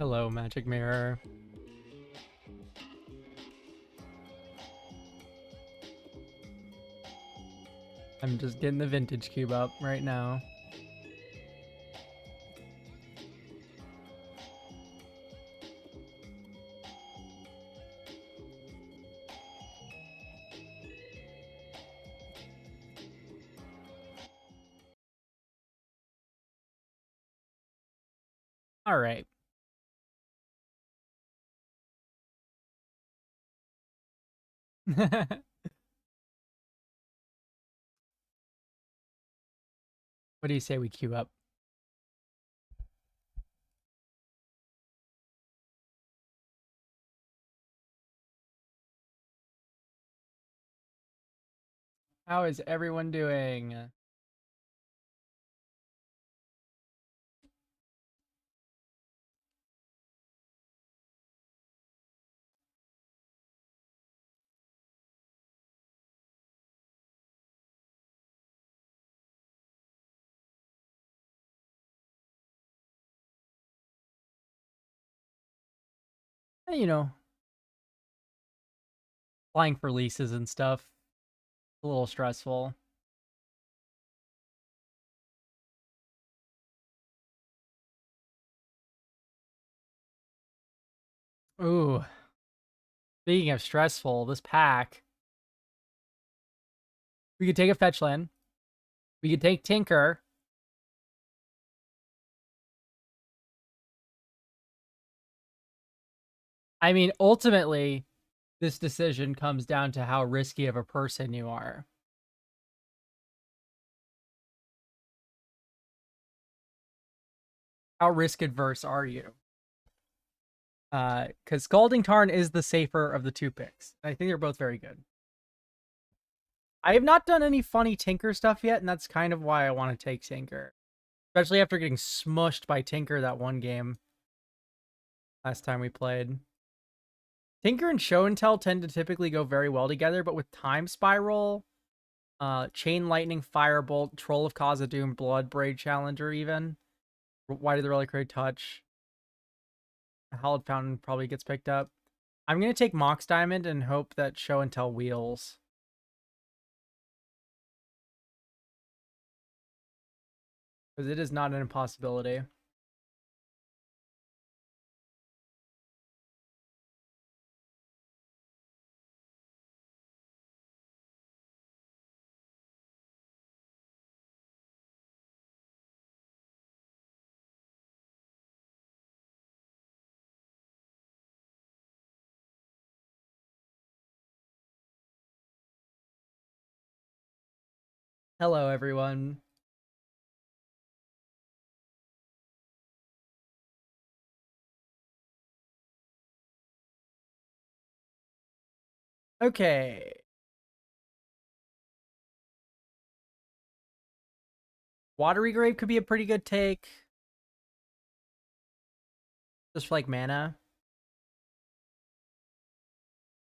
Hello, Magic Mirror. I'm just getting the vintage cube up right now. All right. What do you say we queue up? How is everyone doing? You know, applying for leases and stuff. A little stressful. Ooh. Speaking of stressful, this pack. We could take a fetch land. We could take Tinker. I mean, ultimately, this decision comes down to how risky of a person you are. How risk adverse are you? Because Scalding Tarn is the safer of the two picks. I think they're both very good. I have not done any funny Tinker stuff yet, and that's kind of why I want to take Tinker. Especially after getting smushed by Tinker that one game last time we played. Tinker and Show and Tell tend to typically go very well together, but with Time Spiral, Chain Lightning, Firebolt, Troll of Khazad-dûm, Bloodbraid Challenger even, Why Did the Reliquary Touch? Hallowed Fountain probably gets picked up. I'm going to take Mox Diamond and hope that Show and Tell wheels. Because it is not an impossibility. Hello, everyone. Okay. Watery Grave could be a pretty good take. Just for like mana.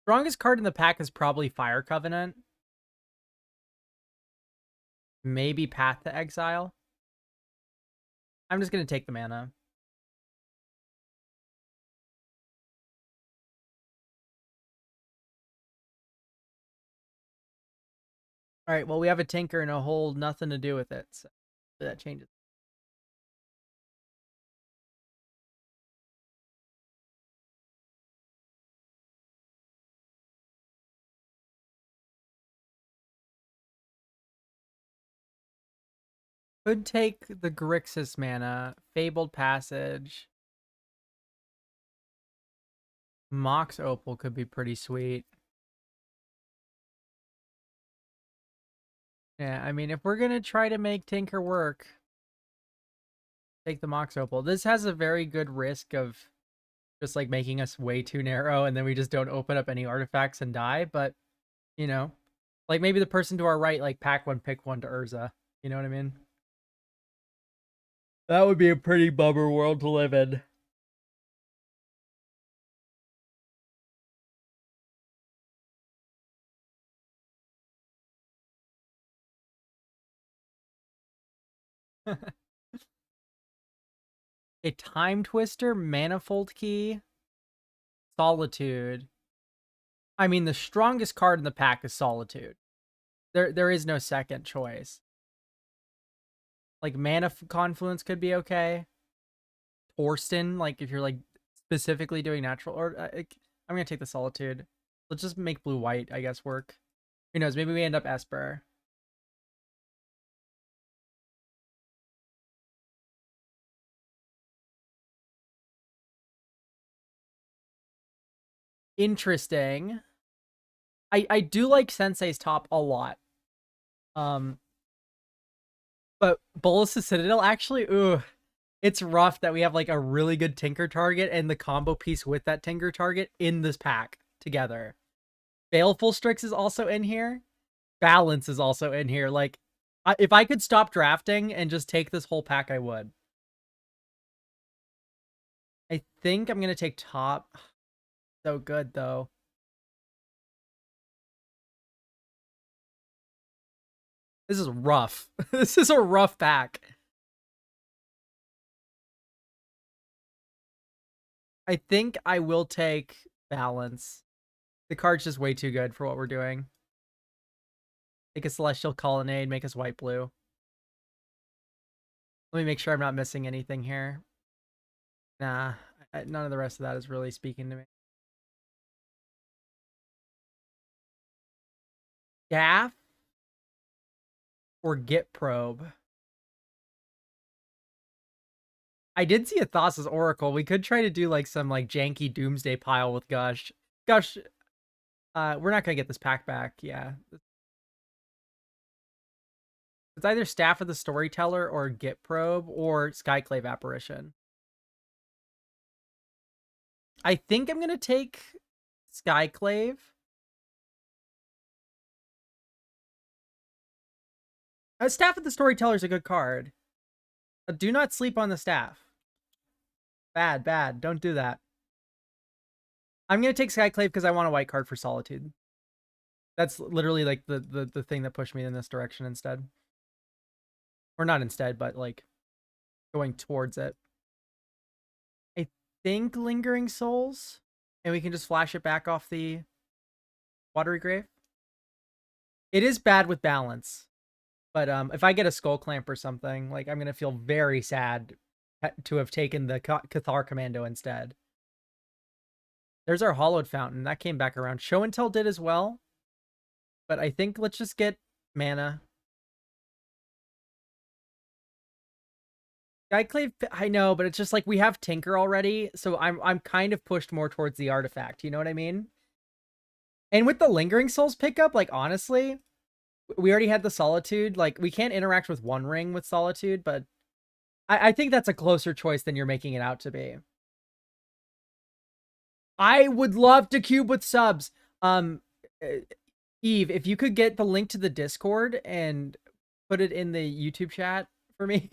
Strongest card in the pack is probably Fire Covenant. Maybe Path to Exile. I'm just going to take the mana. All right, well, we have a Tinker and a hold, nothing to do with it. So that changes. Could take the Grixis mana, Fabled Passage. Mox Opal could be pretty sweet. Yeah, I mean, if we're going to try to make Tinker work, take the Mox Opal. This has a very good risk of just like making us way too narrow and then we just don't open up any artifacts and die. But, you know, like maybe the person to our right, like pack one, pick one to Urza. You know what I mean? That would be a pretty bummer world to live in. a Time Twister, Manifold Key, Solitude. I mean, the strongest card in the pack is Solitude. There is no second choice. Like, Mana Confluence could be okay. Torsten, like, if you're, like, specifically doing natural. Or, I'm going to take the Solitude. Let's just make blue-white, I guess, work. Who knows? Maybe we end up Esper. Interesting. I do like Sensei's top a lot. But Bolus's Citadel, actually, ooh, it's rough that we have like a really good Tinker target and the combo piece with that Tinker target in this pack together. Baleful Strix is also in here. Balance is also in here. Like, if I could stop drafting and just take this whole pack, I would. I think I'm going to take top. So good, though. This is rough. This is a rough pack. I think I will take Balance. The card's just way too good for what we're doing. Take a Celestial Colonnade, make us white-blue. Let me make sure I'm not missing anything here. Nah, none of the rest of that is really speaking to me. Gaff or Git Probe? I did see a Thassa's Oracle. We could try to do like some like janky Doomsday pile with Gush. Gush, we're not gonna get this pack back. Yeah, it's either Staff of the Storyteller or Git Probe or Skyclave Apparition. I think I'm gonna take Skyclave. Staff of the Storyteller is a good card. Do not sleep on the staff. Bad, bad. Don't do that. I'm going to take Skyclave because I want a white card for Solitude. That's literally like the thing that pushed me in this direction instead. Or not instead, but like going towards it. I think Lingering Souls. And we can just flash it back off the Watery Grave. It is bad with balance. But if I get a Skull Clamp or something, like I'm going to feel very sad to have taken the Cathar Commando instead. There's our Hollowed Fountain. That came back around. Show and Tell did as well. But I think let's just get mana. Skyclave, I know, but it's just like we have Tinker already, so I'm kind of pushed more towards the artifact. You know what I mean? And with the Lingering Souls pickup, like honestly, we already had the Solitude. Like we can't interact with One Ring with Solitude, but I think that's a closer choice than you're making it out to be. I would love to cube with subs. Eve, if you could get the link to the Discord and put it in the YouTube chat for me.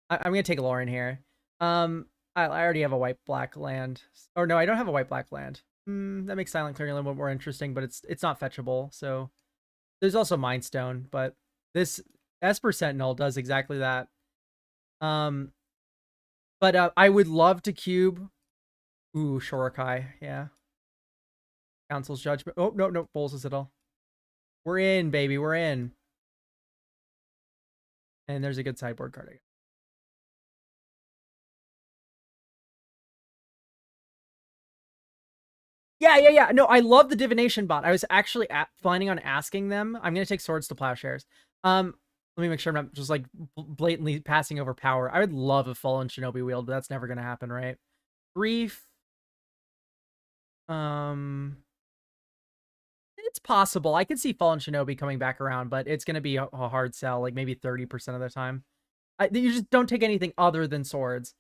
I'm gonna take Lauren here. I already have a white-black land. Or no, I don't have a white-black land. That makes Silent Clearing a little bit more interesting, but it's not fetchable. So there's also Mind Stone, but this Esper Sentinel does exactly that. But I would love to cube. Ooh, Shorokai, yeah. Council's Judgment. Oh, no, Bowls is it all. We're in, baby, we're in. And there's a good sideboard card again. Yeah. No, I love the Divination bot. I was actually planning on asking them. I'm going to take Swords to Plowshares. Let me make sure I'm not just like blatantly passing over power. I would love a Fallen Shinobi wield, but that's never going to happen, right? Grief. It's possible. I could see Fallen Shinobi coming back around, but it's going to be a hard sell, like maybe 30% of the time. You just don't take anything other than swords.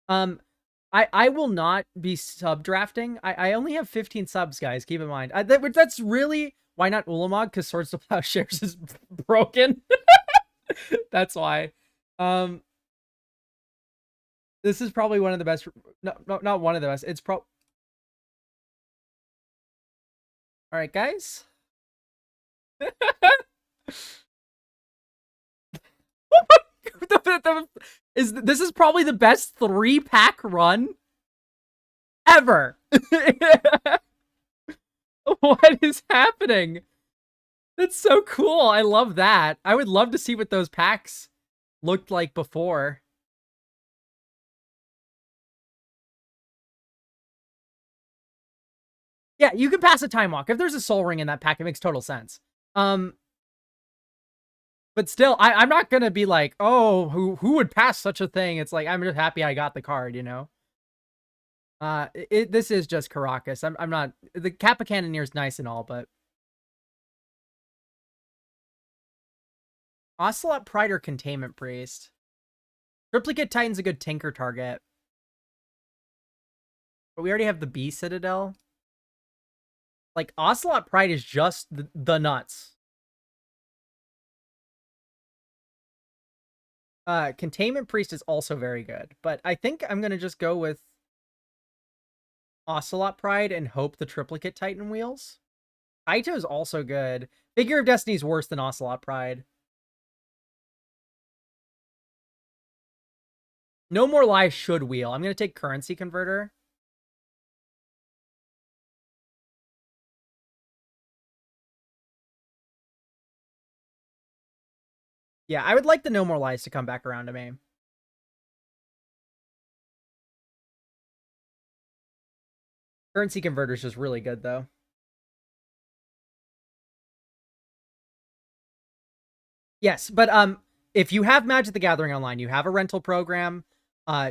I will not be sub drafting. I only have 15 subs, guys. Keep in mind. That's really why not Ulamog, because Swords to Plowshares is broken. That's why. This is probably one of the best. No, not one of the best. It's all right, guys. Oh my This is probably the best 3-pack run ever. What is happening? That's so cool. I love that. I would love to see what those packs looked like before. Yeah, you can pass a Time Walk. If there's a Soul Ring in that pack, it makes total sense. But still, I'm not gonna be like, oh, who would pass such a thing? It's like, I'm just happy I got the card, you know? This is just Caracas. I'm not, the Kappa Cannoneer is nice and all, but Ocelot Pride or Containment Priest? Triplicate Titan's a good tinker target. But we already have the B Citadel. Like, Ocelot Pride is just the nuts. Containment Priest is also very good. But I think I'm going to just go with Ocelot Pride and hope the Triplicate Titan wheels. Kaito is also good. Figure of Destiny is worse than Ocelot Pride. No More Lies should wheel. I'm going to take Currency Converter. Yeah, I would like the No More Lies to come back around to me. Currency Converter is just really good, though. Yes, but if you have Magic the Gathering Online, you have a rental program,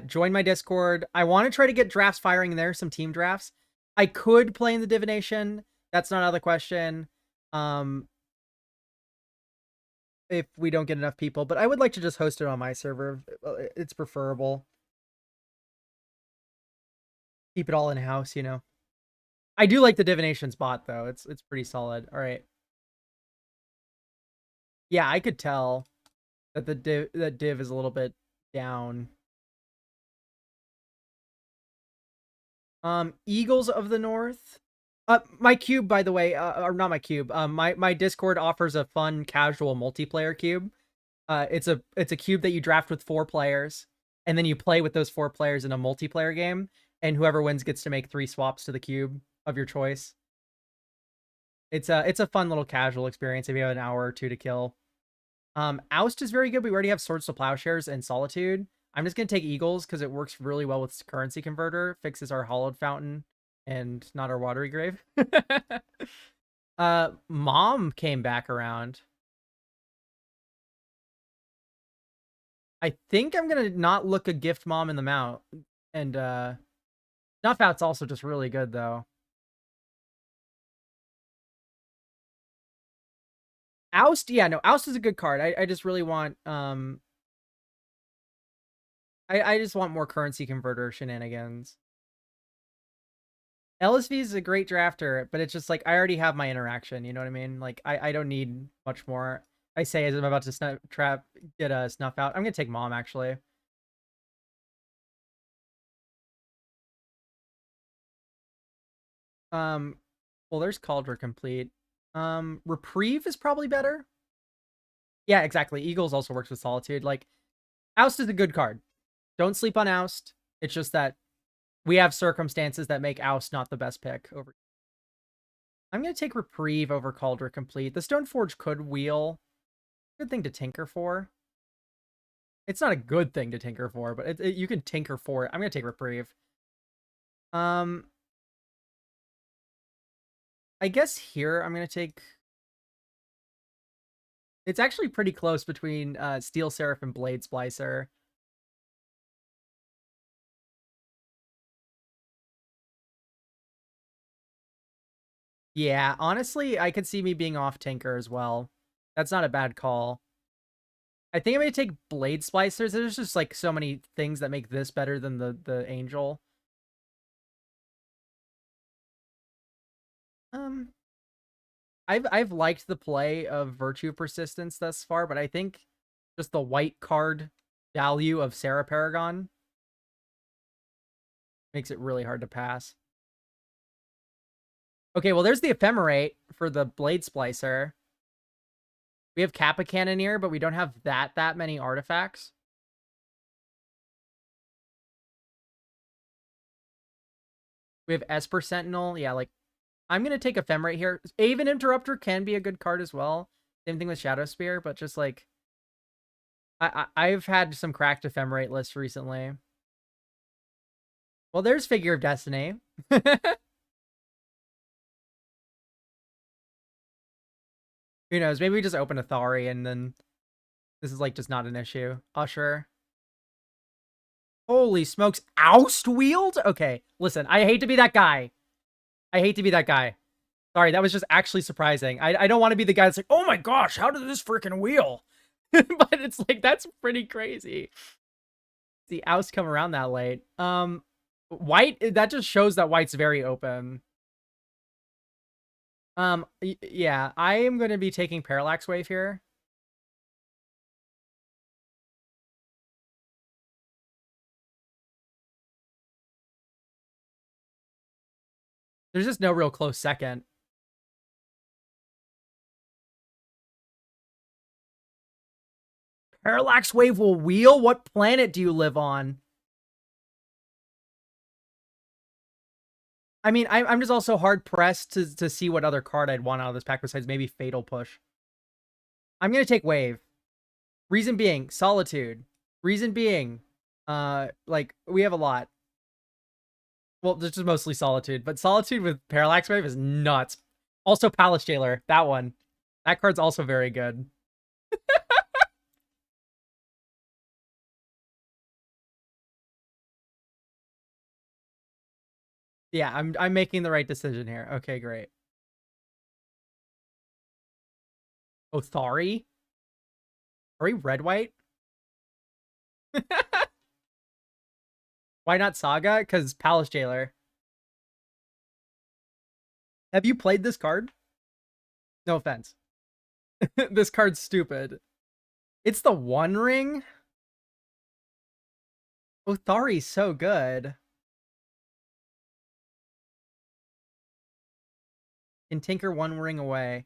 join my Discord. I want to try to get drafts firing there, some team drafts. I could play in the Divination. That's not out of the question. If we don't get enough people, but I would like to just host it on my server. It's preferable. Keep it all in house, you know. I do like the Divination spot though. It's pretty solid. All right. Yeah, I could tell that the div is a little bit down. Eagles of the North. My cube, by the way, or not my cube. My Discord offers a fun casual multiplayer cube. It's a cube that you draft with 4 players, and then you play with those 4 players in a multiplayer game, and whoever wins gets to make 3 swaps to the cube of your choice. It's a fun little casual experience if you have an hour or 2 to kill. Oust is very good. We already have Swords to Plowshares and Solitude. I'm just gonna take Eagles because it works really well with Currency Converter, fixes our Hollowed Fountain and not our Watery Grave. Mom came back around. I think I'm gonna not look a Gift Mom in the mount. And Snuff Out's also just really good though. Oust, yeah, no, Oust is a good card. I just really want I just want more Currency Converter shenanigans. LSV is a great drafter, but it's just like I already have my interaction, you know what I mean? Like I don't need much more. I say as I'm about to get a Snuff Out. I'm gonna take Mom actually. Well, there's Cauldron Complete. Reprieve is probably better. Yeah, exactly. Eagles also works with Solitude. Like, Oust is a good card. Don't sleep on Oust. It's just that we have circumstances that make Oust not the best pick over. I'm going to take Reprieve over Cauldron Complete. The Stoneforge could wheel. Good thing to tinker for. It's not a good thing to tinker for, but you can tinker for it. I'm going to take Reprieve. I guess here I'm going to take... It's actually pretty close between Steel Seraph and Blade Splicer. Yeah, honestly, I could see me being off Tinker as well. That's not a bad call. I think I'm going to take Blade Splicers. There's just like so many things that make this better than the Angel. I've liked the play of Virtue Persistence thus far, but I think just the white card value of Sarah Paragon makes it really hard to pass. Okay, well, there's the Ephemerate for the Blade Splicer. We have Kappa Cannoneer, but we don't have that many artifacts. We have Esper Sentinel. Yeah, like, I'm going to take Ephemerate here. Aven Interrupter can be a good card as well. Same thing with Shadow Spear, but just like, I've had some cracked Ephemerate lists recently. Well, there's Figure of Destiny. Who knows? Maybe we just open a Thari and then this is like just not an issue. Usher. Holy smokes. Oust Wield? Okay, listen, I hate to be that guy. I hate to be that guy. Sorry, that was just actually surprising. I don't want to be the guy that's like, oh my gosh, how did this freaking wheel? But it's like, that's pretty crazy. The Oust come around that late. White, that just shows that White's very open. Yeah, I am going to be taking Parallax Wave here. There's just no real close second. Parallax Wave will wheel? What planet do you live on? I mean, I'm just also hard pressed to see what other card I'd want out of this pack besides maybe Fatal Push. I'm gonna take Wave. Reason being, Solitude. Reason being, like, we have a lot. Well, this is mostly Solitude, but Solitude with Parallax Wave is nuts. Also, Palace Jailer, that one. That card's also very good. Yeah, I'm making the right decision here. Okay, great. Othari? Are we red-white? Why not Saga? Because Palace Jailer. Have you played this card? No offense. This card's stupid. It's the One Ring? Othari's so good. Can tinker One Ring away.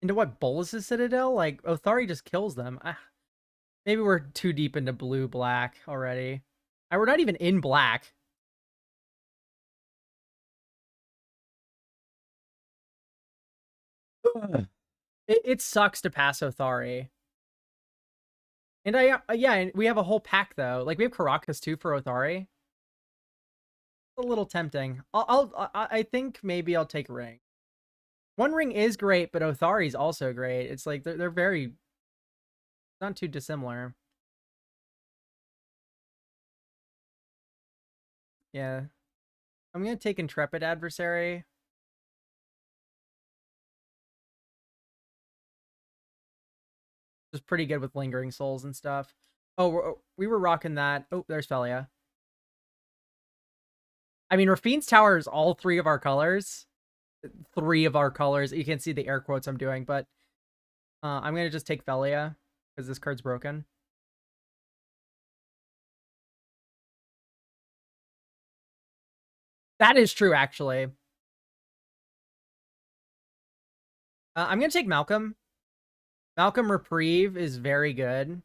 Into what, Bolus's Citadel? Like, Othari just kills them. Maybe we're too deep into blue-black already. We're not even in black. It sucks to pass Othari. And yeah, we have a whole pack though. Like we have Caracas too for Othari. A little tempting. I think maybe I'll take Ring. One Ring is great, but Othari's also great. It's like they're very not too dissimilar. Yeah. I'm gonna take Intrepid Adversary. Just pretty good with Lingering Souls and stuff. Oh, we were rocking that. Oh, there's Felia. I mean, Rafine's Tower is all three of our colors. Three of our colors. You can't see the air quotes I'm doing, but I'm going to just take Felia because this card's broken. That is true, actually. I'm going to take Malcolm. Malcolm Reprieve is very good.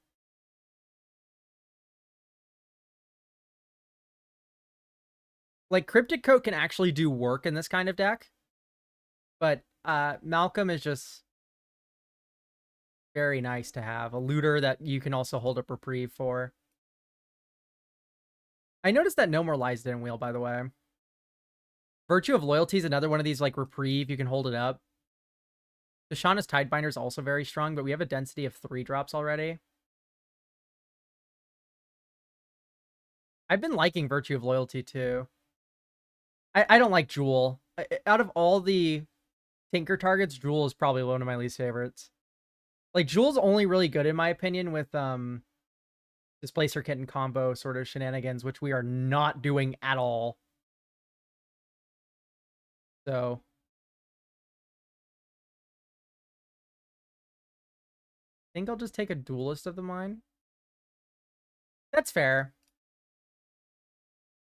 Like, Cryptic Coat can actually do work in this kind of deck. But Malcolm is just very nice to have. A looter that you can also hold up Reprieve for. I noticed that No More Lies didn't wheel, by the way. Virtue of Loyalty is another one of these, like, Reprieve. You can hold it up. Deshana's Tidebinder is also very strong, but we have a density of 3 drops already. I've been liking Virtue of Loyalty, too. I don't like Jewel. Out of all the Tinker targets, Jewel is probably one of my least favorites. Like, Jewel's only really good, in my opinion, with Displacer Kitten combo sort of shenanigans, which we are not doing at all. So... I think I'll just take a Duelist of the Mind. That's fair.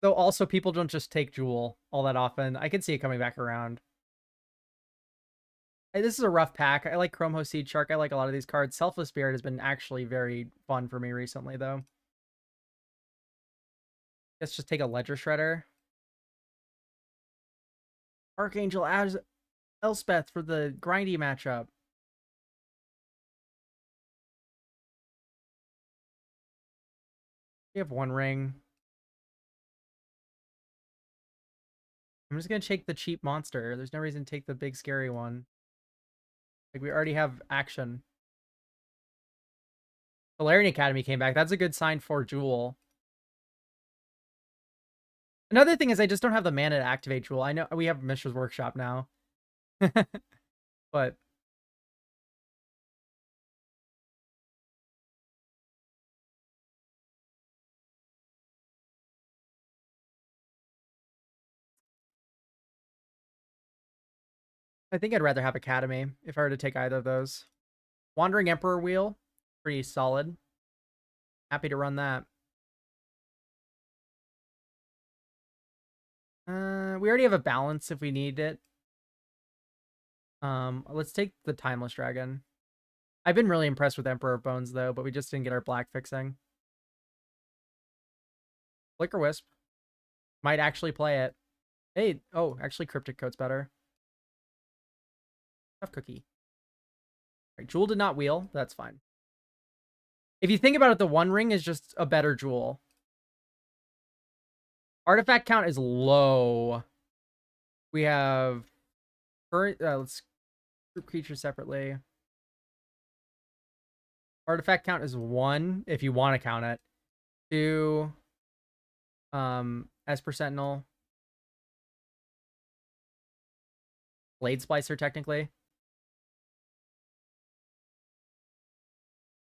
Though also people don't just take Jewel all that often. I can see it coming back around. This is a rough pack. I like Chrome Host Seed Shark. I like a lot of these cards. Selfless Spirit has been actually very fun for me recently, though. Let's just take a Ledger Shredder. Archangel as Elspeth for the grindy matchup. We have one ring. I'm just gonna take the cheap monster. There's no reason to take the big scary one. Like, we already have action. Valerian Academy came back. That's a good sign for Jewel. Another thing is I just don't have the mana to activate Jewel. I know we have Mishra's Workshop now. But I think I'd rather have Academy if I were to take either of those. Wandering Emperor Wheel, pretty solid. Happy to run that. We already have a balance if we need it. Let's take the Timeless Dragon. I've been really impressed with Emperor of Bones though, but we just didn't get our black fixing. Flicker Wisp. Might actually play it. Hey, oh, actually Cryptic Coat's better. Tough Cookie. Right, Jewel did not wheel. That's fine. If you think about it, the One Ring is just a better Jewel. Artifact count is low. We have... let's group creatures separately. Artifact count is 1, if you want to count it. 2... Esper Sentinel. Blade Splicer, technically.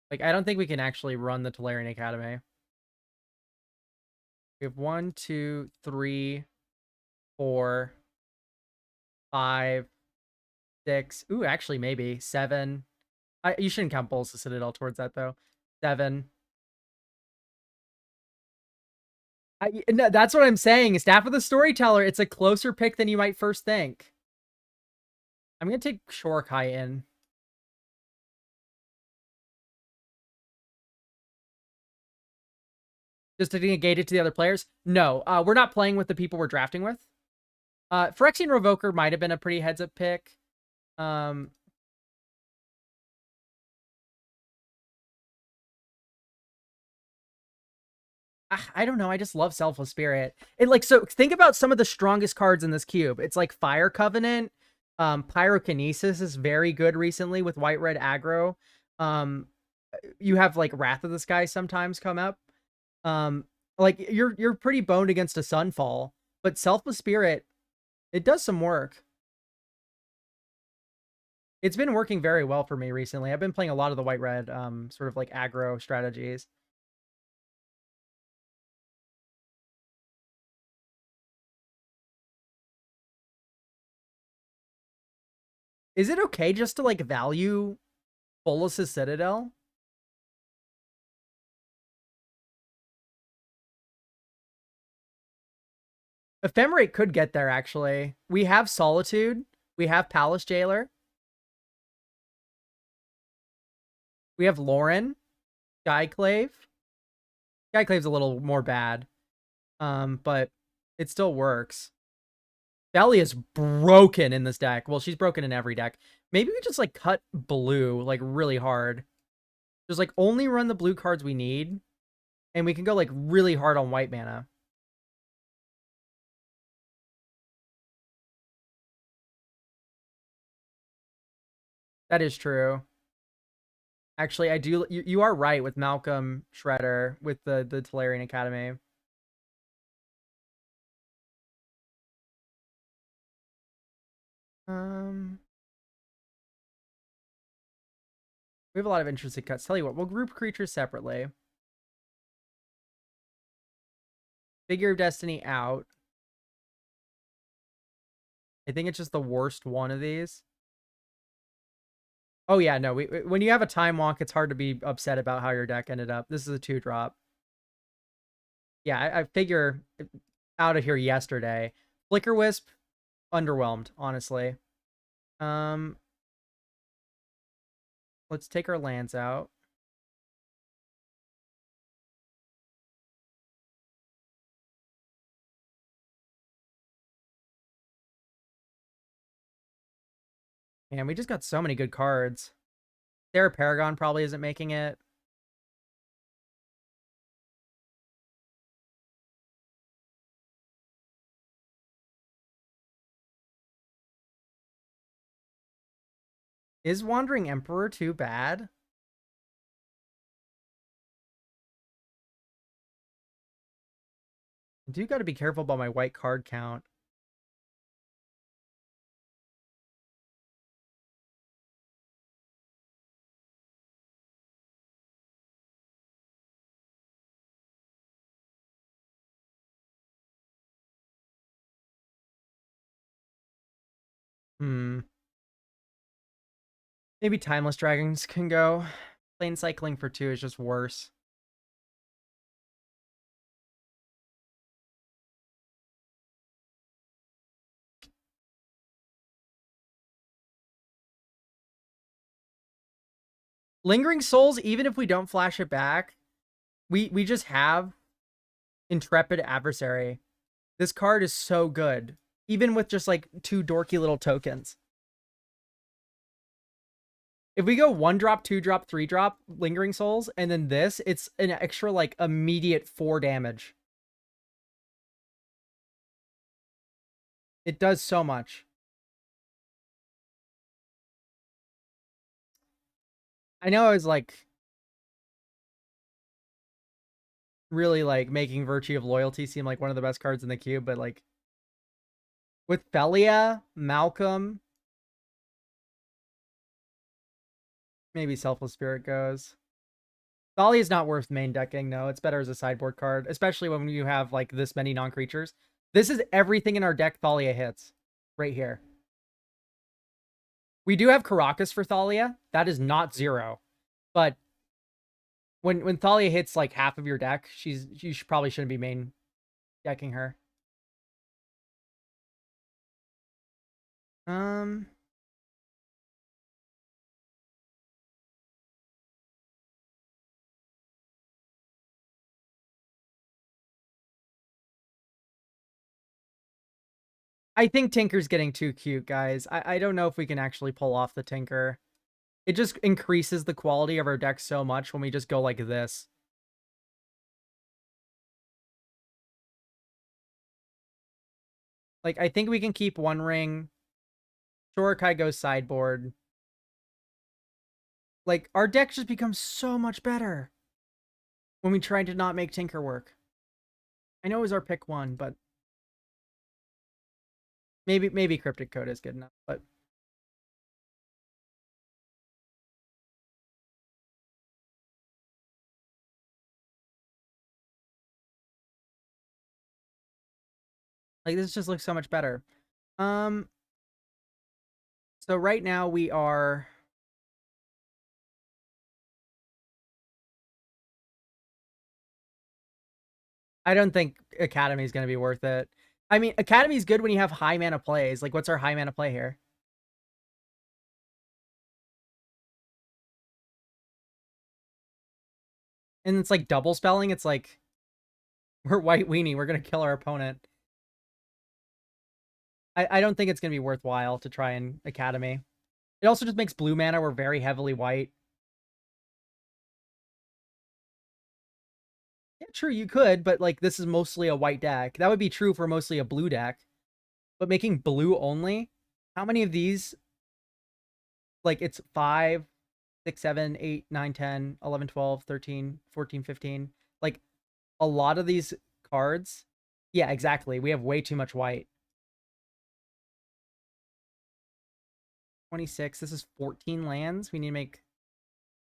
Like, I don't think we can actually run the Tolarian Academy. We have 1, 2, 3, 4, 5, 6. Ooh, actually, maybe 7. You shouldn't count Bulls to Citadel towards that, though. 7. No, that's what I'm saying. Staff of the Storyteller, it's a closer pick than you might first think. I'm going to take Shorkai in. Just to negate it to the other players? No, we're not playing with the people we're drafting with. Phyrexian Revoker might have been a pretty heads-up pick. I don't know. I just love Selfless Spirit. So think about some of the strongest cards in this cube. It's like Fire Covenant. Pyrokinesis is very good recently with white-red aggro. You have like Wrath of the Sky sometimes come up. Like you're pretty boned against a Sunfall, but Selfless Spirit, it does some work. It's been working very well for me recently. I've been playing a lot of the white-red sort of like aggro strategies. Is it okay just to like value Bolas's Citadel? Ephemerate could get there, actually. We have Solitude. We have Palace Jailer. We have Lauren. Skyclave. Skyclave's a little more bad. But it still works. Belly is broken in this deck. Well, she's broken in every deck. Maybe we just like cut blue like really hard. Just like only run the blue cards we need. And we can go like really hard on white mana. That is true. Actually, I do. You are right with Malcolm Shredder with the Tolarian Academy. We have a lot of interesting cuts. Tell you what, we'll group creatures separately. Figure of Destiny out. I think it's just the worst one of these. Oh yeah, no. When you have a time walk, it's hard to be upset about how your deck ended up. This is a 2-drop. Yeah, I figure out of here yesterday. Flicker Wisp, underwhelmed, honestly. Let's take our lands out. And we just got so many good cards. Sarah Paragon probably isn't making it. Is Wandering Emperor too bad? I do got to be careful about my white card count. Maybe Timeless Dragons can go. Plane Cycling for 2 is just worse. Lingering Souls, even if we don't flash it back, we just have Intrepid Adversary. This card is so good, even with just like 2 dorky little tokens. If we go 1 drop, 2 drop, 3 drop Lingering Souls, and then this, it's an extra like immediate 4 damage. It does so much. I know I was like really like making Virtue of Loyalty seem like one of the best cards in the cube, but like with Felia, Malcolm, maybe Selfless Spirit goes. Thalia is not worth main decking, no. It's better as a sideboard card, especially when you have like this many non-creatures. This is everything in our deck Thalia hits right here. We do have Caracas for Thalia. That is not 0. But when Thalia hits like half of your deck, you probably shouldn't be main decking her. I think Tinker's getting too cute, guys. I don't know if we can actually pull off the Tinker. It just increases the quality of our deck so much when we just go like this. Like, I think we can keep One Ring. Shorikai goes sideboard. Like, our deck just becomes so much better when we try to not make Tinker work. I know it was our pick 1, but maybe Cryptic Code is good enough, but like this just looks so much better. So right now we are I don't think Academy is going to be worth it. I mean, Academy is good when you have high mana plays. Like, what's our high mana play here? And it's like double spelling. It's like, we're White Weenie. We're going to kill our opponent. I don't think it's going to be worthwhile to try and Academy. It also just makes blue mana. We're very heavily white. Yeah, true, you could, but like this is mostly a white deck. That would be true for mostly a blue deck. But making blue only, how many of these? Like it's 5, 6, 7, 8, 9, 10, 11, 12, 13, 14, 15. Like a lot of these cards. Yeah, exactly. We have way too much white. 26. This is 14 lands. We need to make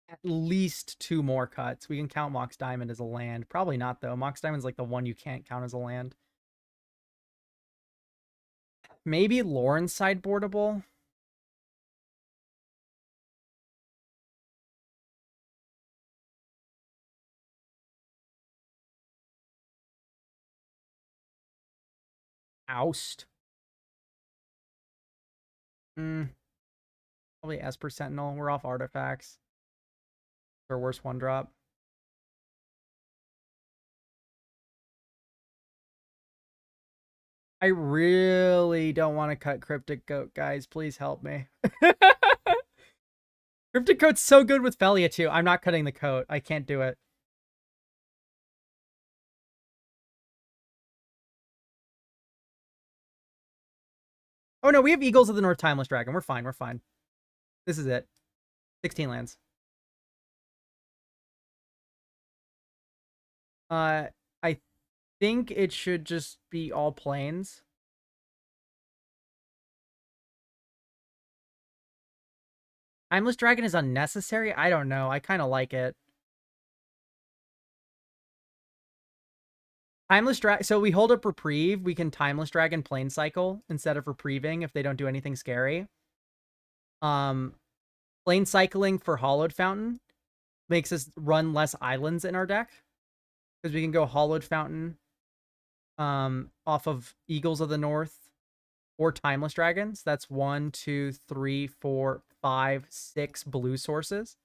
at least 2 more cuts. We can count Mox Diamond as a land. Probably not, though. Mox Diamond's like the one you can't count as a land. Maybe Lauren's sideboardable. Oust. Probably Esper Sentinel. We're off artifacts. Our worst 1-drop. I really don't want to cut Cryptic Goat, guys. Please help me. Cryptic Coat's so good with Felia, too. I'm not cutting the coat. I can't do it. Oh, no, we have Eagles of the North Timeless Dragon. We're fine. We're fine. This is it. 16 lands. I think it should just be all planes. Timeless Dragon is unnecessary? I don't know. I kind of like it. Timeless Dragon. So we hold up Reprieve. We can Timeless Dragon Plane Cycle instead of reprieving if they don't do anything scary. Plane Cycling for Hollowed Fountain makes us run less islands in our deck because we can go Hollowed Fountain off of Eagles of the North or Timeless Dragons. That's 1, 2, 3, 4, 5, 6 blue sources.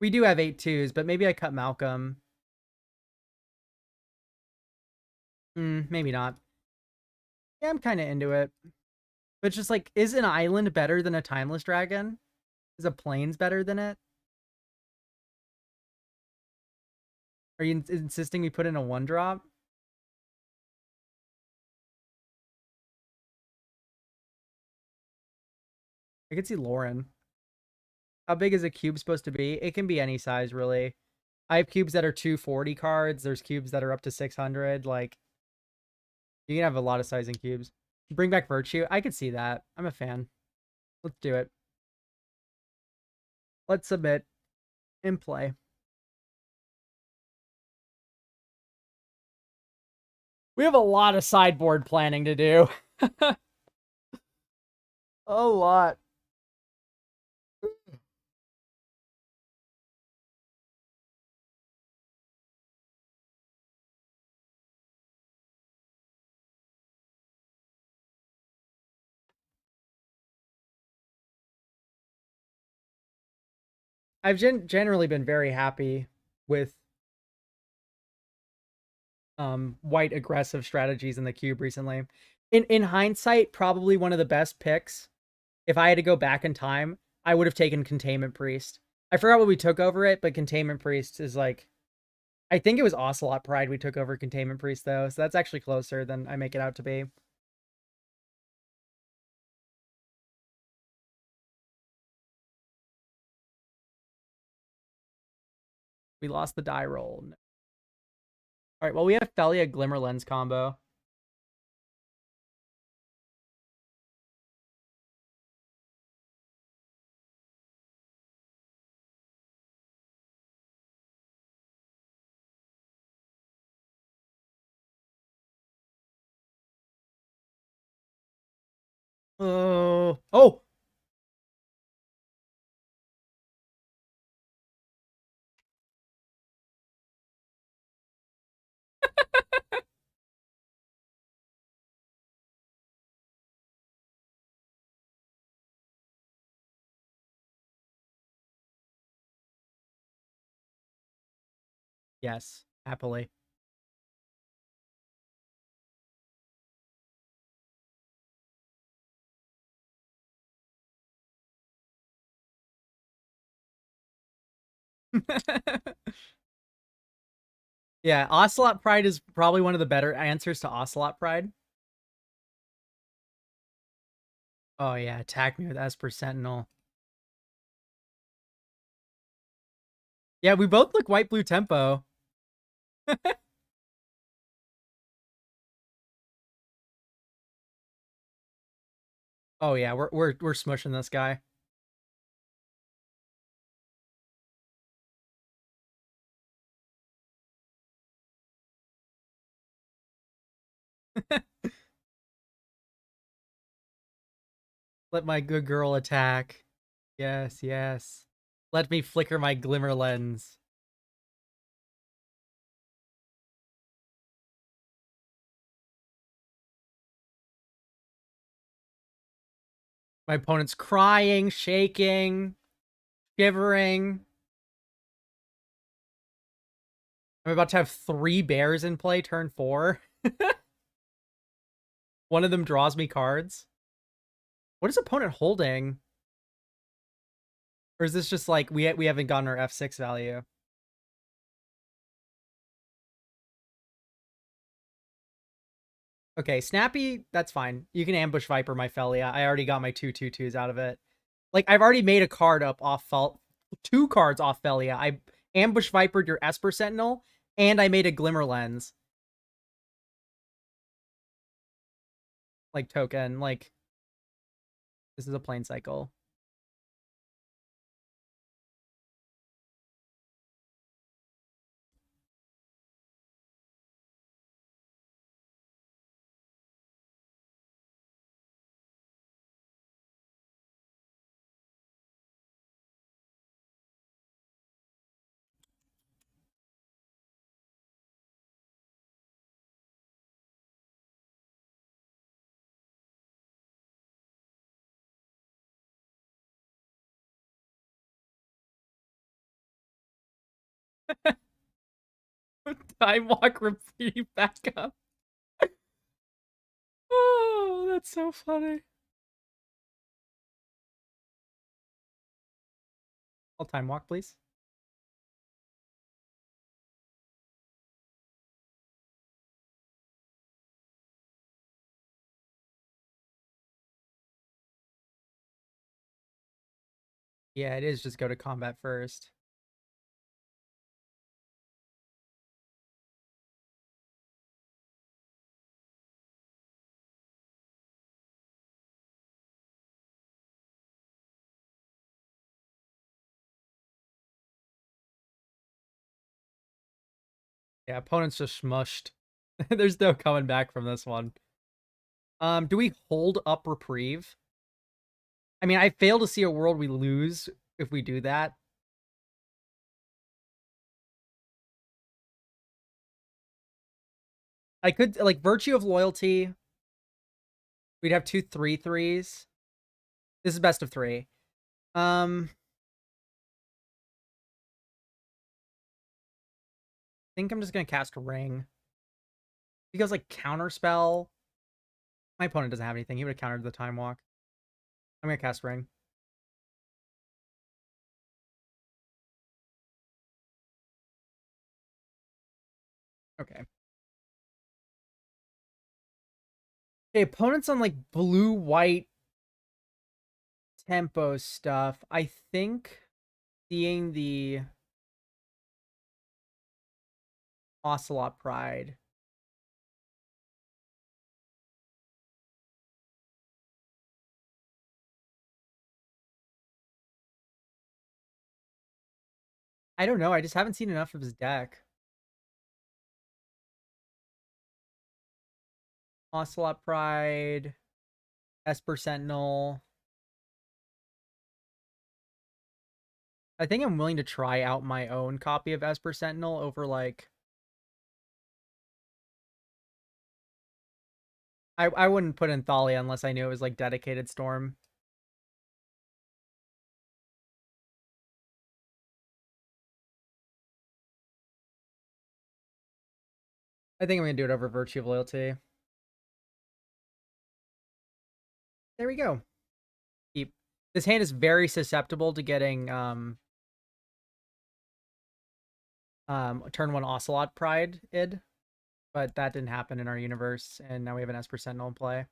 We do have 8/2s, but maybe I cut Malcolm. Maybe not. Yeah, I'm kind of into it. But just like, is an island better than a Timeless Dragon? Is a plains better than it? Are you insisting we put in a 1-drop? I could see Lauren. How big is a cube supposed to be? It can be any size, really. I have cubes that are 240 cards. There's cubes that are up to 600. Like, you can have a lot of sizing cubes. Bring back Virtue. I could see that. I'm a fan. Let's do it. Let's submit and play. We have a lot of sideboard planning to do. A lot. I've generally been very happy with white aggressive strategies in the cube recently. In hindsight, probably one of the best picks. If I had to go back in time, I would have taken Containment Priest. I forgot what we took over it, but Containment Priest is like, I think it was Ocelot Pride we took over Containment Priest though, so that's actually closer than I make it out to be. We lost the die roll. All right, well, we have Felia Glimmer Lens combo. Oh! Yes, happily. Yeah, Ocelot Pride is probably one of the better answers to Ocelot Pride. Oh yeah, attack me with Esper Sentinel. Yeah, we both look white blue tempo. Oh yeah, we're smushing this guy. Let my good girl attack. Yes, yes. Let me flicker my glimmer lens. My opponent's crying, shaking, shivering. I'm about to have 3 bears in play turn 4. One of them draws me cards. What is opponent holding? Or is this just like we haven't gotten our F6 value? Okay, Snappy, that's fine. You can ambush Viper my Felia. I already got my 2/2/2s out of it. Like, I've already made a card up off 2 cards off Felia. I ambush Vipered your Esper Sentinel, and I made a Glimmer Lens. Like, token. Like, this is a plain cycle. Time Walk Reprieve back up. Oh, that's so funny. I'll Time Walk, please. Yeah, it is just go to combat first. Yeah, opponent's just smushed. There's no coming back from this one. Do we hold up Reprieve? I mean, I fail to see a world we lose if we do that. I could, like, Virtue of Loyalty. We'd have 2 3/3s. This is best of 3. I think I'm just gonna cast Ring. Because, like, Counterspell. My opponent doesn't have anything. He would have countered the Time Walk. I'm gonna cast Ring. Okay. Okay, opponents on, like, blue-white tempo stuff. I think seeing the Ocelot Pride. I don't know. I just haven't seen enough of his deck. Ocelot Pride, Esper Sentinel. I think I'm willing to try out my own copy of Esper Sentinel over, like... I wouldn't put in Thalia unless I knew it was, like, dedicated Storm. I think I'm going to do it over Virtue of Loyalty. There we go. Keep. This hand is very susceptible to getting turn 1 Ocelot Pride id, but that didn't happen in our universe, and now we have an Esper Sentinel in play.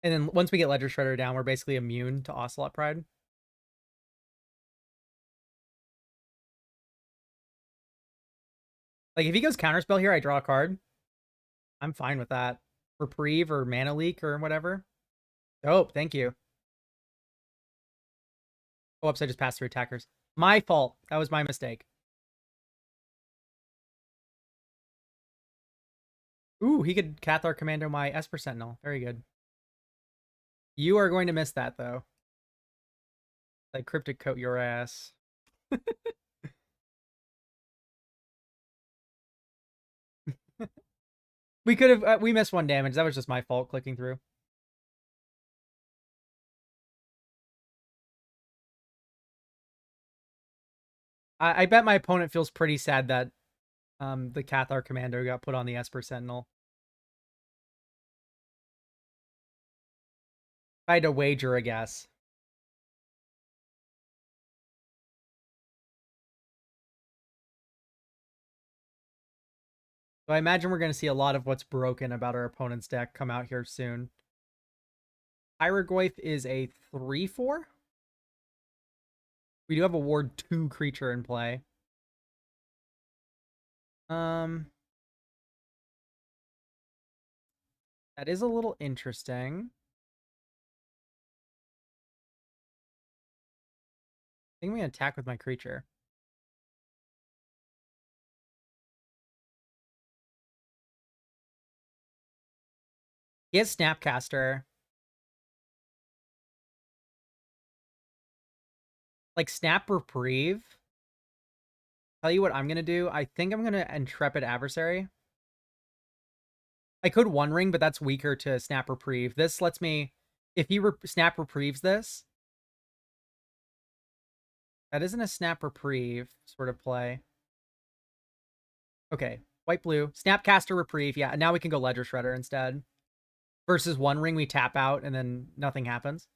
And then once we get Ledger Shredder down, we're basically immune to Ocelot Pride. Like, if he goes Counterspell here, I draw a card. I'm fine with that. Reprieve or Mana Leak or whatever. Dope, thank you. Oh, oops, I just passed through attackers. My fault. That was my mistake. Ooh, he could Cathar Commando my Esper Sentinel. Very good. You are going to miss that, though. Like cryptic coat your ass. We could have we missed 1 damage. That was just my fault clicking through. I bet my opponent feels pretty sad that the Cathar Commando got put on the Esper Sentinel. I had to wager a guess. So I imagine we're going to see a lot of what's broken about our opponent's deck come out here soon. Hieroglyph is a 3/4. We do have a Ward 2 creature in play. That is a little interesting. I think I'm going to attack with my creature. He has Snapcaster. Like Snap Reprieve. Tell you what I'm going to do. I think I'm going to Intrepid Adversary. I could One Ring, but that's weaker to Snap Reprieve. This lets me, if he Snap Reprieves this, that isn't a Snap Reprieve sort of play. Okay, white blue, Snapcaster Reprieve. Yeah, now we can go Ledger Shredder instead. Versus One Ring, we tap out and then nothing happens.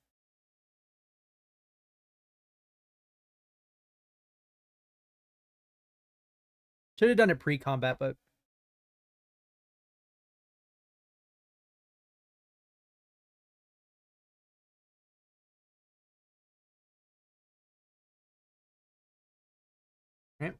Should have done it pre-combat, but right.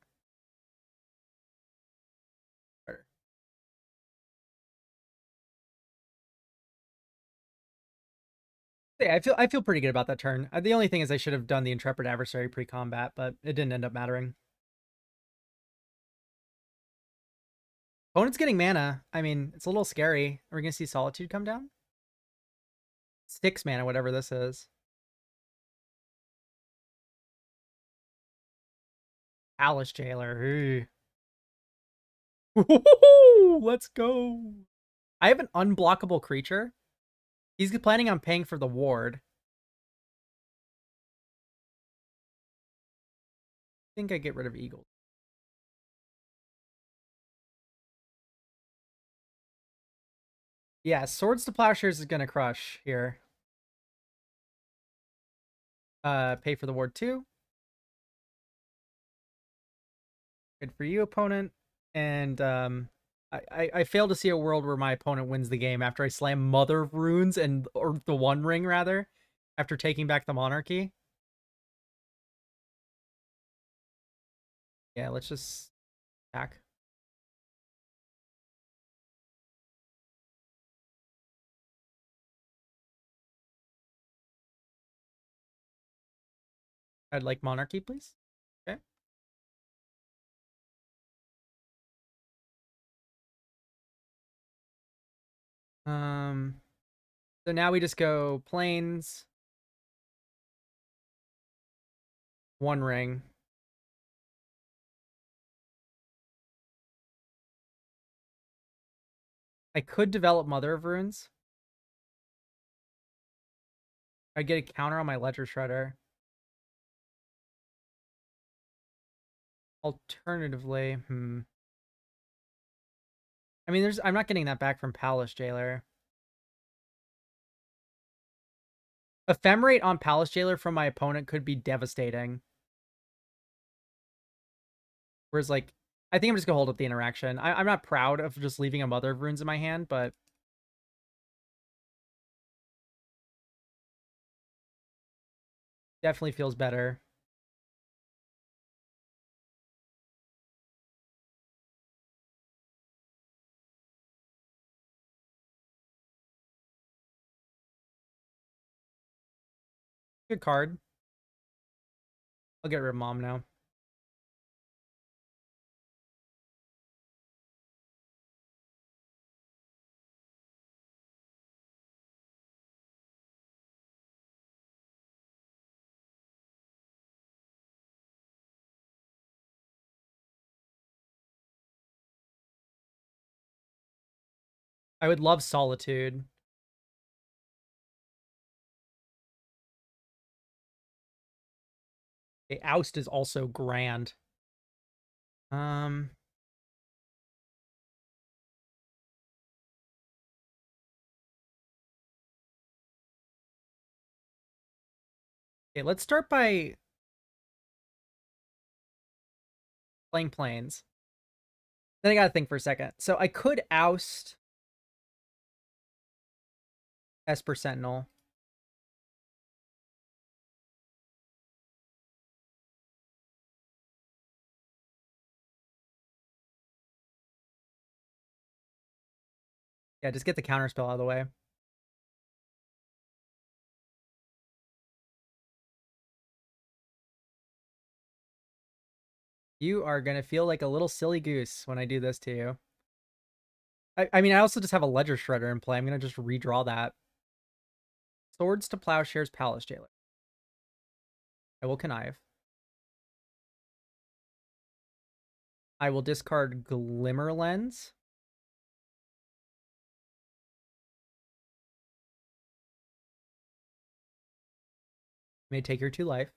Yeah, I feel pretty good about that turn. The only thing is I should have done the Intrepid Adversary pre-combat, but it didn't end up mattering. Opponent's getting mana. I mean, it's a little scary. Are we gonna see Solitude come down? 6 mana, whatever this is. Alice Jailer. Let's go. I have an unblockable creature. He's planning on paying for the ward. I think I get rid of Eagle. Yeah, Swords to Plowshares is gonna crush here. Pay for the ward too. Good for you, opponent. And I fail to see a world where my opponent wins the game after I slam Mother of Runes or the One Ring rather, after taking back the Monarchy. Yeah, let's just attack. I'd like Monarchy, please. Okay. So now we just go plains, One Ring. I could develop Mother of Runes. I get a counter on my Ledger Shredder. Alternatively, I mean, I'm not getting that back from Palace Jailer. Ephemerate on Palace Jailer from my opponent could be devastating. Whereas, like, I think I'm just gonna hold up the interaction. I'm not proud of just leaving a Mother of Runes in my hand, but definitely feels better. Good card. I'll get rid of Mom now. I would love Solitude. Okay, Oust is also grand. Okay, let's start by playing planes. Then I gotta think for a second. So I could Oust Esper Sentinel. Yeah, just get the counterspell out of the way. You are gonna feel like a little silly goose when I do this to you. I mean, I also just have a Ledger Shredder in play. I'm gonna just redraw that. Swords to Plowshares, Palace Jailer. I will connive. I will discard Glimmer Lens. May take your 2 life.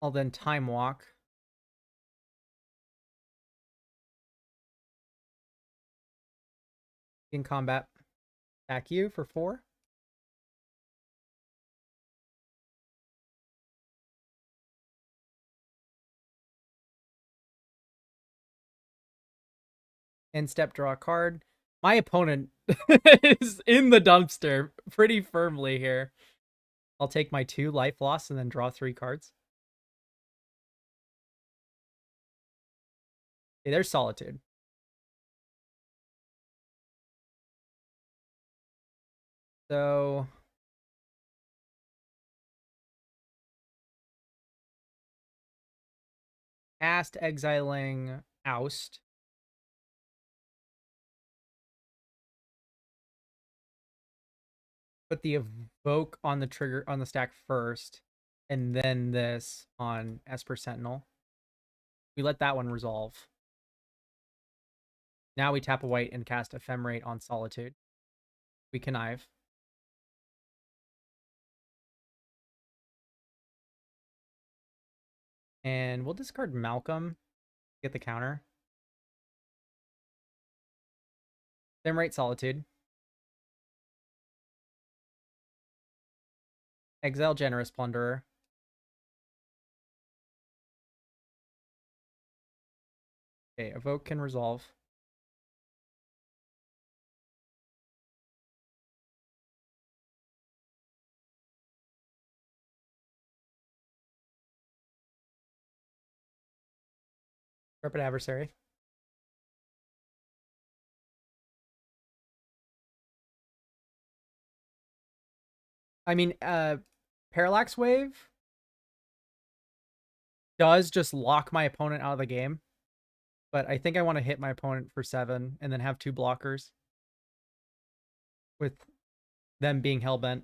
I'll then Time Walk. In combat, attack you for 4. And step draw a card. My opponent is in the dumpster pretty firmly here. I'll take my 2 life loss and then draw 3 cards. Okay, there's Solitude. So cast exiling Oust. Put the evoke on the trigger on the stack first, and then this on Esper Sentinel. We let that one resolve. Now we tap a white and cast Ephemerate on Solitude. We connive. And we'll discard Malcolm. Get the counter. Ephemerate Solitude. Exile Generous Plunderer. Okay, evoke can resolve. Intrepid Adversary. I mean, Parallax Wave does just lock my opponent out of the game. But I think I want to hit my opponent for 7 and then have 2 blockers. With them being hellbent.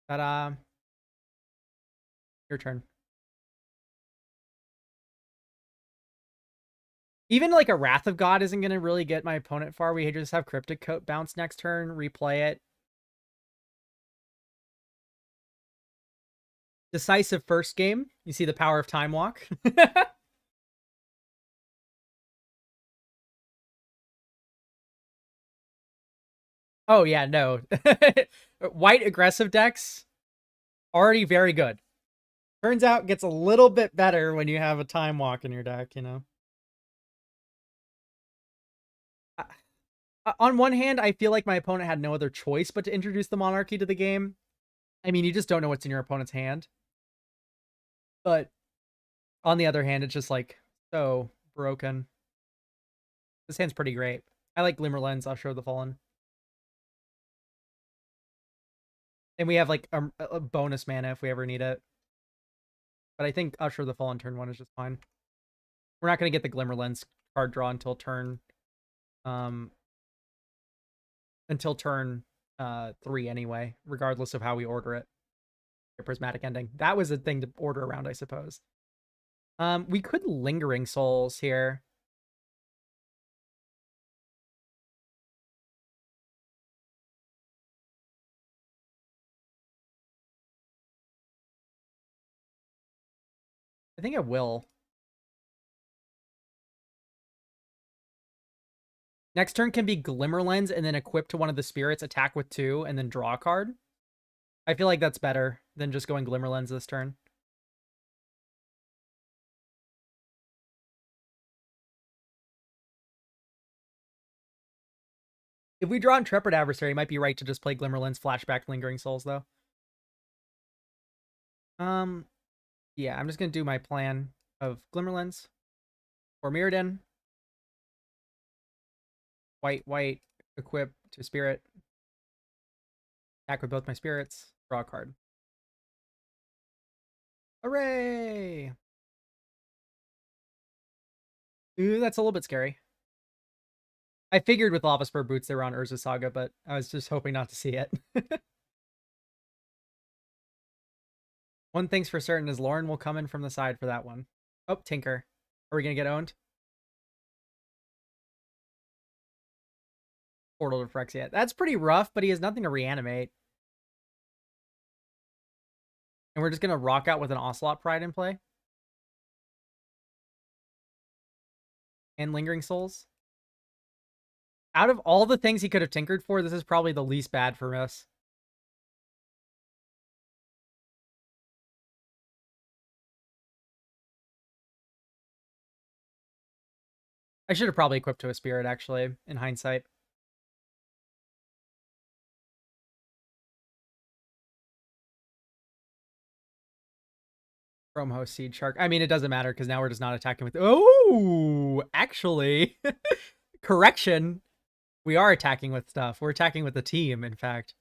Ta-da. Your turn. Even like a Wrath of God isn't going to really get my opponent far. We just have Cryptic Coat bounce next turn, replay it. Decisive first game. You see the power of Time Walk. Oh, yeah, no. White aggressive decks, already very good. Turns out gets a little bit better when you have a Time Walk in your deck, you know? On one hand, I feel like my opponent had no other choice but to introduce the Monarchy to the game. I mean, you just don't know what's in your opponent's hand. But on the other hand, it's just like so broken. This hand's pretty great. I like Glimmer Lens, Usher of the Fallen. And we have like a bonus mana if we ever need it. But I think Usher of the Fallen turn 1 is just fine. We're not going to get the Glimmer Lens card draw until turn 3 anyway, regardless of how we order it. A prismatic ending. That was a thing to order around, I suppose. We could Lingering Souls here. I think it will. Next turn can be Glimmer Lens and then equip to one of the spirits, attack with 2, and then draw a card. I feel like that's better than just going Glimmer Lens this turn. If we draw Intrepid Adversary, it might be right to just play Glimmer Lens, flashback Lingering Souls, though. Yeah, I'm just gonna do my plan of Glimmer Lens or Mirrodin. White, equip to spirit. Attack with both my spirits. Draw a card. Hooray! Ooh, that's a little bit scary. I figured with Lava Spur Boots they were on Urza Saga, but I was just hoping not to see it. One thing's for certain is Lauren will come in from the side for that one. Oh, Tinker. Are we gonna get owned? Portal to Phyrexia. That's pretty rough, but he has nothing to reanimate. And we're just gonna rock out with an Ocelot Pride in play. And Lingering Souls. Out of all the things he could have tinkered for, this is probably the least bad for us. I should have probably equipped to a spirit, actually, in hindsight. Chrome Host Seed Shark. I mean, it doesn't matter because now we're just not attacking with... Oh, actually. Correction. We are attacking with stuff. We're attacking with the team, in fact.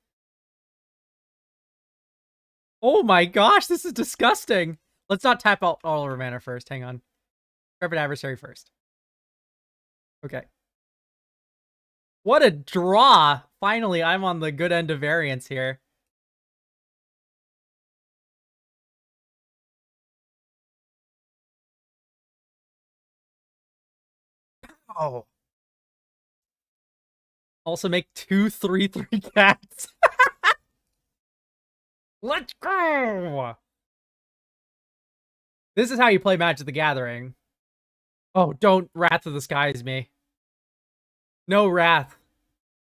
Oh my gosh, this is disgusting. Let's not tap out all our mana first. Hang on. Intrepid Adversary first. Okay. What a draw. Finally, I'm on the good end of variance here. Oh. Also make 2 3/3 cats. Let's go! This is how you play Magic the Gathering. Oh, don't Wrath of the Skies me. No Wrath.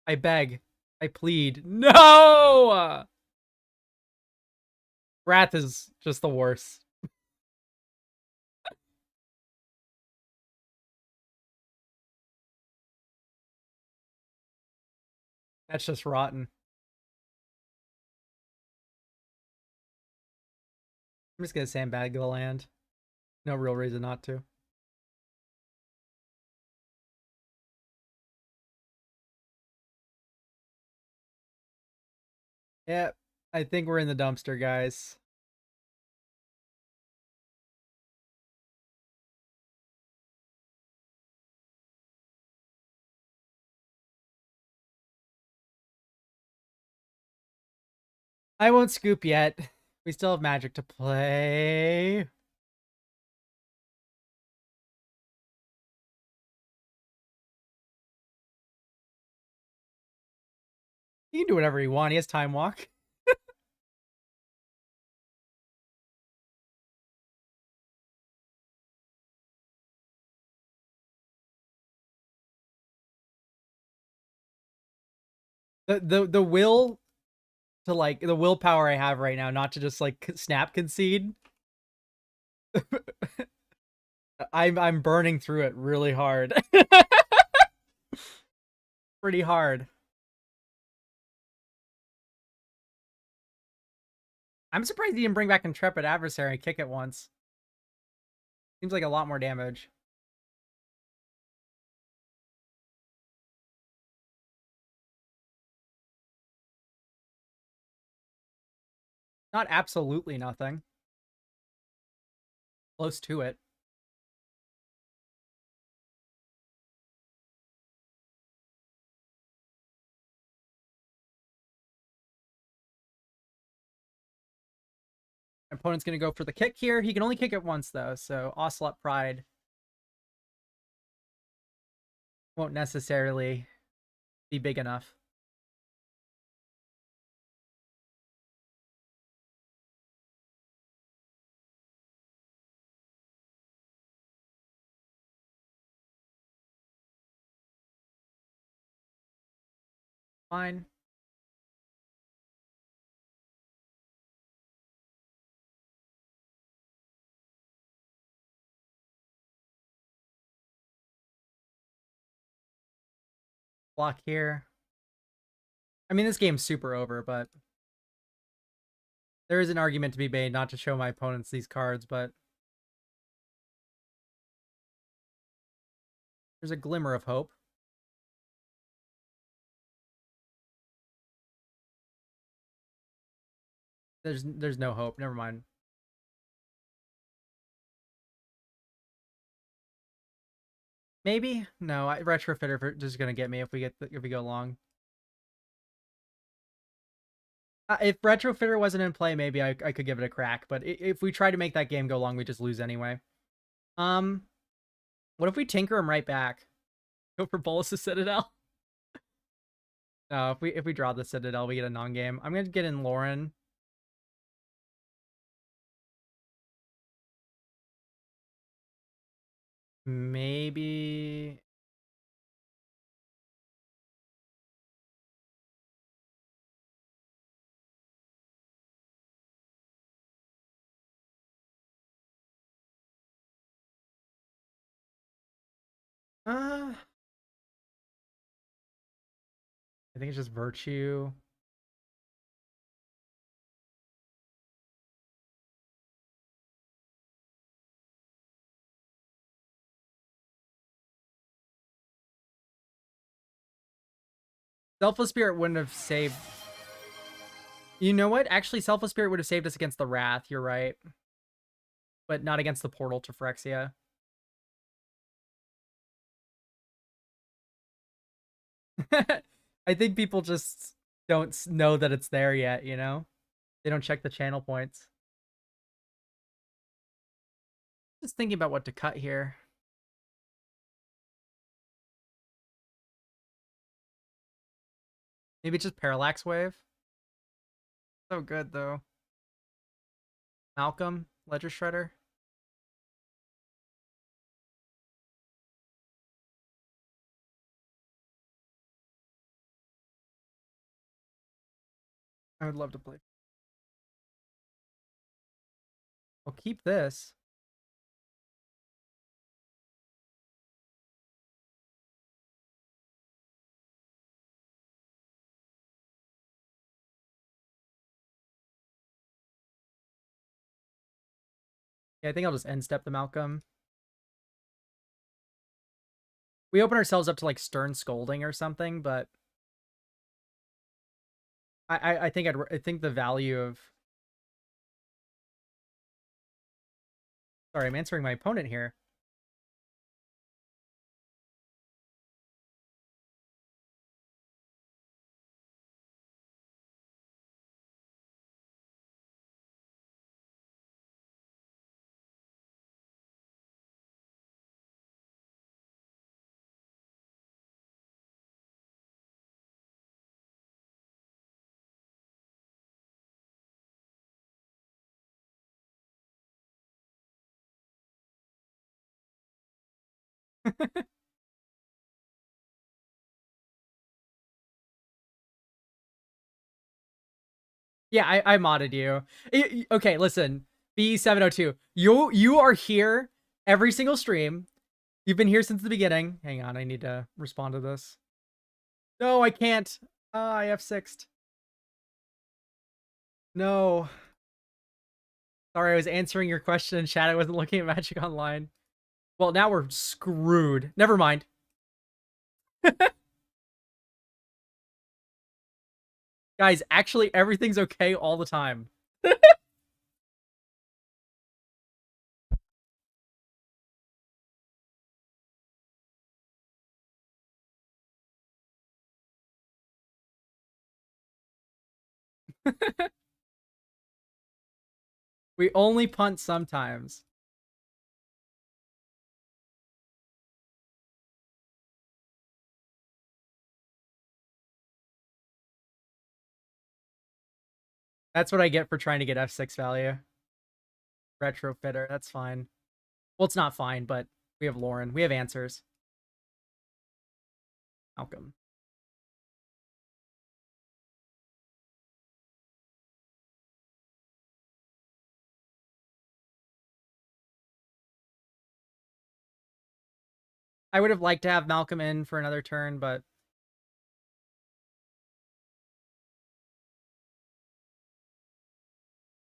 I beg. I plead. No! Wrath is just the worst. That's just rotten. I'm just gonna sandbag the land. No real reason not to. Yeah, I think we're in the dumpster, guys. I won't scoop yet. We still have Magic to play. He can do whatever he wants. He has Time Walk. The will to like the willpower I have right now not to just like snap concede. I'm burning through it really hard. Pretty hard. I'm surprised he didn't bring back Intrepid Adversary and kick it once. Seems like a lot more damage. Not absolutely nothing. Close to it. My opponent's going to go for the kick here. He can only kick it once, though, so Ocelot Pride won't necessarily be big enough. Fine. Block here. I mean, this game's super over, but there is an argument to be made not to show my opponents these cards, but there's a glimmer of hope. There's no hope. Never mind. Maybe no. Retrofitter just gonna get me if we go long. If Retrofitter wasn't in play, maybe I could give it a crack. But if we try to make that game go long, we just lose anyway. What if we tinker him right back? Go for Bolas' Citadel. No, if we draw the Citadel, we get a non-game. I'm gonna get in Lauren. Maybe. I think it's just Virtue. Selfless Spirit wouldn't have saved. You know what? Actually, Selfless Spirit would have saved us against the Wrath. You're right. But not against the Portal to Phyrexia. I think people just don't know that it's there yet, you know? They don't check the channel points. Just thinking about what to cut here. Maybe just Parallax Wave. So good, though. Malcolm, Ledger Shredder. I would love to play. I'll keep this. Yeah, I think I'll just end step the Malcolm. We open ourselves up to like Stern Scolding or something, but I think the value of. Sorry, I'm answering my opponent here. Yeah, I modded you. Okay, listen. B702. You are here every single stream. You've been here since the beginning. Hang on, I need to respond to this. No, I can't. I F6'd. No. Sorry, I was answering your question in chat. I wasn't looking at Magic Online. Well, now we're screwed. Never mind. Guys, actually, everything's okay all the time. We only punt sometimes. That's what I get for trying to get F6 value. Retrofitter, that's fine. Well, it's not fine, but we have Lauren. We have answers. Malcolm. I would have liked to have Malcolm in for another turn, but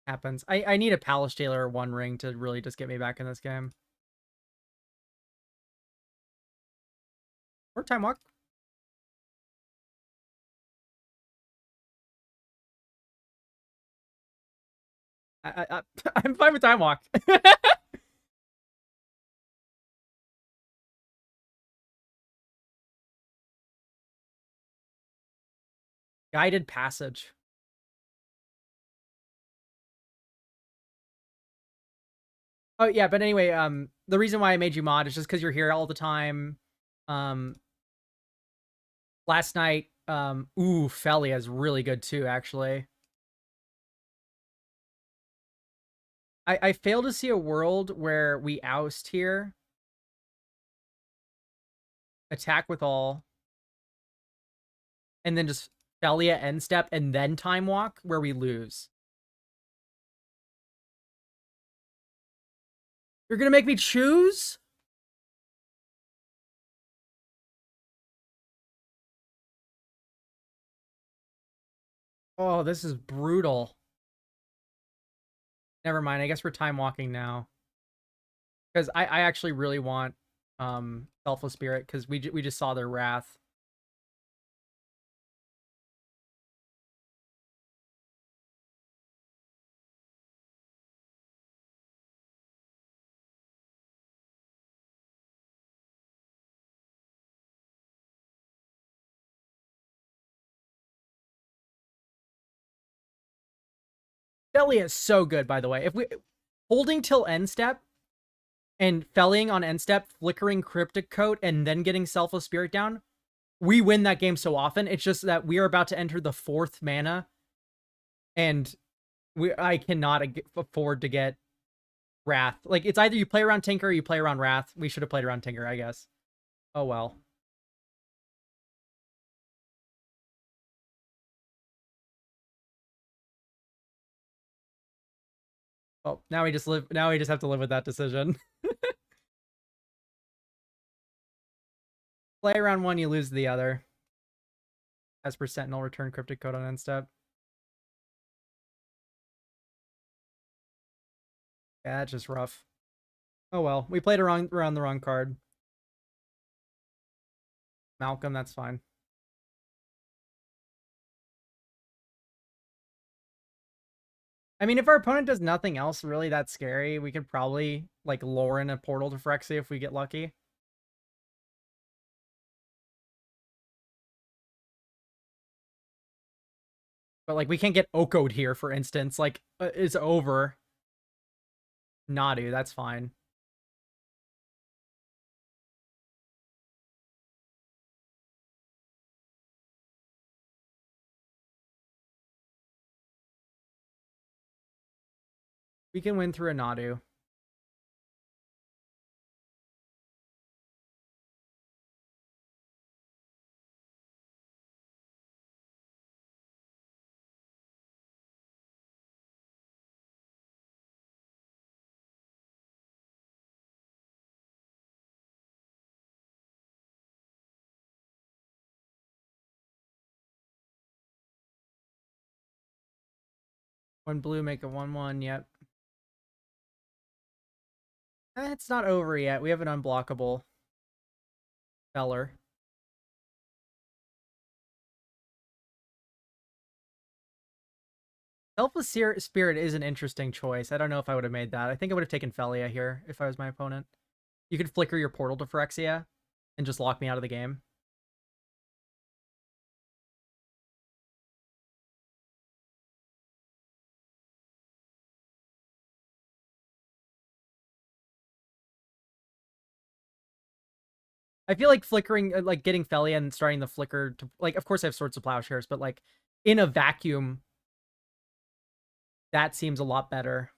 happens. I need a Palace Jailer or One Ring to really just get me back in this game. Or Time Walk. I'm fine with Time Walk. Guided Passage. Oh yeah, but anyway, the reason why I made you mod is just because you're here all the time. Last night, Felia is really good too, actually. I fail to see a world where we oust here, attack with all, and then just Felia end step and then Time Walk where we lose. You're gonna make me choose? Oh, this is brutal. Never mind. I guess we're time walking now. Because I actually really want Selfless Spirit, because we just saw their wrath. Felia is so good, by the way. If we holding till end step and felling on end step, flickering Cryptic Coat, and then getting Selfless Spirit down, we win that game so often. It's just that we are about to enter the 4th mana, and I cannot afford to get Wrath. Like, it's either you play around Tinker or you play around Wrath. We should have played around Tinker, I guess. Oh well. Oh, now we just have to live with that decision. Play around one, you lose the other. As per Sentinel, return Cryptic Code on end step. Yeah, that's just rough. Oh well, we played around the wrong card. Malcolm, that's fine. I mean, if our opponent does nothing else really that scary, we could probably, like, lure in a Portal to Phyrexia if we get lucky. But, like, we can't get Oko'd here, for instance. Like, it's over. Nadu, that's fine. We can win through a Nadu. One blue, make a 1/1, yep. It's not over yet. We have an unblockable Feller. Selfless Spirit is an interesting choice. I don't know if I would have made that. I think I would have taken Felia here if I was my opponent. You could flicker your Portal to Phyrexia and just lock me out of the game. I feel like flickering, like getting Felia and starting the flicker to, like, of course I have Swords of Plowshares, but like in a vacuum, that seems a lot better.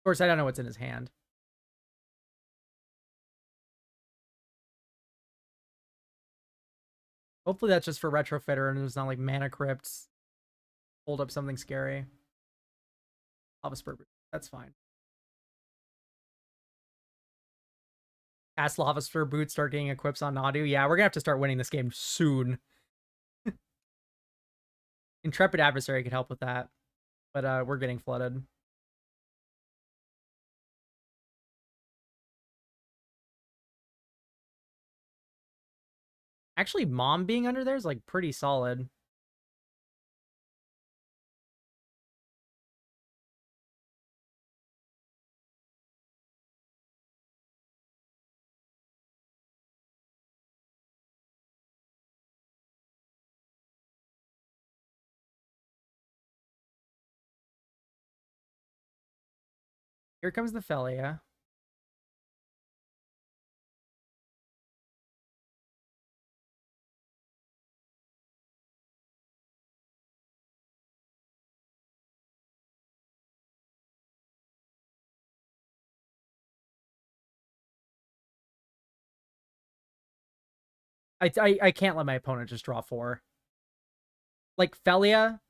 Of course, I don't know what's in his hand. Hopefully that's just for Retrofitter and it's not like Mana Crypts. Hold up something scary. Lava Spur. That's fine. Cast Lava Spur Boots, start getting equips on Nadu. Yeah, we're gonna have to start winning this game soon. Intrepid Adversary could help with that. But we're getting flooded. Actually, Mom being under there is like pretty solid. Here comes the Felia. I can't let my opponent just draw 4. Like, Felia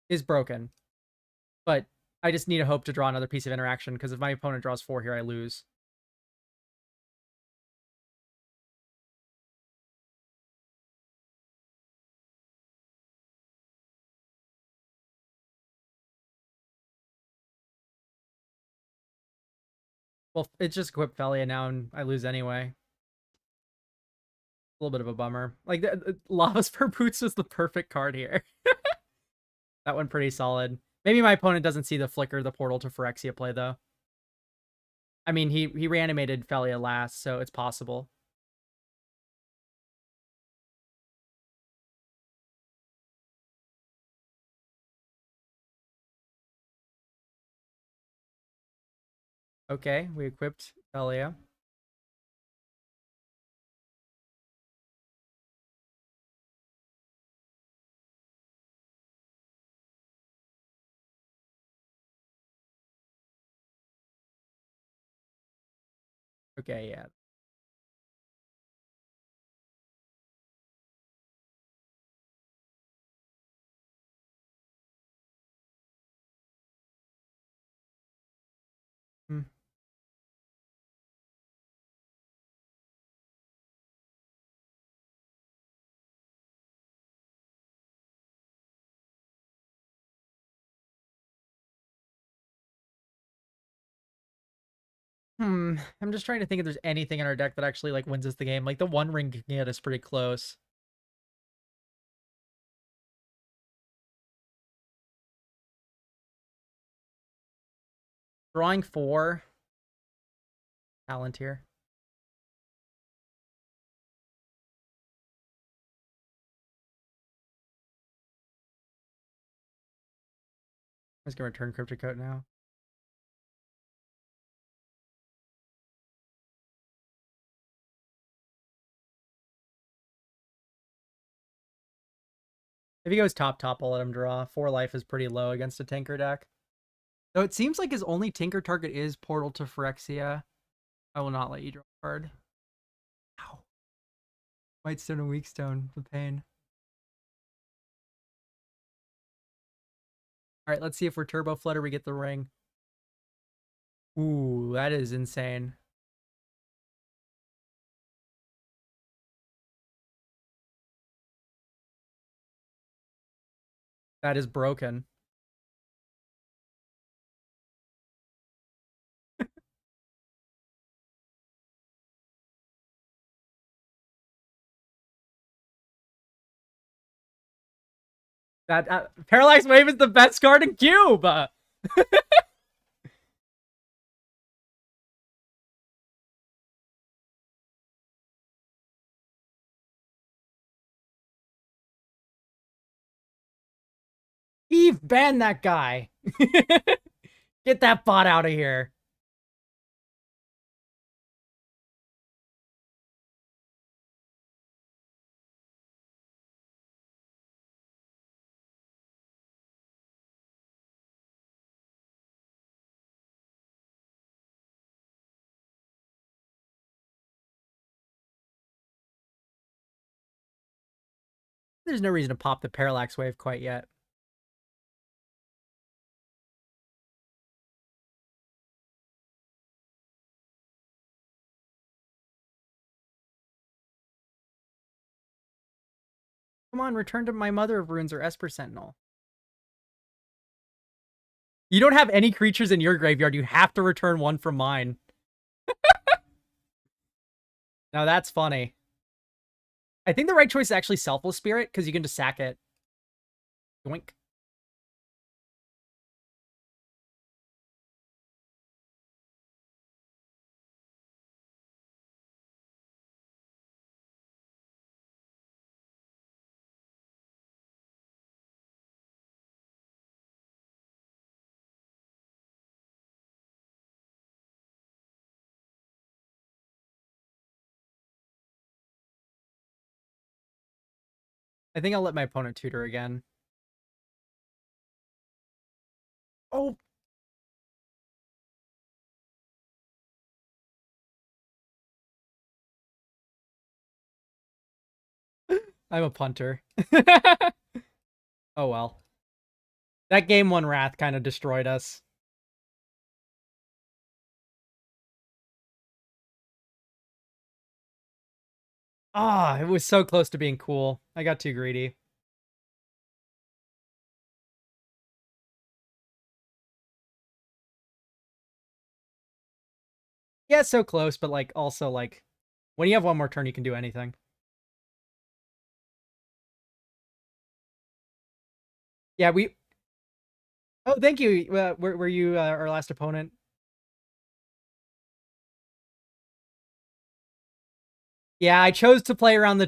is broken, but I just need a hope to draw another piece of interaction, because if my opponent draws 4 here, I lose. Well, it's just equip Felia now, and I lose anyway. A little bit of a bummer. Like, Lava Spur Boots was the perfect card here. That one pretty solid. Maybe my opponent doesn't see the flicker, the portal to Phyrexia play, though. I mean, he reanimated Felia last, so it's possible. Okay, we equipped Felia. Okay, yeah. Hmm. I'm just trying to think if there's anything in our deck that actually like wins us the game. Like the One Ring can get us pretty close. Drawing 4. Palantir. I'm just gonna return Cryptic Coat now. If he goes top, I'll let him draw. 4 life is pretty low against a Tinker deck. Though it seems like his only Tinker target is Portal to Phyrexia. I will not let you draw a card. Ow. White Stone and Weak Stone. The pain. Alright, let's see if we're Turbo Flood or we get the ring. Ooh, that is insane. That is broken. That Paralyzed Wave is the best card in Cube! Steve, ban that guy. Get that bot out of here. There's no reason to pop the parallax wave quite yet. Come on, return to my Mother of Runes or Esper Sentinel. You don't have any creatures in your graveyard. You have to return one from mine. Now that's funny. I think the right choice is actually Selfless Spirit, because you can just sack it. Yoink. I think I'll let my opponent tutor again. Oh. I'm a punter. Oh well. That game 1 Wrath kind of destroyed us. Ah, it was so close to being cool. I got too greedy. Yeah, it's so close, but like also like when you have one more turn, you can do anything. Yeah, we. Oh, thank you. Were you our last opponent? Yeah, I chose to play around the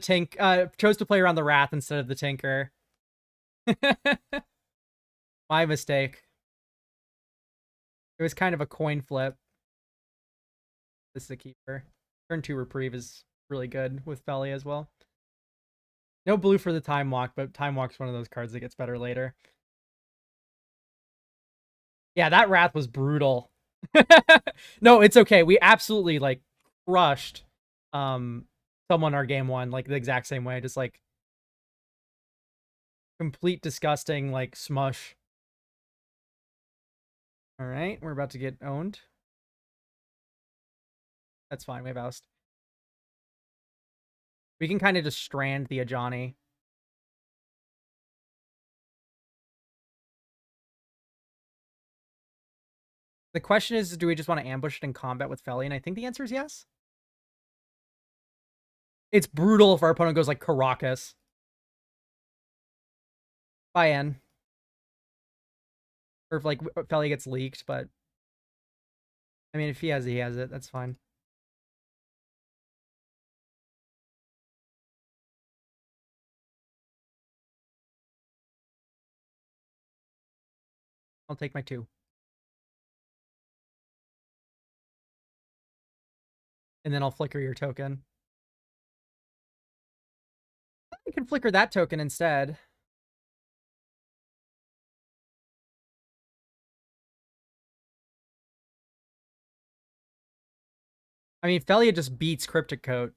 chose to play around the Wrath instead of the Tinker. My mistake. It was kind of a coin flip. This is a keeper. Turn 2 Reprieve is really good with Felly as well. No blue for the Time Walk, but Time Walk's one of those cards that gets better later. Yeah, that Wrath was brutal. No, it's okay. We absolutely like crushed someone our game 1 like the exact same way, just like complete disgusting like smush. All right, we're about to get owned. That's fine. We have oust. We can kind of just strand the Ajani. The question is, do we just want to ambush it in combat with Felly? And I think the answer is yes. It's brutal if our opponent goes like Caracas. By N. Or if like Felly gets leaked, but I mean, if he has it, he has it. That's fine. I'll take my 2. And then I'll flicker your token. I can flicker that token instead. I mean, Felia just beats Cryptic Coat.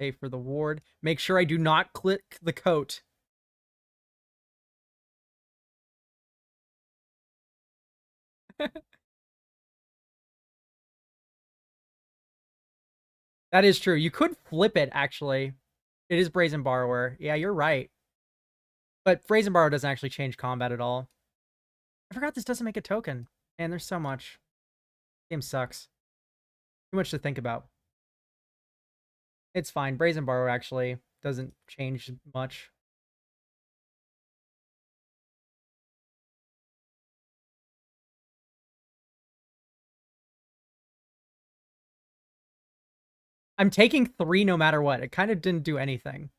Pay for the ward. Make sure I do not click the coat. That is true. You could flip it, actually. It is Brazen Borrower. Yeah, you're right. But Brazen Borrower doesn't actually change combat at all. I forgot this doesn't make a token. Man, there's so much. Game sucks. Too much to think about. It's fine. Brazen Borrower actually doesn't change much. I'm taking 3 no matter what. It kind of didn't do anything.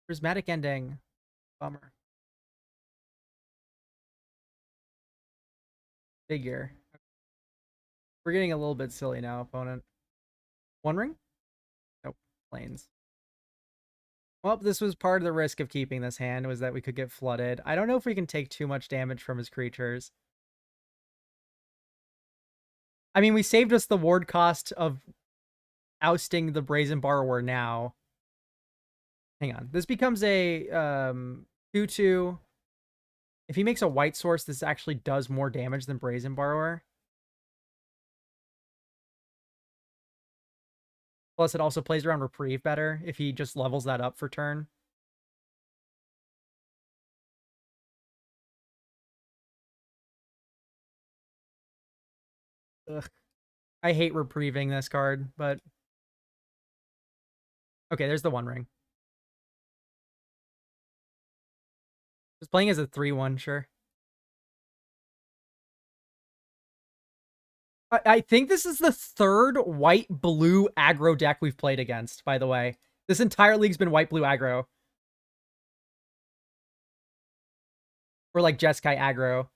Prismatic ending. Bummer. Figure. We're getting a little bit silly now, opponent. One ring? Nope. Planes. Well, this was part of the risk of keeping this hand, was that we could get flooded. I don't know if we can take too much damage from his creatures. I mean, we saved us the ward cost of ousting the Brazen Borrower now. Hang on. This becomes a 2/2. If he makes a white source, this actually does more damage than Brazen Borrower. Plus, it also plays around Reprieve better if he just levels that up for turn. Ugh. I hate Reprieving this card, but... Okay, there's the One Ring. Just playing as a 3/1, sure. I think this is the third white-blue aggro deck we've played against, by the way. This entire league's been white-blue aggro. Or like Jeskai aggro.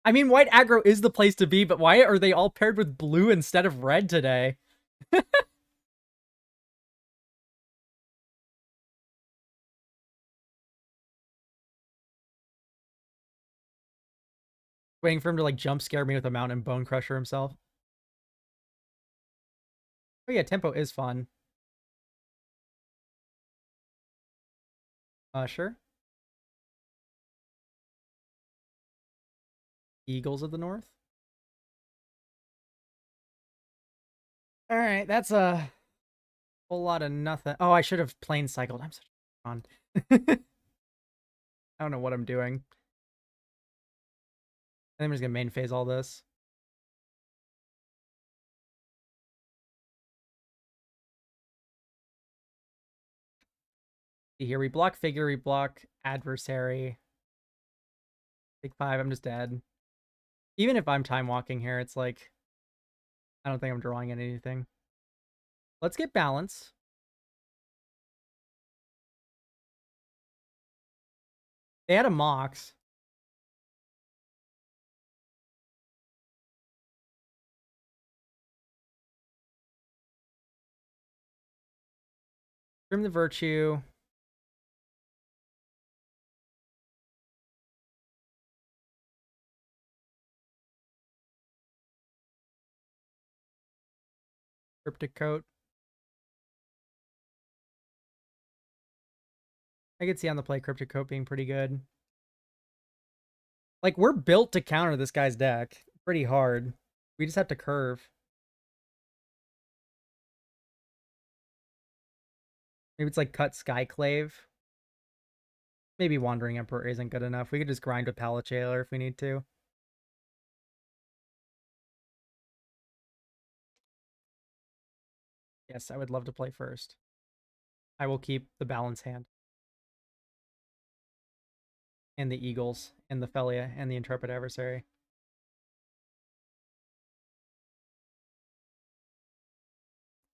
I mean, white aggro is the place to be, but why are they all paired with blue instead of red today? Waiting for him to like jump scare me with a mountain bone crusher himself. Oh yeah, tempo is fun. Sure. Eagles of the North. All right, that's a whole lot of nothing. Oh, I should have plane cycled. I'm such a con. I don't know what I'm doing. I think I'm just gonna main phase all this. See here, we block figure, we block adversary. Take 5, I'm just dead. Even if I'm time walking here, it's like I don't think I'm drawing anything. Let's get balance. They had a Mox. Trim the Virtue. Cryptic Coat. I could see on the play Cryptic Coat being pretty good. Like, we're built to counter this guy's deck pretty hard. We just have to curve. Maybe it's like cut Skyclave. Maybe Wandering Emperor isn't good enough. We could just grind with Pallet Jailer if we need to. Yes, I would love to play first. I will keep the balance hand. And the Eagles, and the Felia, and the Intrepid Adversary.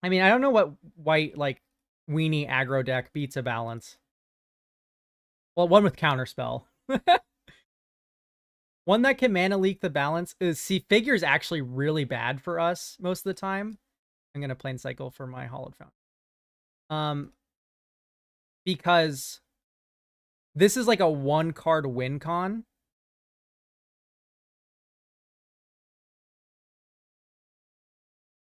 I mean, I don't know what white, like, weenie aggro deck beats a balance. Well, one with Counterspell. One that can mana leak the balance is... See, Figure's actually really bad for us most of the time. I'm going to Plane Cycle for my Hollowed Fountain. Because this is like a 1-card win con.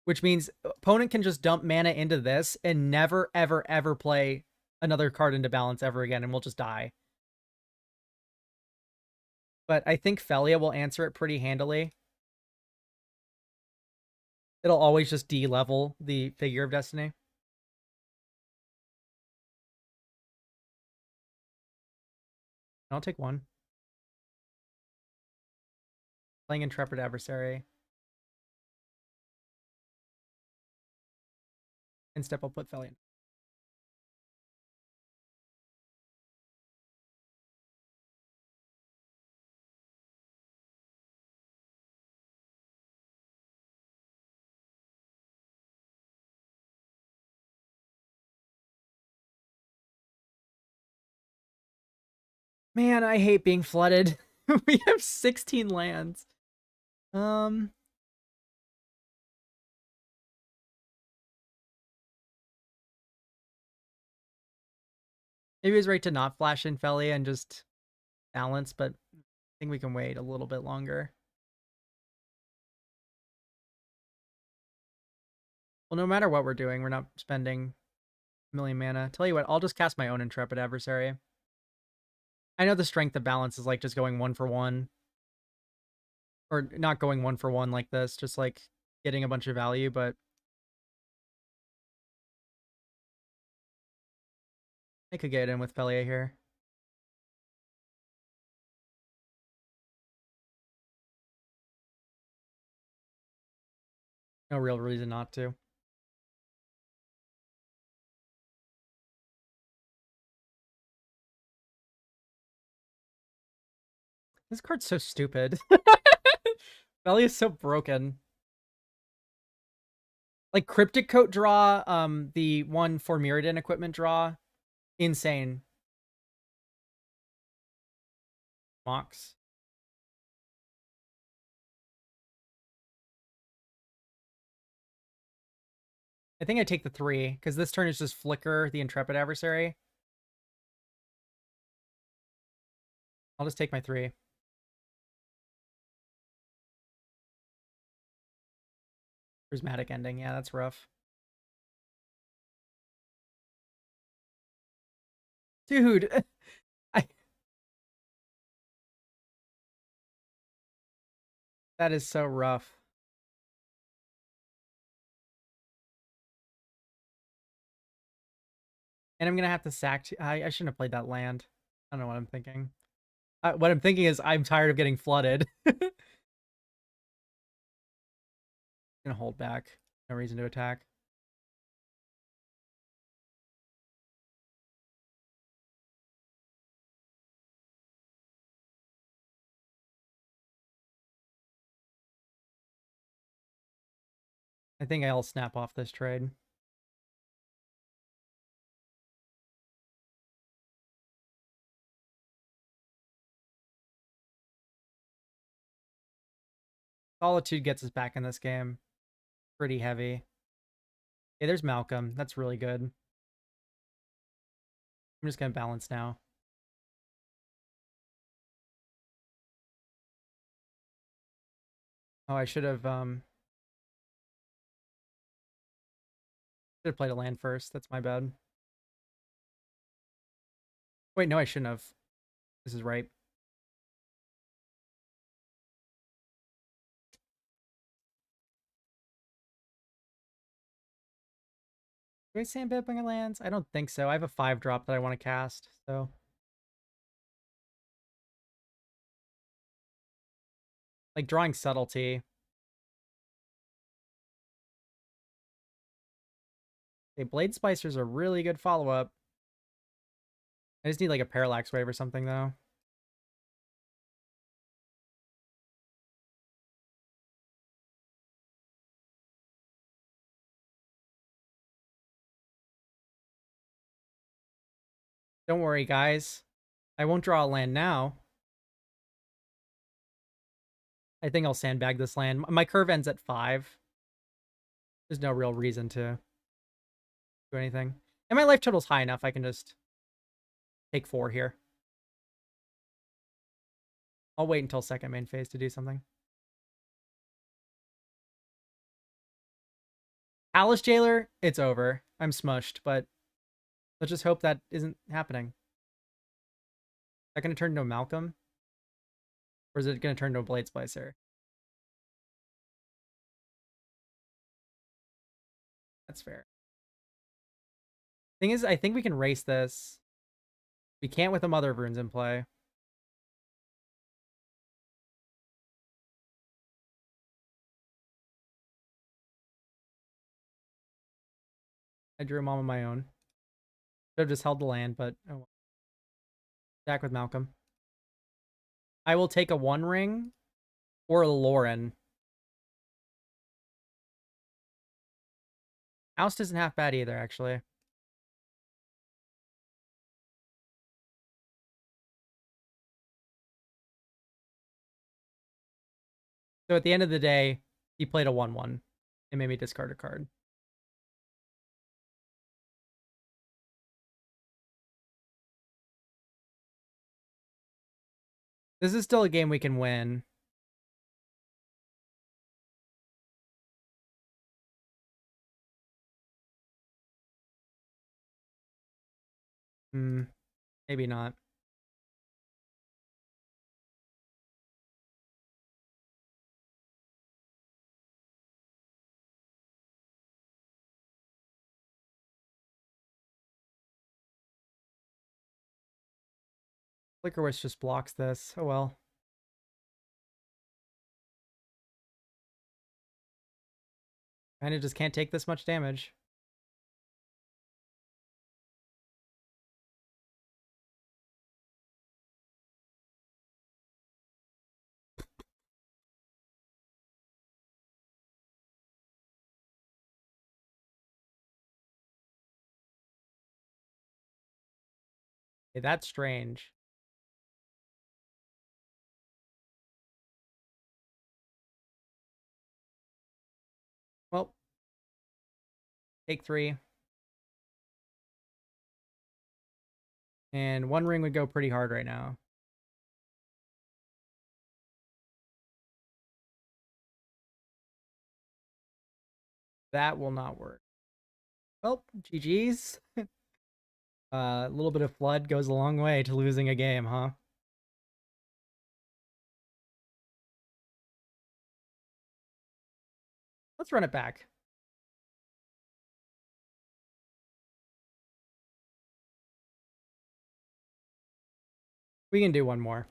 Which means opponent can just dump mana into this and never, ever, ever play another card into balance ever again, and we'll just die. But I think Felia will answer it pretty handily. It'll always just D-level the Figure of Destiny. I'll take one. Playing Intrepid Adversary. Instep, I'll put Felian. Man, I hate being flooded. We have 16 lands. Maybe it's right to not flash in Feli and just balance, but I think we can wait a little bit longer. Well, no matter what we're doing, we're not spending a million mana. Tell you what, I'll just cast my own Intrepid Adversary. I know the strength of balance is like just going 1-for-1. Or not going 1-for-1 like this, just like getting a bunch of value, but I could get in with Felia here. No real reason not to. This card's so stupid. Felia is so broken. Like Cryptic Coat draw, the one for Mirrodin equipment draw, insane. Mox. I think I take the 3, because this turn is just Flicker the Intrepid Adversary. I'll just take my 3. Prismatic ending. Yeah, that's rough. Dude. That is so rough. And I'm going to have to sack... I shouldn't have played that land. I don't know what I'm thinking. What I'm thinking is I'm tired of getting flooded. Gonna hold back. No reason to attack. I think I'll snap off this trade. Solitude gets us back in this game. Pretty heavy. Okay, there's Malcolm. That's really good. I'm just gonna balance now. Oh, I should have played a land first. That's my bad. Wait, no, I shouldn't have. This is right. Do I sandbag my lands? I don't think so. I have a 5-drop that I want to cast, so. Like drawing Subtlety. Okay, Blade Spicer's a really good follow-up. I just need like a Parallax Wave or something, though. Don't worry, guys. I won't draw a land now. I think I'll sandbag this land. My curve ends at 5. There's no real reason to do anything. And my life total's high enough, I can just take 4 here. I'll wait until second main phase to do something. Alice Jailer, it's over. I'm smushed, but let's just hope that isn't happening. Is that going to turn into a Malcolm? Or is it going to turn into a Blade Splicer? That's fair. Thing is, I think we can race this. We can't with the Mother of Runes in play. I drew a mom on my own. Should have just held the land, but oh well. Back with Malcolm. I will take a One Ring or a Lauren. Oust isn't half bad either, actually. So at the end of the day, he played a 1/1. It made me discard a card. This is still a game we can win. Maybe not. Flicker Wish just blocks this. Oh well. Kinda just can't take this much damage. Okay, that's strange. Well, take 3. And One Ring would go pretty hard right now. That will not work. Well, GG's. A little bit of Flood goes a long way to losing a game, huh? Let's run it back. We can do one more.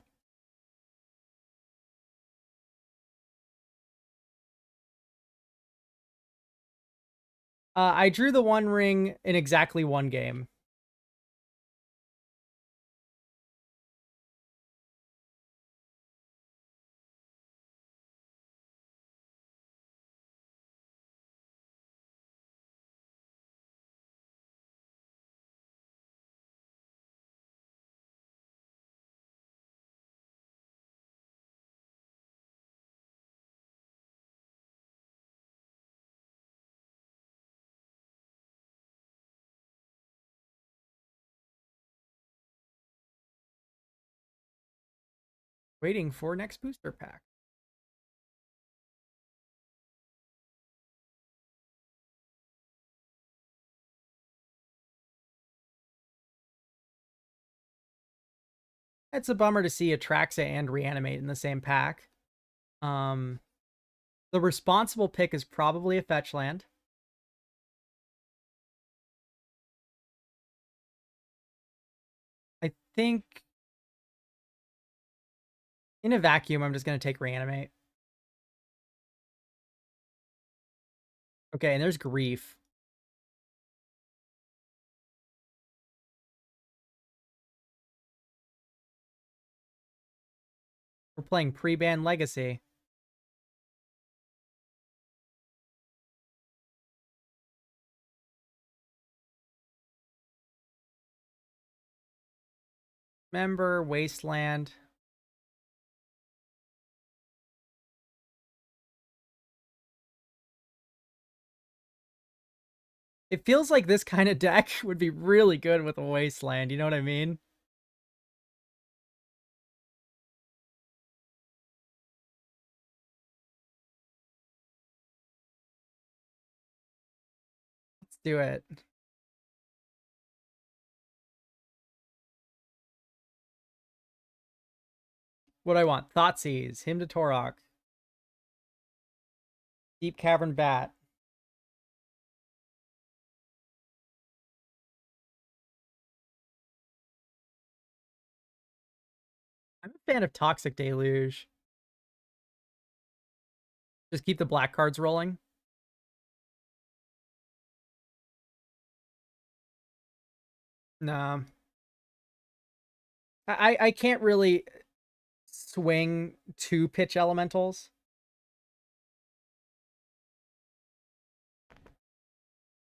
I drew the One Ring in exactly one game. Waiting for next booster pack. It's a bummer to see Atraxa and Reanimate in the same pack. The responsible pick is probably a fetch land. I think in a vacuum, I'm just going to take Reanimate. Okay, and there's Grief. We're playing pre-ban Legacy. Member, Wasteland. It feels like this kind of deck would be really good with a Wasteland, you know what I mean? Let's do it. What do I want? Thoughtseize, Hymn to Torok, Deep Cavern Bat. I'm a fan of Toxic Deluge. Just keep the black cards rolling. No. I can't really swing 2 pitch elementals.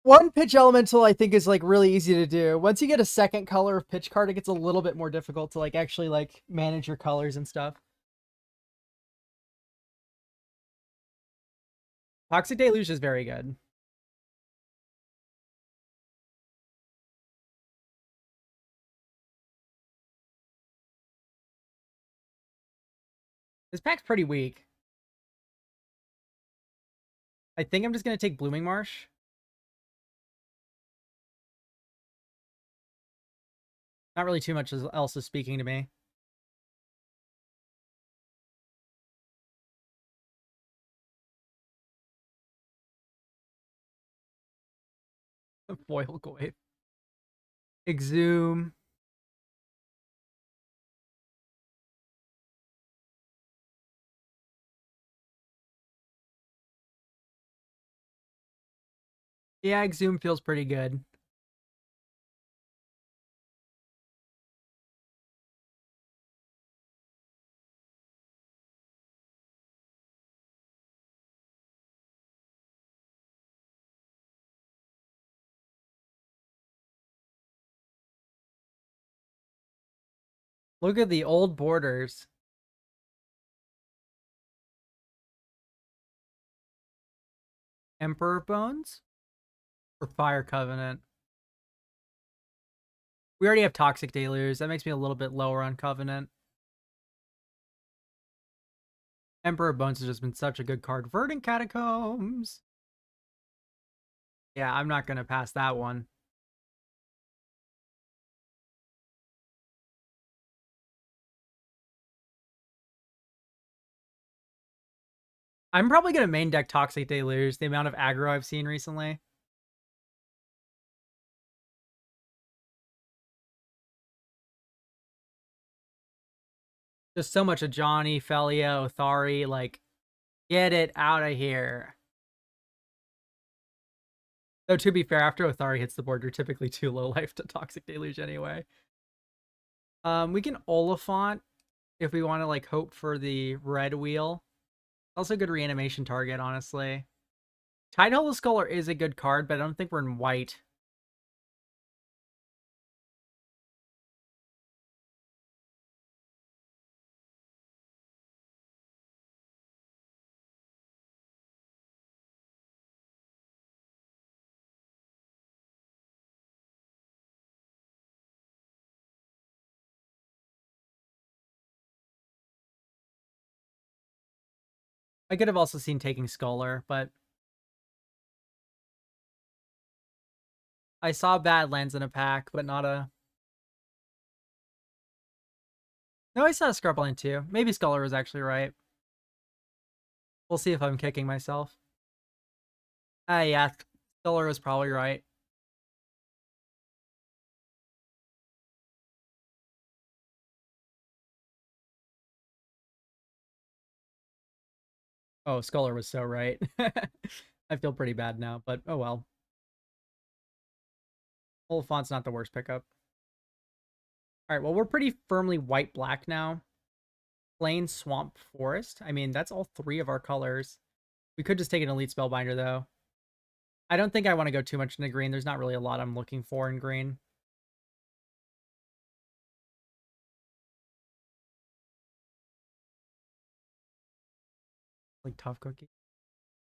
One pitch elemental I think is like really easy to do. Once you get a second color of pitch card, it gets a little bit more difficult to like actually like manage your colors and stuff. Toxic Deluge is very good. This pack's pretty weak. I think I'm just gonna take Blooming Marsh. Not really too much else is speaking to me. Foil Goy. Exhume. Yeah, Exhume feels pretty good. Look at the old borders. Emperor Bones? Or Fire Covenant? We already have Toxic Deluge. That makes me a little bit lower on Covenant. Emperor Bones has just been such a good card. Verdant Catacombs. Yeah, I'm not going to pass that one. I'm probably going to main deck Toxic Deluge, the amount of aggro I've seen recently. Just so much of Johnny, Felia, Othari, like, get it out of here. Though, to be fair, after Othari hits the board, you're typically too low life to Toxic Deluge anyway. We can Oliphant if we want to, like, hope for the red wheel. Also a good reanimation target, honestly. Tide Hollow Scholar is a good card, but I don't think we're in white. I could have also seen taking Scholar, but I saw Badlands in a pack, but not a... No, I saw a Scrubland too. Maybe Scholar was actually right. We'll see if I'm kicking myself. Yeah, Scholar was probably right. Oh, Scholar was so right. I feel pretty bad now, but oh well. Oliphant's not the worst pickup. Alright, well, we're pretty firmly white-black now. Plain Swamp Forest. I mean, that's all 3 of our colors. We could just take an Elite Spellbinder, though. I don't think I want to go too much into green. There's not really a lot I'm looking for in green. Like Tough Cookie.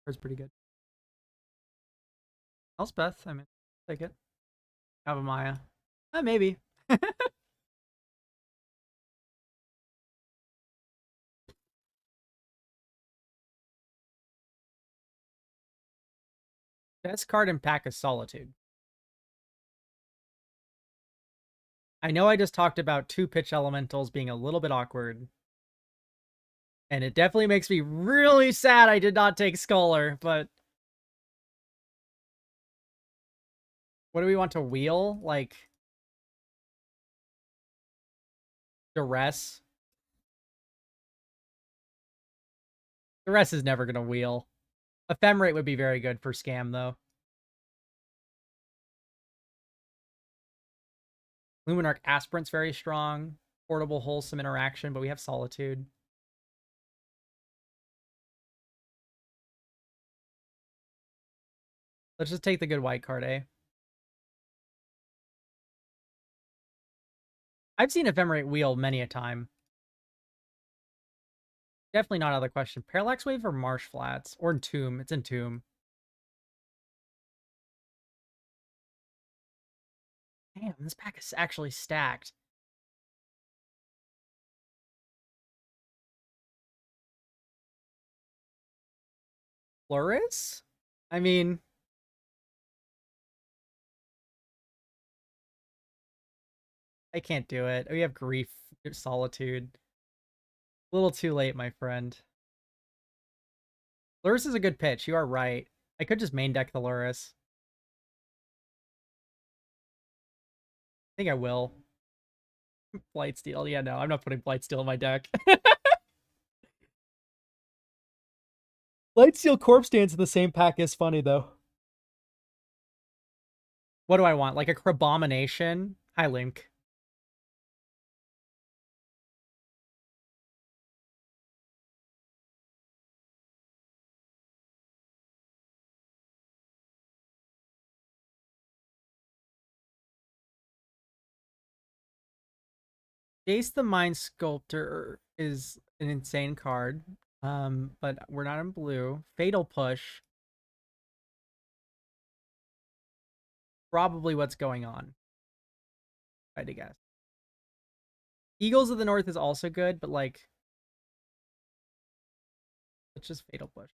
It's pretty good. Elspeth, I mean, take it. Avamaya. Maybe. Best card in pack is Solitude. I know I just talked about 2 pitch elementals being a little bit awkward. And it definitely makes me really sad I did not take Scholar, but... What do we want to wheel? Like... Duress? Duress is never going to wheel. Ephemerate would be very good for Scam, though. Luminarch Aspirant's very strong. Portable Wholesome Interaction, but we have Solitude. Let's just take the good white card, eh? I've seen Ephemerate Wheel many a time. Definitely not out of the question. Parallax Wave or Marsh Flats? Or Entomb. It's Entomb. Damn, this pack is actually stacked. Floris? I mean... I can't do it. We have Grief, Solitude. A little too late, my friend. Luris is a good pitch. You are right. I could just main deck the Luris. I think I will. Blightsteel. Yeah, no, I'm not putting Blightsteel in my deck. Blightsteel Corpse Dance in the same pack is funny, though. What do I want? Like a Crabomination? Hi, Link. Jace the Mind Sculptor is an insane card. But we're not in blue. Fatal Push. Probably what's going on. I had to guess. Eagles of the North is also good, but like, it's just Fatal Push.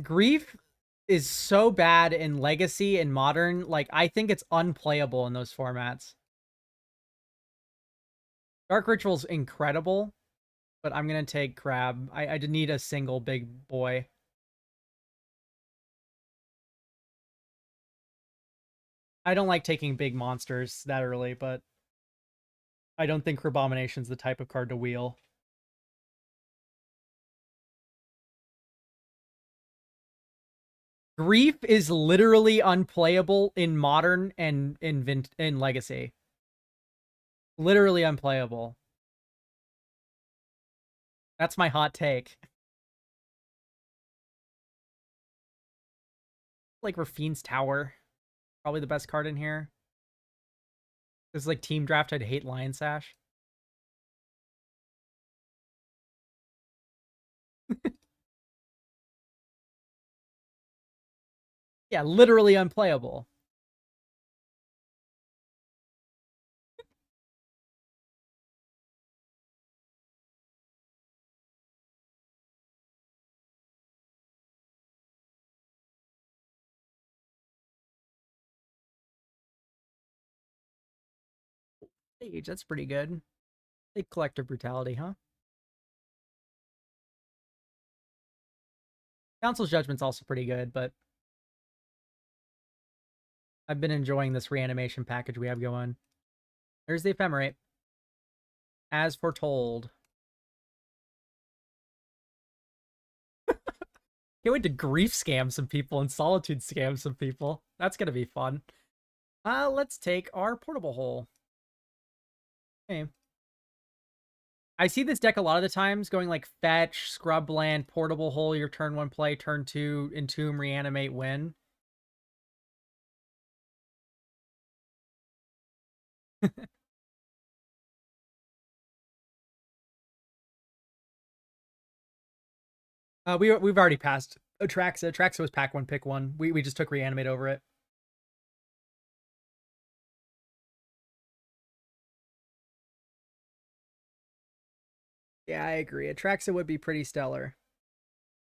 Grief is so bad in Legacy and Modern. Like, I think it's unplayable in those formats. Dark Ritual's incredible, but I'm going to take Crab. I need a single big boy. I don't like taking big monsters that early, but I don't think Crabomination's the type of card to wheel. Grief is literally unplayable in Modern and in Legacy. Literally unplayable. That's my hot take. Like Rafine's Tower. Probably the best card in here. This is like team draft. I'd hate Lion Sash. Yeah, literally unplayable. Sage, that's pretty good. Big Collective Brutality, huh? Council's Judgment's also pretty good, but I've been enjoying this reanimation package we have going. There's the Ephemerate. As foretold. Can't wait to grief scam some people and solitude scam some people. That's gonna be fun. Let's take our portable hole. Okay. I see this deck a lot of the times going like fetch, scrubland, portable hole, your turn 1 play, turn 2, entomb, reanimate, win. We've already passed Atraxa. Atraxa was pack 1, pick 1. We just took reanimate over it. Yeah, I agree. Atraxa would be pretty stellar.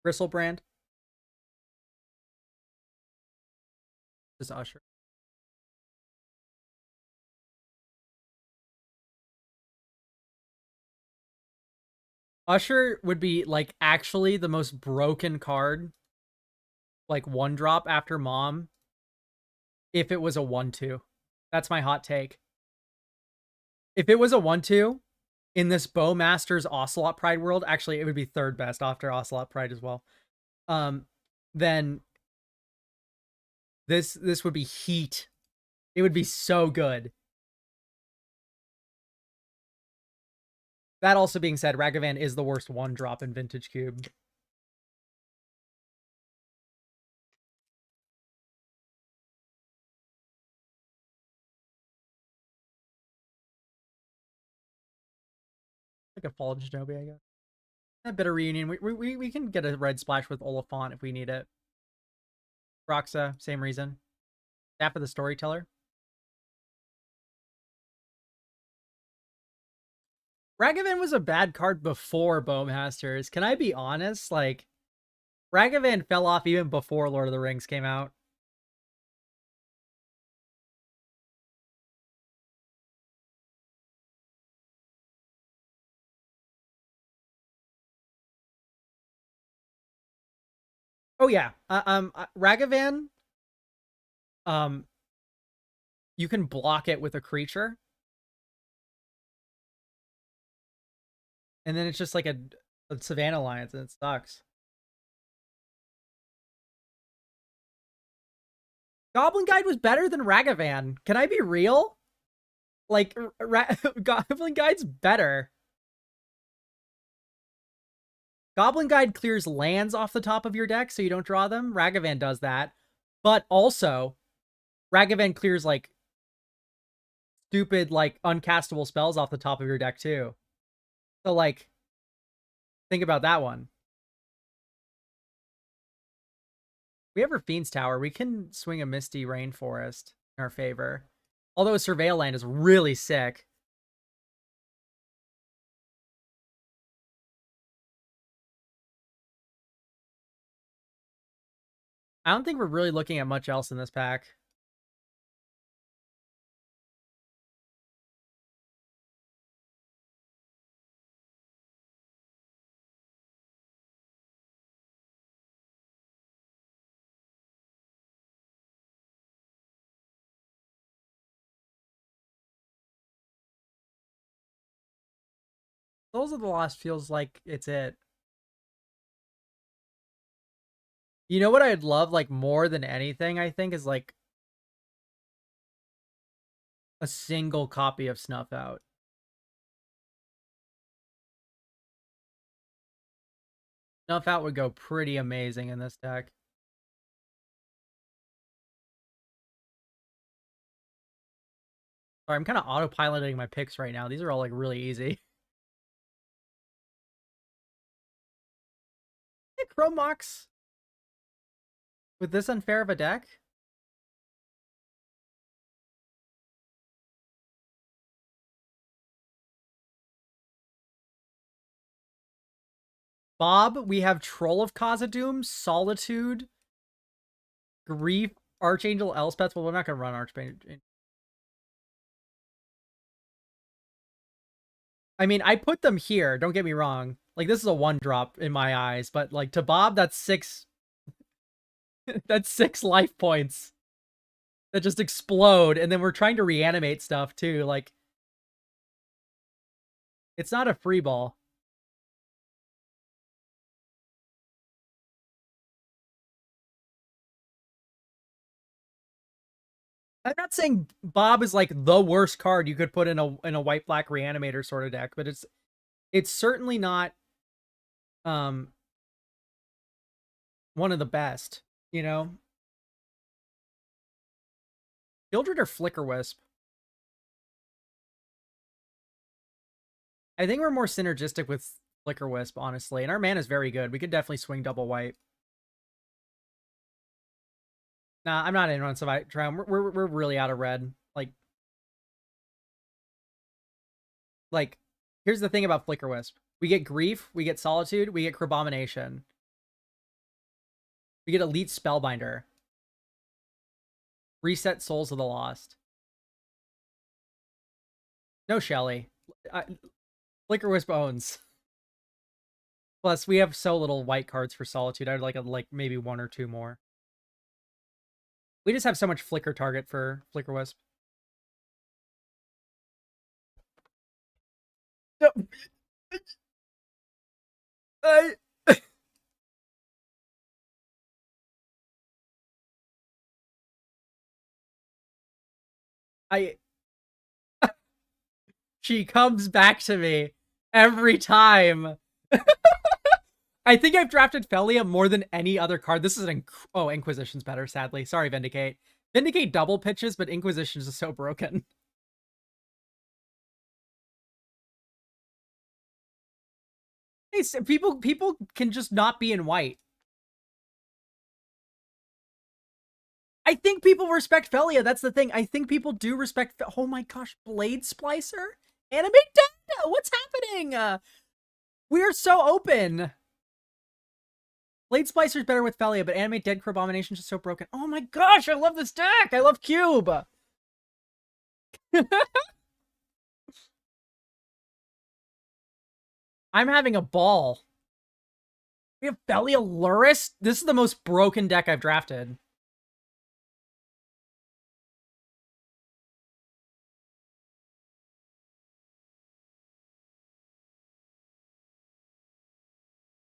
Bristlebrand. Just Usher. Usher would be like actually the most broken card, like 1-drop after Mom, if it was a 1/2. That's my hot take. If it was a 1/2 in this Bowmasters Ocelot Pride world, actually it would be third best after Ocelot Pride as well. Then This would be heat. It would be so good. That also being said, Ragavan is the worst one drop in Vintage Cube. Like a Fallen Shinobi, I guess. A bit of reunion. We can get a red splash with Oliphant if we need it. Roxa, same reason. Staff of the Storyteller. Ragavan was a bad card before Bowmasters. Can I be honest? Like, Ragavan fell off even before Lord of the Rings came out. Oh yeah, Ragavan. Um, you can block it with a creature, and then it's just like a Savannah Alliance, and it sucks. Goblin Guide was better than Ragavan. Can I be real? Like, Goblin Guide's better. Goblin Guide clears lands off the top of your deck so you don't draw them. Ragavan does that. But also, Ragavan clears, like, stupid, like, uncastable spells off the top of your deck, too. So, like, think about that one. We have our Fiend's Tower. We can swing a Misty Rainforest in our favor. Although a Surveil land is really sick. I don't think we're really looking at much else in this pack. Souls of the Lost feels like it's it. You know what I'd love, like, more than anything, I think, is, like, a single copy of Snuff Out. Snuff Out would go pretty amazing in this deck. Sorry, I'm kind of autopiloting my picks right now. These are all, like, really easy. Hey, Chrome Mox. With this unfair of a deck? Bob, we have Troll of Khazad-dûm, Solitude, Grief, Archangel Elspeth. Well, we're not going to run Archangel. I mean, I put them here. Don't get me wrong. Like, this is a one drop in my eyes, but, like, to Bob, that's 6. That's 6 life points that just explode, and then we're trying to reanimate stuff too. Like, it's not a free ball. I'm not saying Bob is like the worst card you could put in a white black reanimator sort of deck, but it's certainly not one of the best, you know? Gildred or Flicker Wisp? I think we're more synergistic with Flicker Wisp, honestly, and our mana is very good. We could definitely swing double white. Nah, I'm not in on Survive Triumph. We're really out of red. Like, here's the thing about Flicker Wisp. We get Grief, we get Solitude, we get Crabomination. We get Elite Spellbinder. Reset Souls of the Lost. No Shelly. Flicker Wisp owns. Plus, we have so little white cards for Solitude. I'd like maybe 1 or 2 more. We just have so much Flicker target for Flicker Wisp. No. I... She comes back to me every time. I think I've drafted Felia more than any other card. This is oh, Inquisition's better, sadly. Sorry, Vindicate. Vindicate double pitches, but Inquisition is so broken. People can just not be in white. I think people respect Felia. That's the thing. I think people do respect. Oh my gosh, Blade Splicer, Anime Dead. What's happening? We are so open. Blade Splicer's better with Felia, but Animate Dead Crow Abomination's just so broken. Oh my gosh, I love this deck. I love Cube. I'm having a ball. We have Felia Luris. This is the most broken deck I've drafted.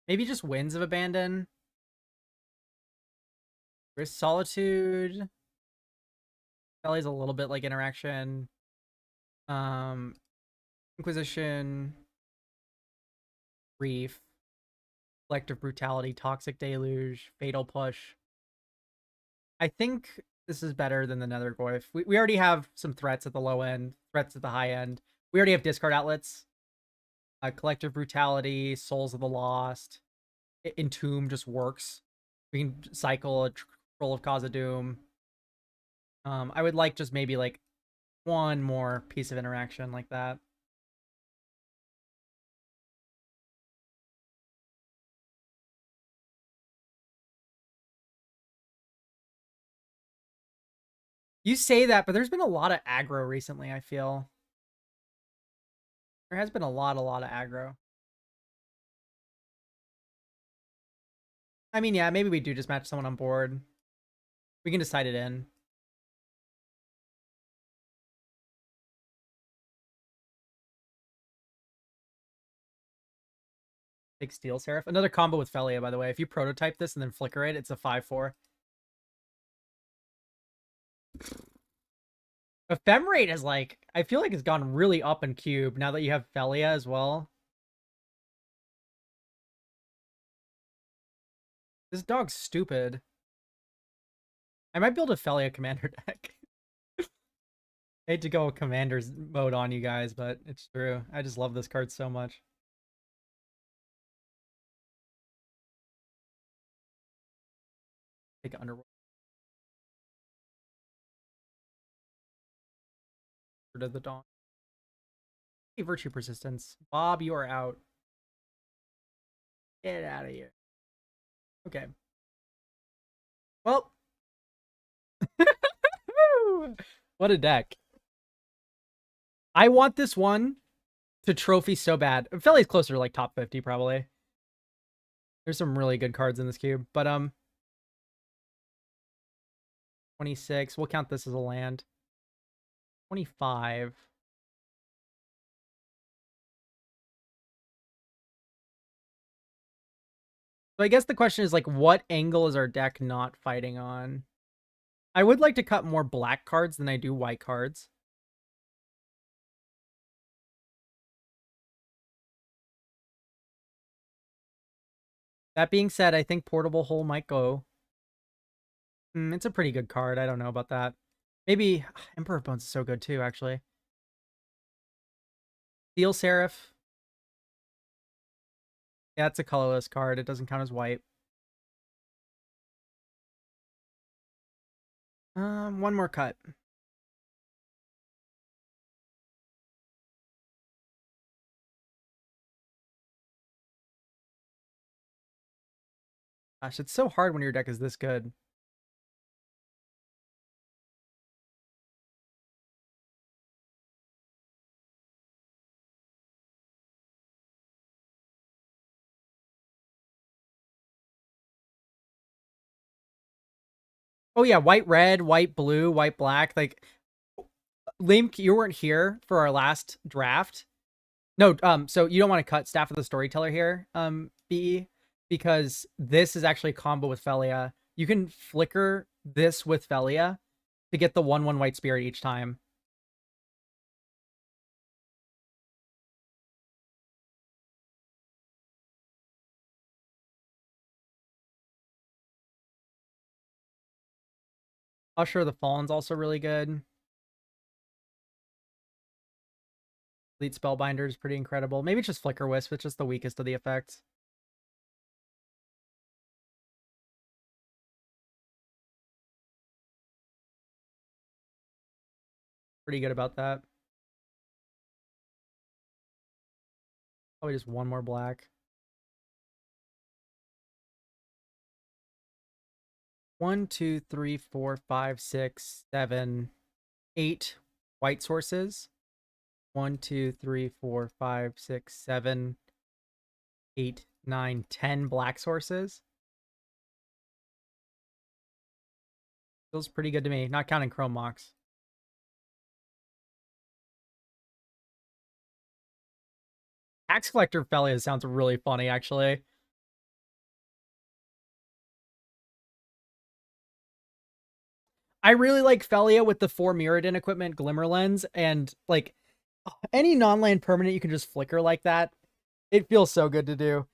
Maybe just Winds of Abandon. There's Solitude. Felia's a little bit like Interaction. Inquisition. Reef. Collective Brutality. Toxic Deluge. Fatal Push. I think this is better than the Nethergoyf. We already have some threats at the low end. Threats at the high end. We already have discard outlets. Collective Brutality, Souls of the Lost, Entomb just works. We can cycle a Troll of Khazad-dûm. I would like just maybe like one more piece of interaction like that. You say that, but there's been a lot of aggro recently, I feel. There has been a lot of aggro. I mean, yeah, maybe we do just match someone on board. We can decide it in. Big Steel Seraph. Another combo with Felia, by the way. If you prototype this and then flicker it, it's a 5/4. Ephemerate is like, I feel like it's gone really up in Cube now that you have Felia as well. This dog's stupid. I might build a Felia commander deck. I hate to go commander's mode on you guys, but it's true. I just love this card so much. Take Underworld. To the Dawn. Hey, Virtue Persistence. Bob, you are out. Get out of here. Okay. Well. What a deck. I want this one to trophy so bad. Felia's closer to like top 50 probably. There's some really good cards in this cube, but 26. We'll count this as a land. 25. So I guess the question is like, what angle is our deck not fighting on? I would like to cut more black cards than I do white cards. That being said, I think Portable Hole might go. It's a pretty good card. I don't know about that. Maybe Emperor of Bones is so good too, actually. Steel Seraph. Yeah, it's a colorless card. It doesn't count as white. One more cut. Gosh, it's so hard when your deck is this good. Oh yeah, white, red, white, blue, white, black. Like, Link, you weren't here for our last draft. No, so you don't want to cut Staff of the Storyteller here, BE, because this is actually a combo with Felia. You can flicker this with Felia to get the 1/1 white spirit each time. Usher the Fallen's also really good. Elite Spellbinder is pretty incredible. Maybe it's just Flicker Wisp, it's just the weakest of the effects. Pretty good about that. Probably just one more black. 1, 2, 3, 4, 5, 6, 7, 8 white sources. 1, 2, 3, 4, 5, 6, 7, 8, 9, 10 black sources. Feels pretty good to me, not counting Chrome Mox. Tax Collector Felia sounds really funny, actually. I really like Felia with the 4 Mirrodin equipment, Glimmer Lens, and like any non-land permanent you can just flicker like that. It feels so good to do.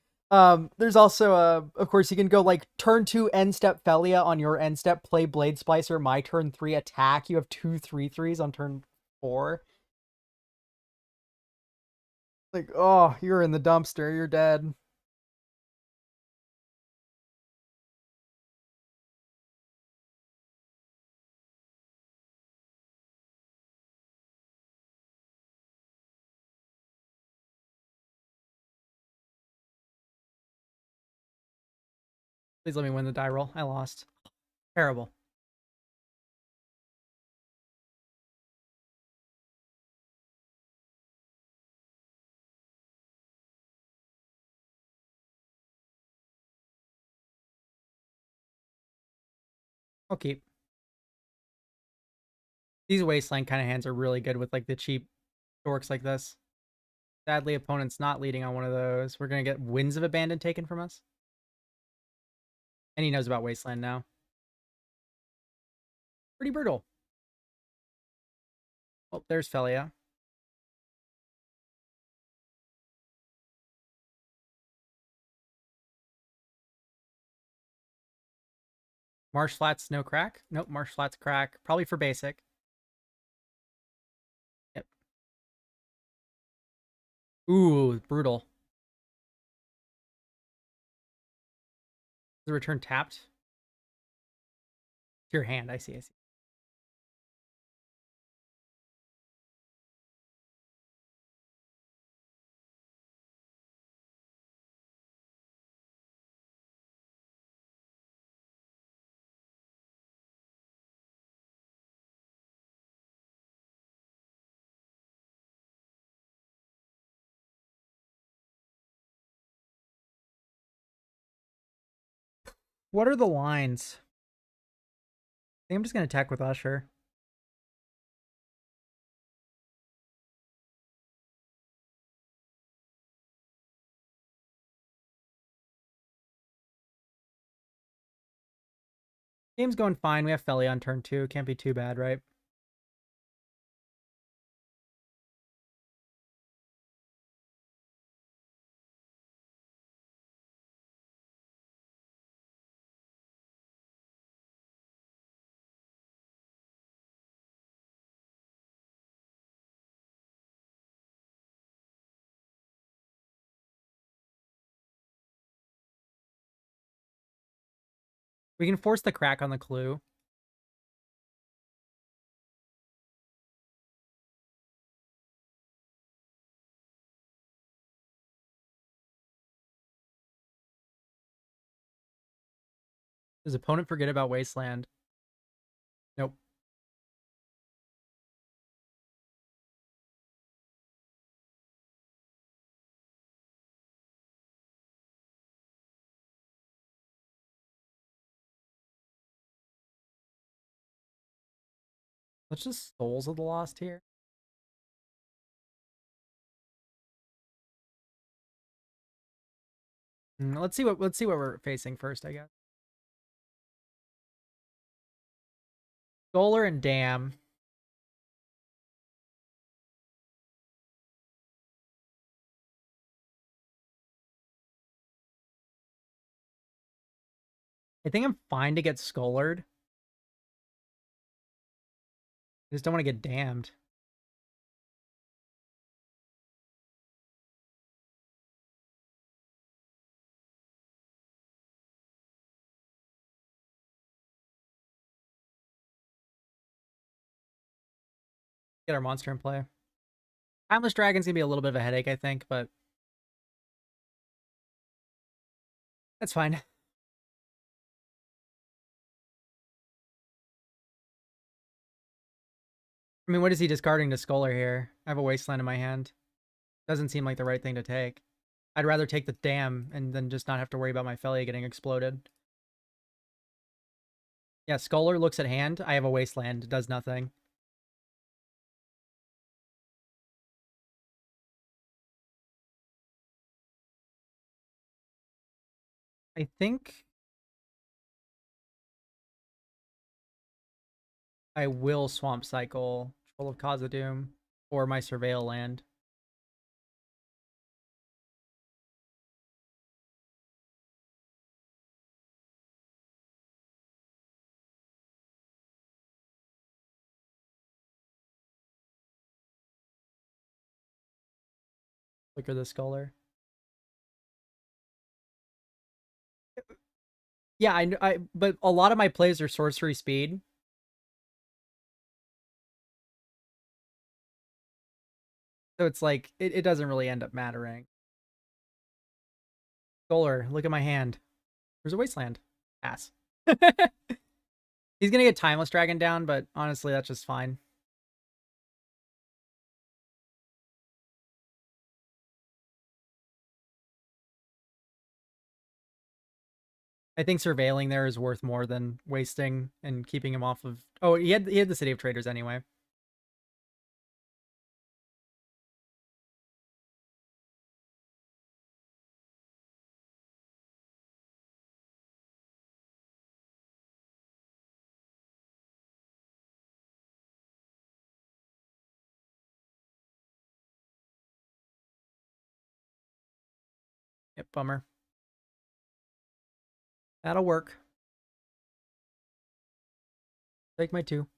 There's also of course you can go like turn 2 end step Felia on your end step, play Blade Splicer, my turn 3 attack. You have 2 3/3s on turn 4. Like, oh, you're in the dumpster, you're dead. Please let me win the die roll. I lost. Terrible. I'll keep. These Wasteland kind of hands are really good with like the cheap dorks like this. Sadly, opponent's not leading on one of those. We're going to get Winds of Abandon taken from us. And he knows about Wasteland now. Pretty brutal. Oh, there's Felia. Marsh Flats, no crack. Nope, Marsh Flats crack. Probably for basic. Yep. Ooh, brutal. The return tapped. To your hand, I see. What are the lines? I think I'm just going to attack with Usher. Game's going fine. We have Felia on turn 2. Can't be too bad, right? We can force the crack on the clue. Does opponent forget about Wasteland? Nope. Let's just Souls of the Lost here. Let's see what we're facing first, I guess. Solar and Dam. I think I'm fine to get Scolared. I just don't want to get damned. Get our monster in play. Timeless Dragon's gonna be a little bit of a headache, I think, but that's fine. I mean, what is he discarding to Scholar here? I have a Wasteland in my hand. Doesn't seem like the right thing to take. I'd rather take the Dam and then just not have to worry about my Felia getting exploded. Yeah, Scholar looks at hand. I have a Wasteland. It does nothing. I think I will Swamp Cycle Troll of Khazad-dûm or my Surveil land. Flicker the Scholar. Yeah, but a lot of my plays are sorcery speed. So it's like, it doesn't really end up mattering. Scholar, look at my hand. There's a Wasteland. Pass. He's gonna get Timeless Dragon down, but honestly, that's just fine. I think surveilling there is worth more than wasting and keeping him off of... Oh, he had the City of Traders anyway. Yep, bummer. That'll work. Take my 2.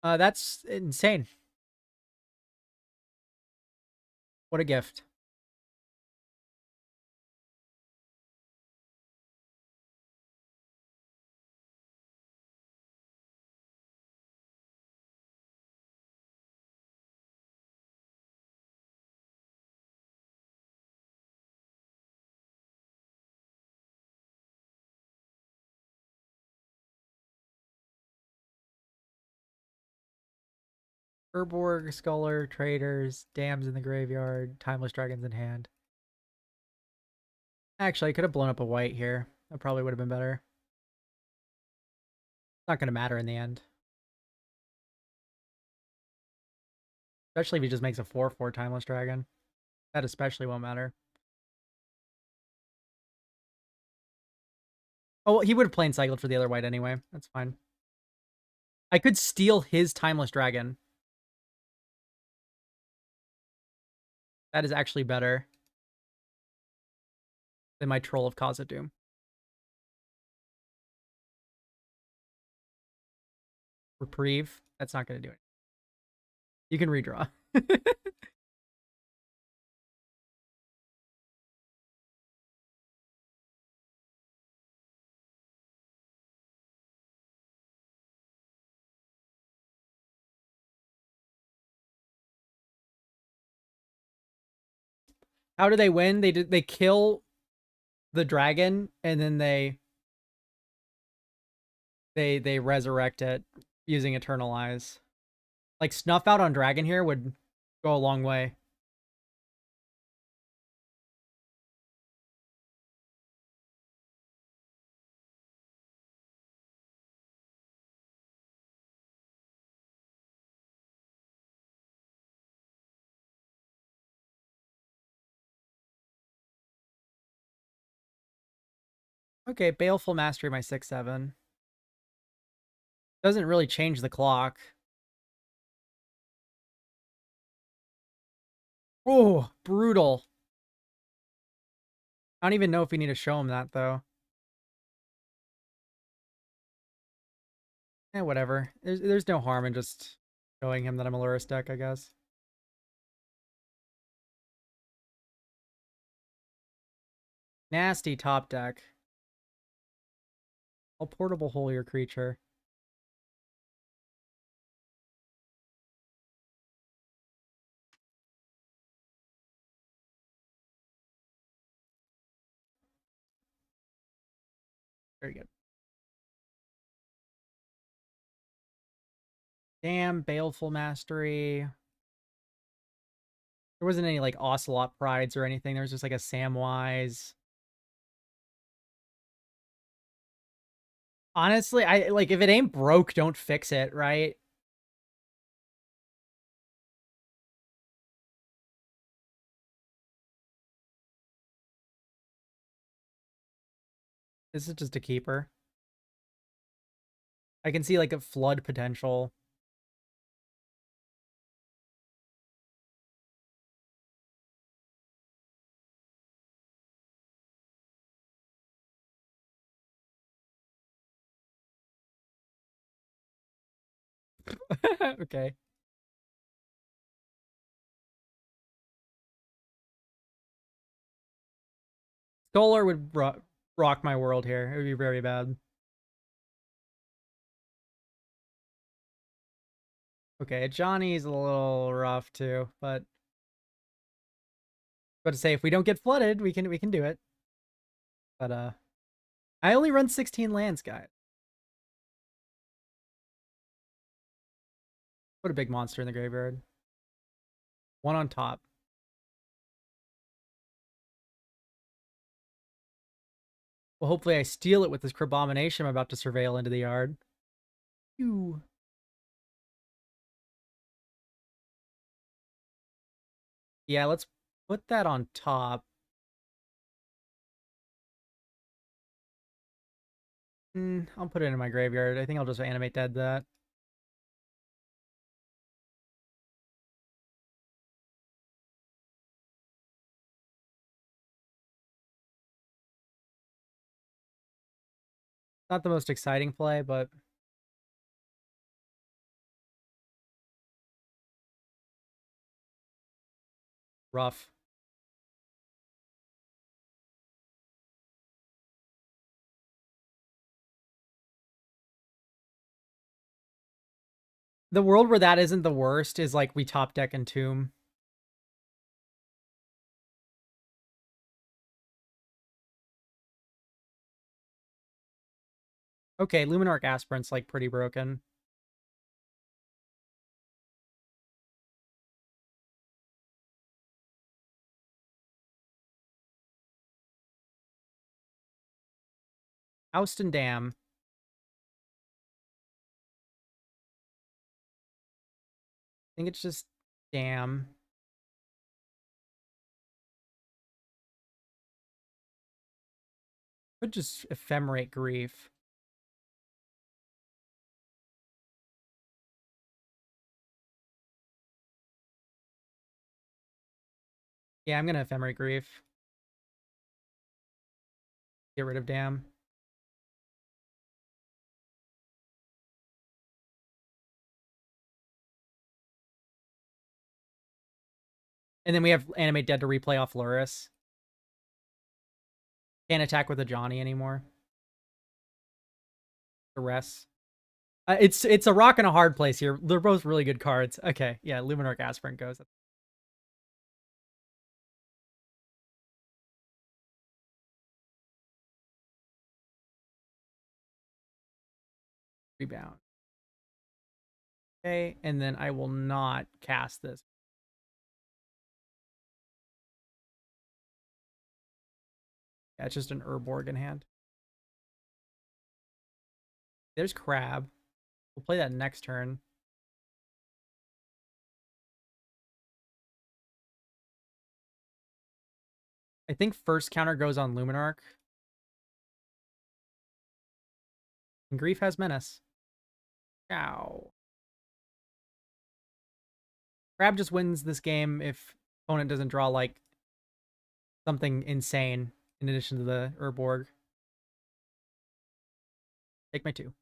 That's insane. What a gift. Urborg, Scholar, Traders, Dams in the graveyard, Timeless Dragons in hand. Actually, I could have blown up a white here. That probably would have been better. It's not going to matter in the end. Especially if he just makes a 4/4 Timeless Dragon. That especially won't matter. Oh, well, he would have plain cycled for the other white anyway. That's fine. I could steal his Timeless Dragon. That is actually better than my Troll of Khazad-dûm. Reprieve. That's not going to do it. You can redraw. How do they win? They kill the dragon and then they resurrect it using Eternal Eyes. Like Snuff Out on Dragon here would go a long way. Okay, Baleful Mastery, my 6/7. Doesn't really change the clock. Oh, brutal. I don't even know if we need to show him that, though. Eh, whatever. There's no harm in just showing him that I'm a Lurrus deck, I guess. Nasty top deck. All portable holier creature. Very good. Damn, Baleful Mastery. There wasn't any like Ocelot Prides or anything. There was just like a Samwise. Honestly, I like if it ain't broke, don't fix it, right? This is just a keeper. I can see like a flood potential. Okay. Solar would rock my world here. It would be very bad. Okay, Johnny's a little rough too, but to say if we don't get flooded, we can do it. But I only run 16 lands, guys. Put a big monster in the graveyard. One on top. Well, hopefully I steal it with this Crabomination I'm about to surveil into the yard. Ew. Yeah, let's put that on top. I'll put it in my graveyard. I think I'll just animate dead that. Not the most exciting play, but rough. The world where that isn't the worst is like we top deck Entomb. Okay, Luminarch Aspirant's like pretty broken. Ouston Dam. I think it's just Dam. Could just Ephemerate Grief. Yeah, I'm gonna Ephemerate Grief. Get rid of Dam. And then we have Animate Dead to replay off Lurrus. Can't attack with a Johnny anymore. The rest. It's a rock and a hard place here. They're both really good cards. Okay, yeah, Luminarch Aspirant goes. Rebound. Okay, and then I will not cast this. Yeah, it's just an Urborg in hand. There's Crab. We'll play that next turn. I think first counter goes on Luminarch. And Grief has Menace. Ow. Crab just wins this game if opponent doesn't draw like something insane. in addition to the Urborg. Take my 2.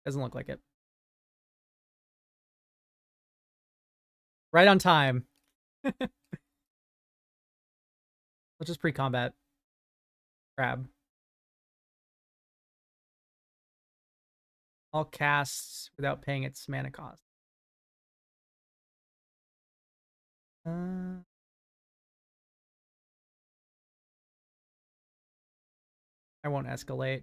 Doesn't look like it. Right on time. Let's just pre-combat. Grab. All casts without paying its mana cost. I won't escalate.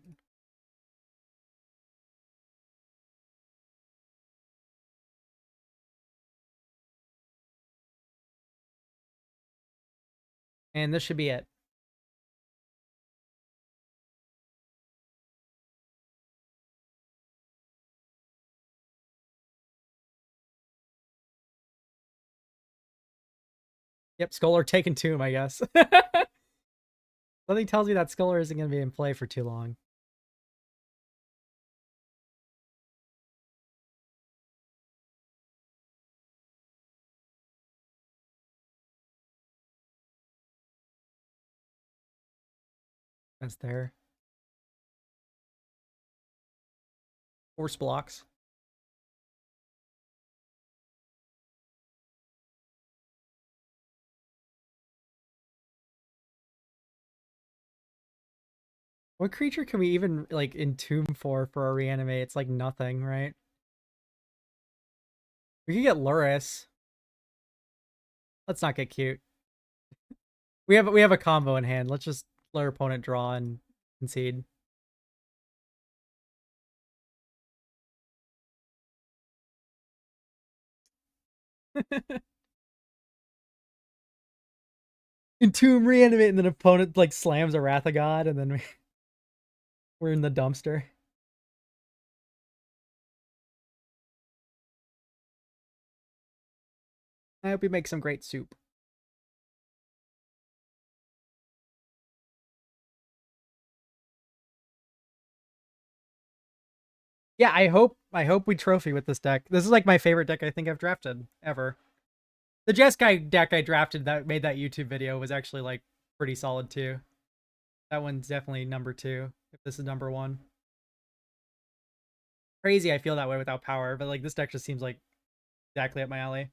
And this should be it. Yep, Scholar taking Tomb, I guess. Something tells me that Scholar isn't going to be in play for too long. That's there. Force blocks. What creature can we even, like, entomb for a reanimate? It's like nothing, right? We could get Luris. Let's not get cute. We have a combo in hand. Let's just let our opponent draw and concede. Entomb, reanimate, and then opponent like slams a Wrath of God, and then we're in the dumpster. I hope we make some great soup. Yeah, I hope we trophy with this deck. This is like my favorite deck I think I've drafted ever. The Jeskai deck I drafted that made that YouTube video was actually like pretty solid too. That one's definitely number 2, if this is number 1. Crazy I feel that way without power, but like this deck just seems like exactly up my alley.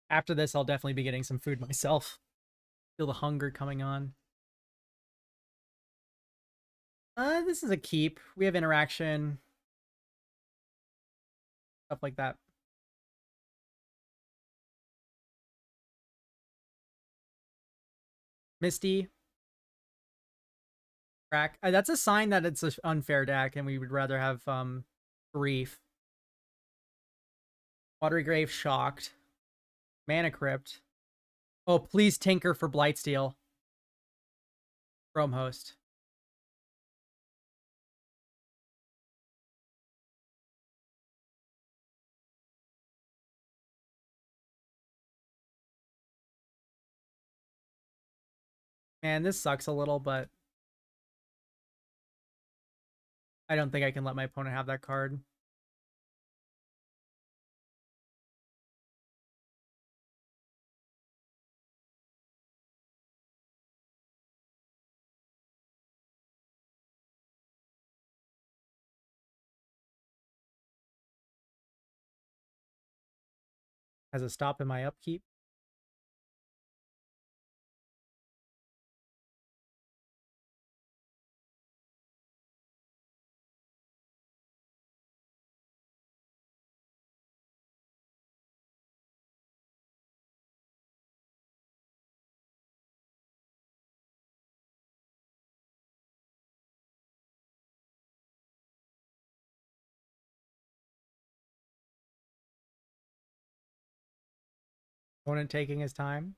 After this, I'll definitely be getting some food myself. Feel the hunger coming on. This is a keep. We have interaction. Stuff like that. Misty. Crack. That's a sign that it's an unfair deck, and we would rather have Grief. Watery Grave Shocked. Mana Crypt. Oh, please Tinker for Blightsteel. Chrome Host. Man, this sucks a little, but I don't think I can let my opponent have that card. Has a stop in my upkeep. Opponent taking his time.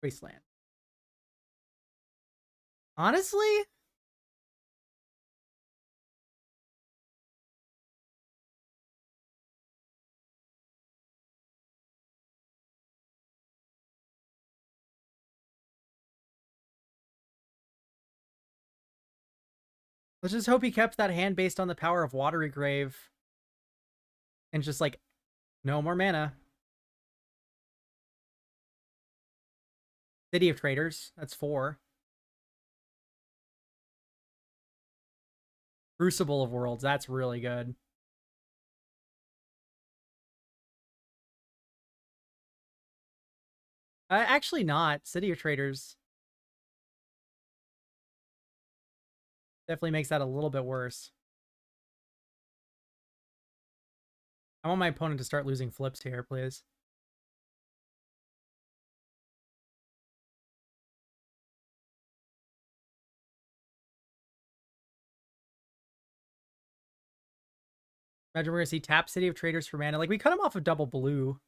Wasteland. Honestly, Let's just hope he kept that hand based on the power of Watery Grave. And just like, no more mana. City of Traders. That's 4. Crucible of Worlds. That's really good. Actually not. City of Traders definitely makes that a little bit worse. I want my opponent to start losing flips here, please. Imagine we're going to see tap City of Traders for mana. Like, we cut him off of double blue.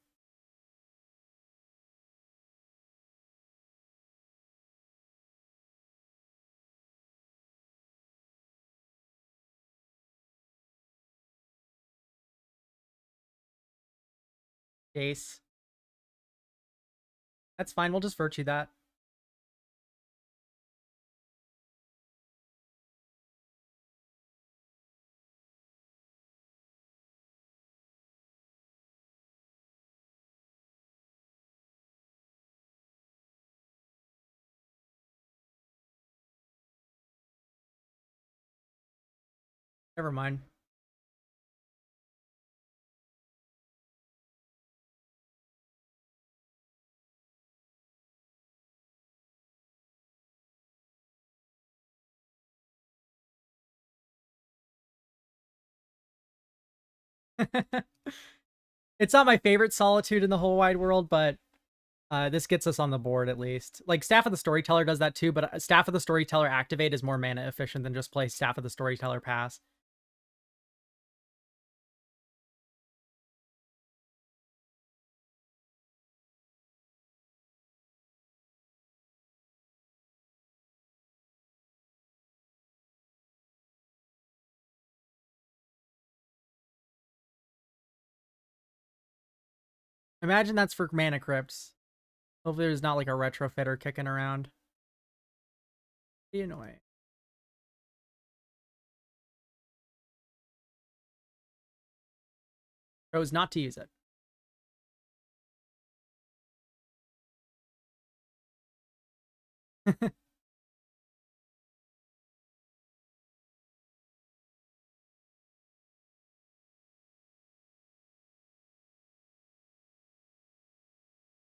Ace. That's fine. We'll just Virtue that. Never mind. It's not my favorite Solitude in the whole wide world, but this gets us on the board at least. Like, Staff of the Storyteller does that too, but Staff of the Storyteller activate is more mana efficient than just play Staff of the Storyteller pass. Imagine that's for Mana Crypts. Hopefully there's not like a retrofitter kicking around. Be annoying. Chose not to use it.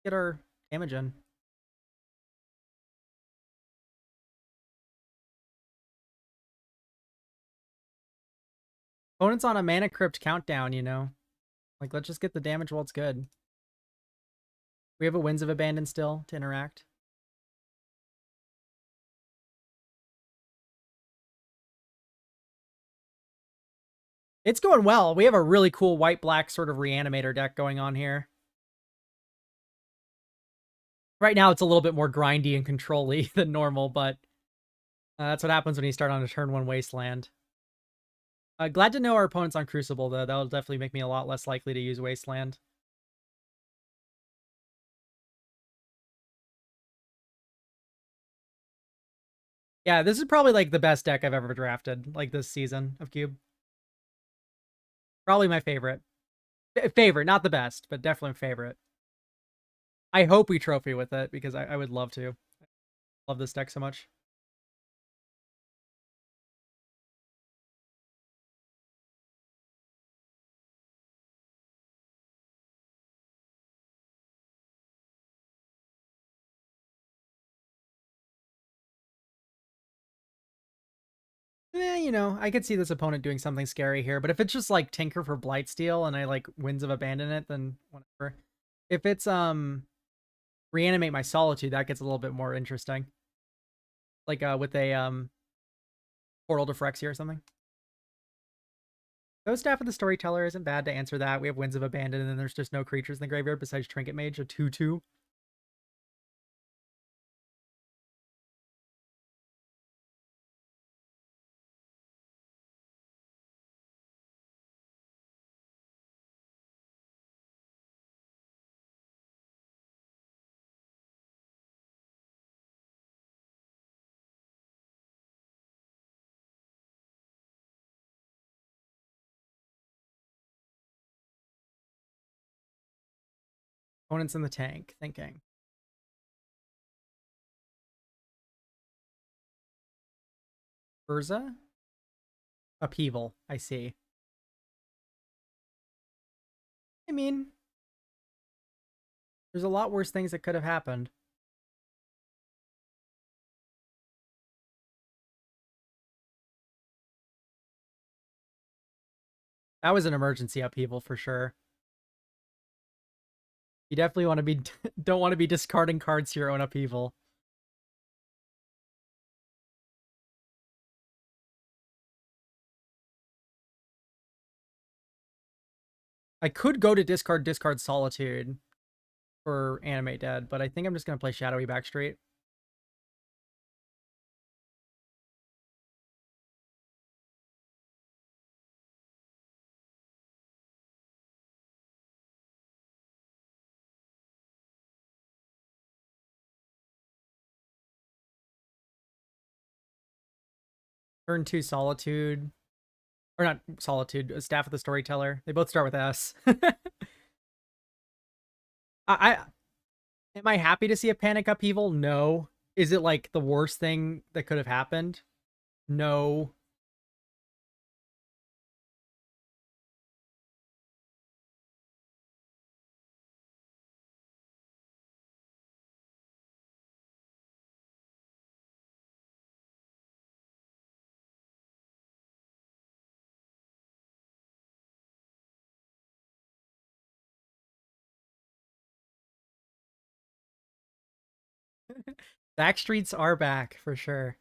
Get our damage in. Opponent's on a Mana Crypt countdown, you know? Like, let's just get the damage while it's good. We have a Winds of Abandon still to interact. It's going well. We have a really cool white-black sort of reanimator deck going on here. Right now, it's a little bit more grindy and control-y than normal, but that's what happens when you start on a turn 1 Wasteland. Glad to know our opponent's on Crucible, though. That'll definitely make me a lot less likely to use Wasteland. Yeah, this is probably like the best deck I've ever drafted, like this season of Cube. Probably my favorite. Favorite, not the best, but definitely favorite. I hope we trophy with it because I would love to. Love this deck so much. Yeah, you know, I could see this opponent doing something scary here, but if it's just like Tinker for Blightsteel and I like Winds of Abandon it, then whatever. If it's Reanimate my Solitude, that gets a little bit more interesting. Like with a Portal to Phyrexia or something. Ghost Staff of the Storyteller isn't bad to answer that. We have Winds of Abandon, and then there's just no creatures in the graveyard besides Trinket Mage, a 2/2. Opponents in the tank. Thinking. Urza? Upheaval. I see. I mean, there's a lot worse things that could have happened. That was an emergency upheaval for sure. You definitely want to be don't want to be discarding cards to your own upheaval. I could go to discard Solitude for Animate Dead, but I think I'm just gonna play Shadowy Backstreet. Turn 2 Solitude. Or not Solitude, Staff of the Storyteller. They both start with S. I am I happy to see a panic upheaval? No. Is it like the worst thing that could have happened? No. Backstreets are back for sure.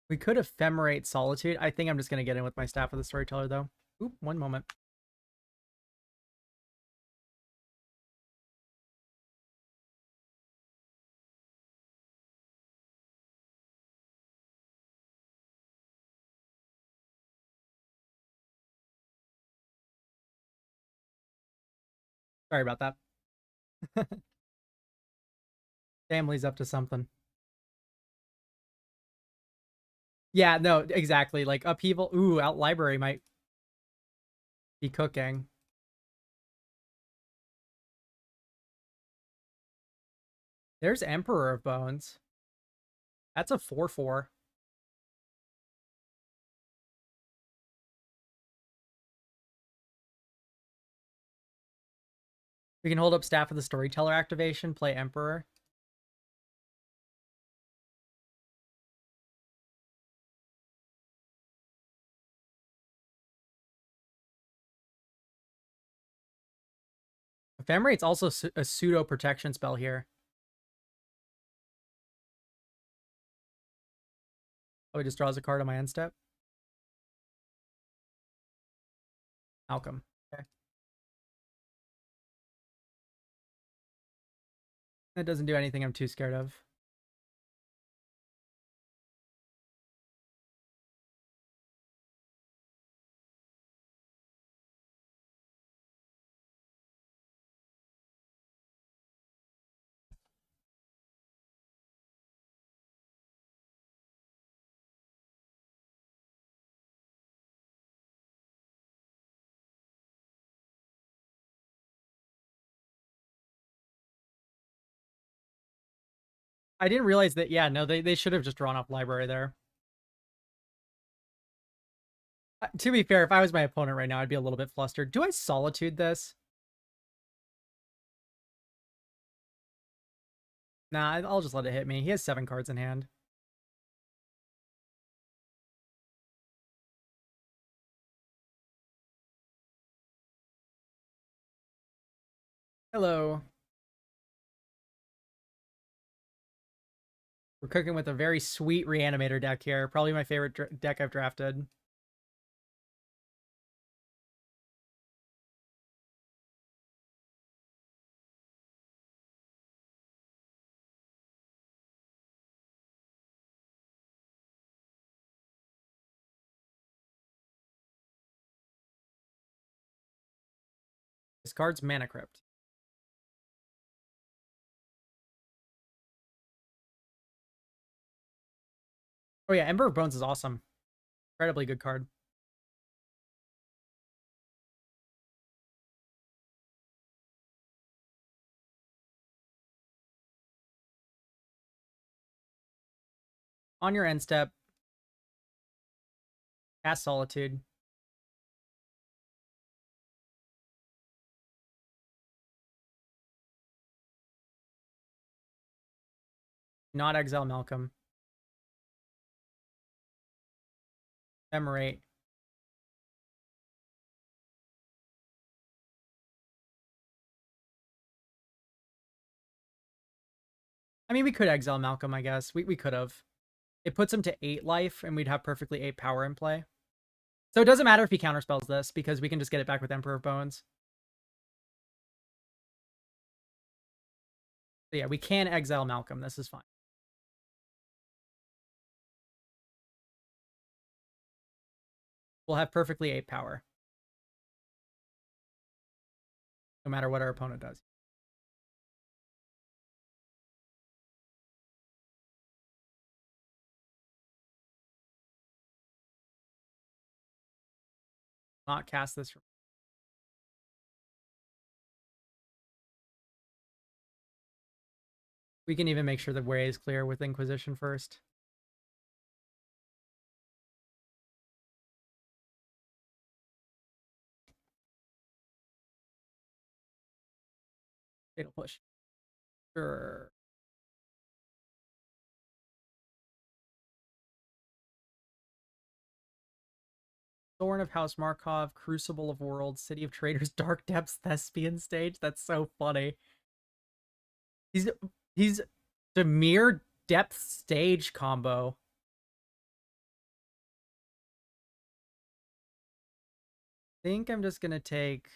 We could ephemerate Solitude. I think I'm just gonna get in with my Staff of the Storyteller though. Oop, one moment. Sorry about that. Family's up to something. Yeah, no, exactly. Like upheaval. Ooh, out library might be cooking. There's Emperor of Bones. That's a 4/4. We can hold up Staff of the Storyteller activation, play Emperor. Ephemerate's also a pseudo protection spell here. Oh, he just draws a card on my end step. Malcolm. Okay. That doesn't do anything I'm too scared of. I didn't realize that. Yeah, no, they should have just drawn off library there. To be fair, if I was my opponent right now, I'd be a little bit flustered. Do I Solitude this? Nah, I'll just let it hit me. He has 7 cards in hand. Hello. We're cooking with a very sweet Reanimator deck here. Probably my favorite deck I've drafted. This card's Mana Crypt. Oh yeah, Ember of Bones is awesome. Incredibly good card. On your end step, cast Solitude. Not exile Malcolm. Ephemerate. I mean, we could exile Malcolm, I guess. We could have. It puts him to 8 life, and we'd have perfectly 8 power in play. So it doesn't matter if he counterspells this, because we can just get it back with Emperor of Bones. So yeah, we can exile Malcolm. This is fine. We'll have perfectly 8 power. No matter what our opponent does. Not cast this. We can even make sure the way is clear with Inquisition first. Fatal Push. Sure. Thorn of House Markov, Crucible of Worlds, City of Traders, Dark Depths, Thespian Stage. That's so funny. He's the mere depth stage combo. I think I'm just gonna take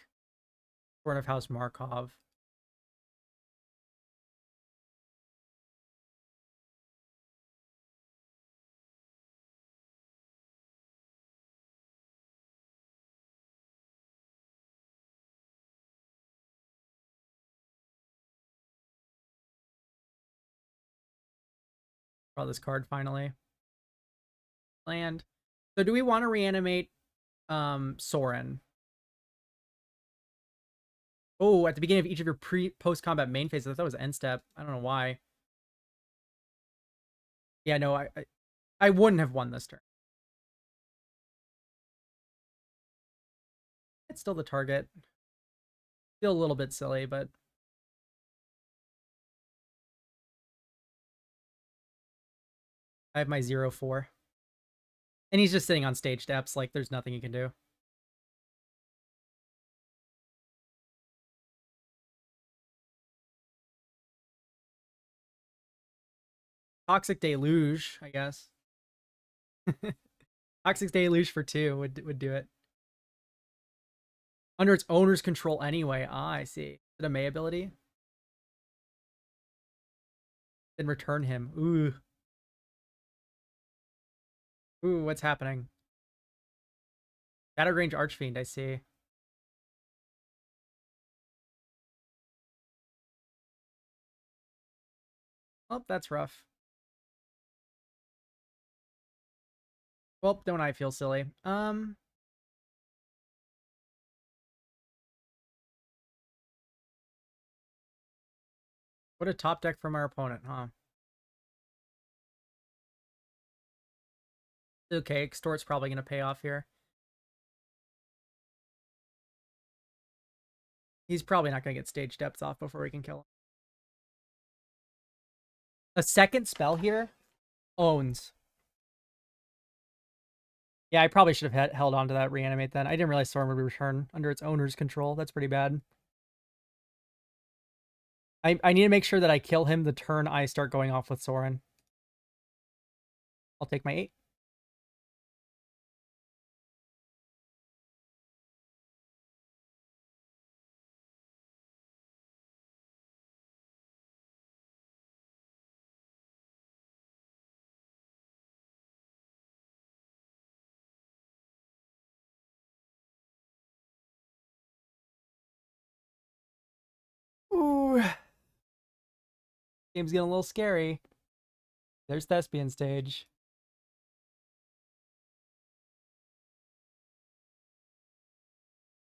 Thorn of House Markov. Draw this card finally. Land. So do we want to reanimate Sorin? Oh, at the beginning of each of your post-combat main phases. I thought it was end step. I don't know why. Yeah, no, I wouldn't have won this turn. It's still the target. Still a little bit silly, but I have my 0-4. And he's just sitting on stage steps, like there's nothing he can do. Toxic Deluge, I guess. Toxic Deluge for 2 would do it. Under its owner's control anyway. Ah, I see. Is it a May ability? Then return him. Ooh. Ooh, what's happening? Shattered Range Archfiend, I see. Oh, that's rough. Well, don't I feel silly? What a top deck from our opponent, huh? Okay, Extort's probably going to pay off here. He's probably not going to get stage depths off before we can kill him. A second spell here? Owns. Yeah, I probably should have held on to that reanimate then. I didn't realize Storm would return under its owner's control. That's pretty bad. I need to make sure that I kill him the turn I start going off with Sorin. I'll take my 8. Ooh. Game's getting a little scary. There's Thespian Stage.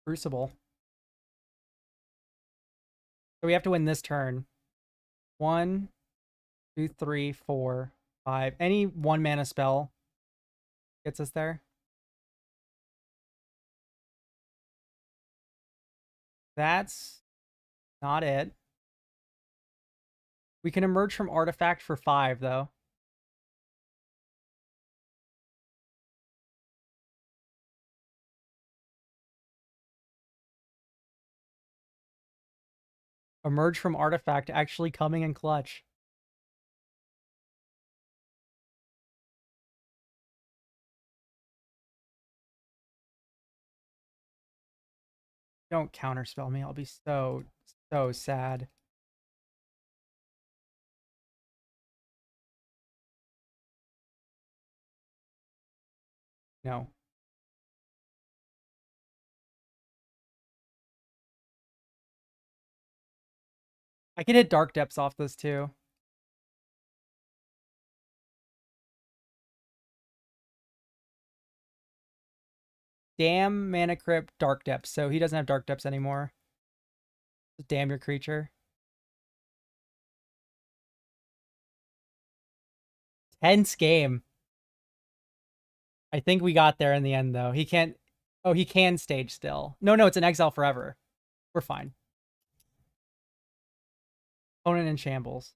Crucible. So we have to win this turn. 1, 2, 3, 4, 5. Any 1 mana spell gets us there. That's not it. We can emerge from artifact for 5, though. Emerge from artifact actually coming in clutch. Don't counterspell me. I'll be so sad. No. I can hit Dark Depths off this too. Damn Mana Crypt, Dark Depths. So he doesn't have Dark Depths anymore. Damn your creature. 10th game. I think we got there in the end, though. He can't... Oh, he can stage still. No, it's an exile forever. We're fine. Opponent in shambles.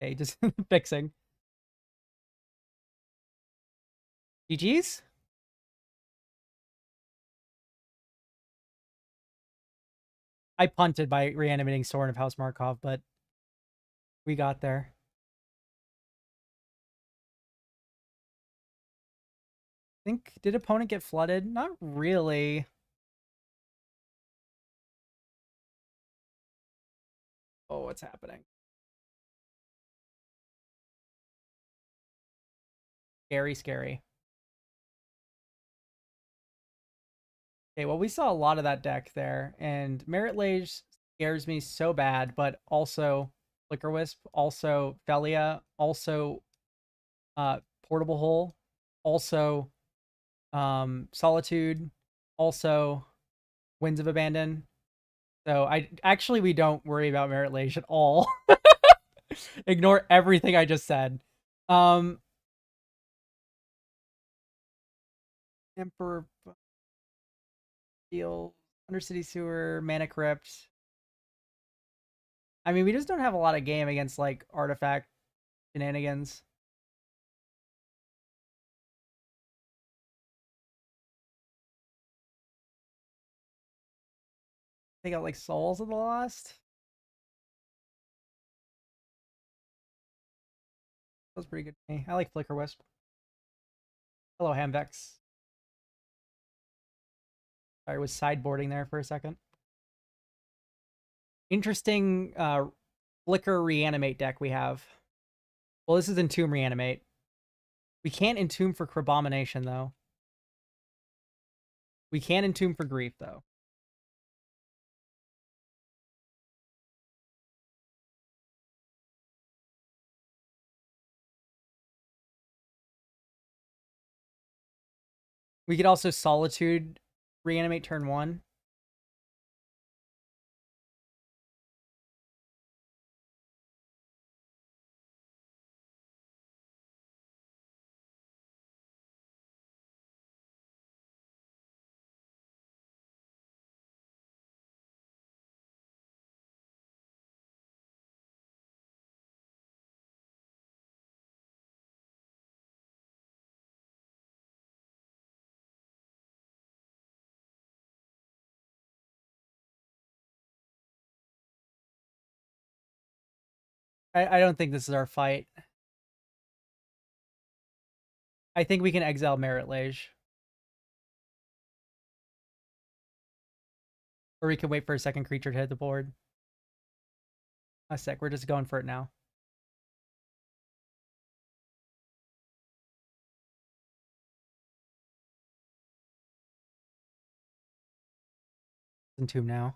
Okay, just fixing. GG's? I punted by reanimating Sorin of House Markov, but we got there. I think, did opponent get flooded? Not really. Oh, what's happening? Scary, scary. Okay, well, we saw a lot of that deck there, and Merit Lage scares me so bad, but also Flicker Wisp, also Felia, also Portable Hole, also Solitude, also Winds of Abandon. So we don't worry about Merit Lage at all. Ignore everything I just said. Emperor Steel, Undercity Sewer, Mana Crypt. I mean, we just don't have a lot of game against like artifact shenanigans. They got like Souls of the Lost. That was pretty good to me. I like Flicker Wisp. Hello, Hamvex. Sorry, I was sideboarding there for a second. Interesting Flicker Reanimate deck we have. Well, this is Entomb Reanimate. We can't Entomb for Crabomination, though. We can Entomb for Grief, though. We could also Solitude Reanimate turn 1. I don't think this is our fight. I think we can exile Merit Lage. Or we can wait for a second creature to hit the board. A sec, we're just going for it now. Entomb now.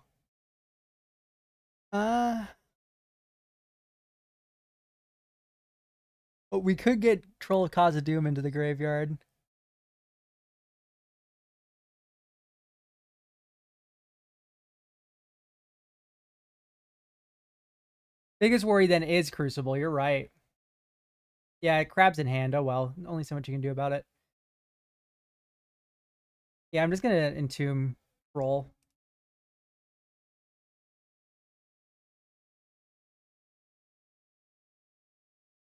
But we could get Troll of Khazad-dûm into the graveyard. Biggest worry then is Crucible. You're right. Yeah, crab's in hand. Oh well. Only so much you can do about it. Yeah, I'm just gonna entomb roll.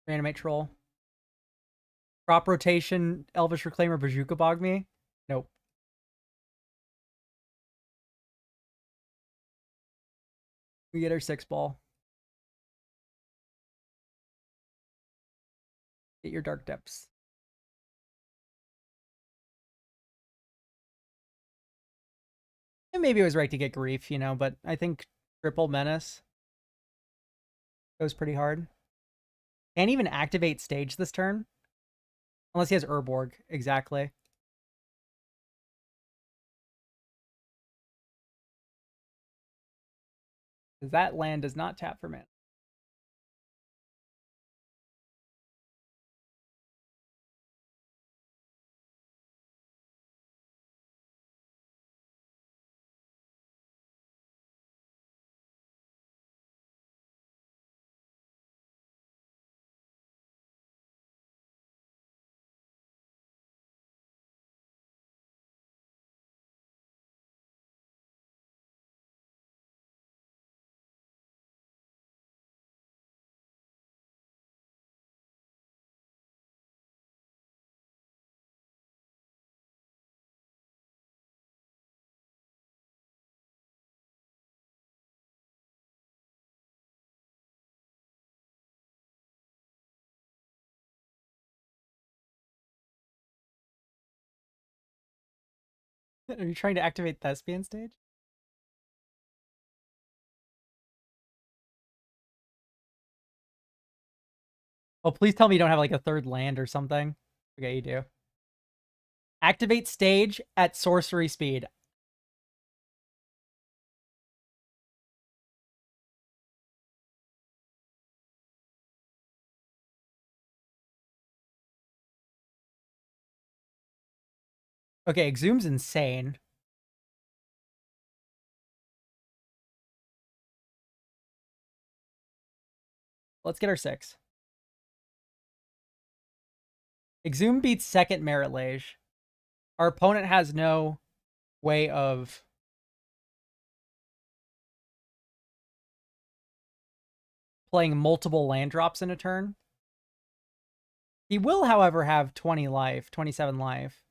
Reanimate troll. Crop rotation, Elvish Reclaimer, Bazooka Bog me? Nope. We get our 6-ball. Get your Dark Depths. And maybe it was right to get Grief, but I think triple Menace goes pretty hard. Can't even activate Stage this turn. Unless he has Urborg. Exactly. Because that land does not tap for mana. Are you trying to activate Thespian Stage? Oh, please tell me you don't have like a third land or something. Okay, you do. Activate Stage at sorcery speed. Okay, Exhum's insane. Let's get our 6. Exhume beats second Merit Lage. Our opponent has no way of playing multiple land drops in a turn. He will, however, have 20 life, 27 life.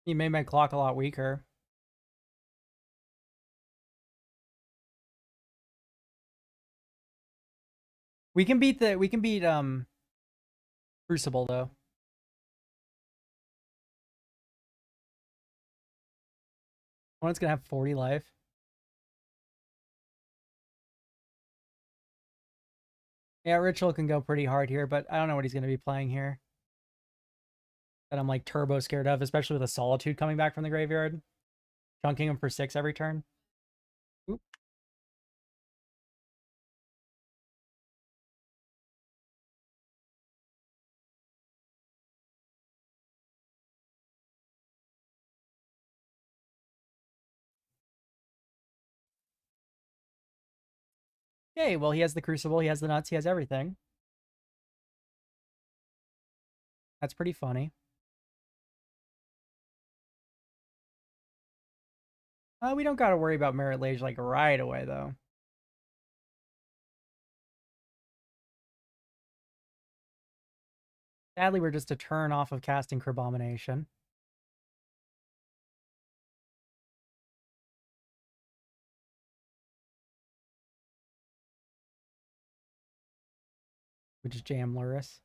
He made my clock a lot weaker. We can beat Crucible though. Opponent's gonna have 40 life. Yeah, Ritual can go pretty hard here, but I don't know what he's gonna be playing here. That I'm like turbo scared of, especially with a Solitude coming back from the graveyard. Chunking him for 6 every turn. Oop. Okay, well, he has the Crucible, he has the nuts, he has everything. That's pretty funny. We don't gotta worry about Merit Lage like right away though. Sadly, we're just a turn off of casting Crabomination. We just jam Lurrus.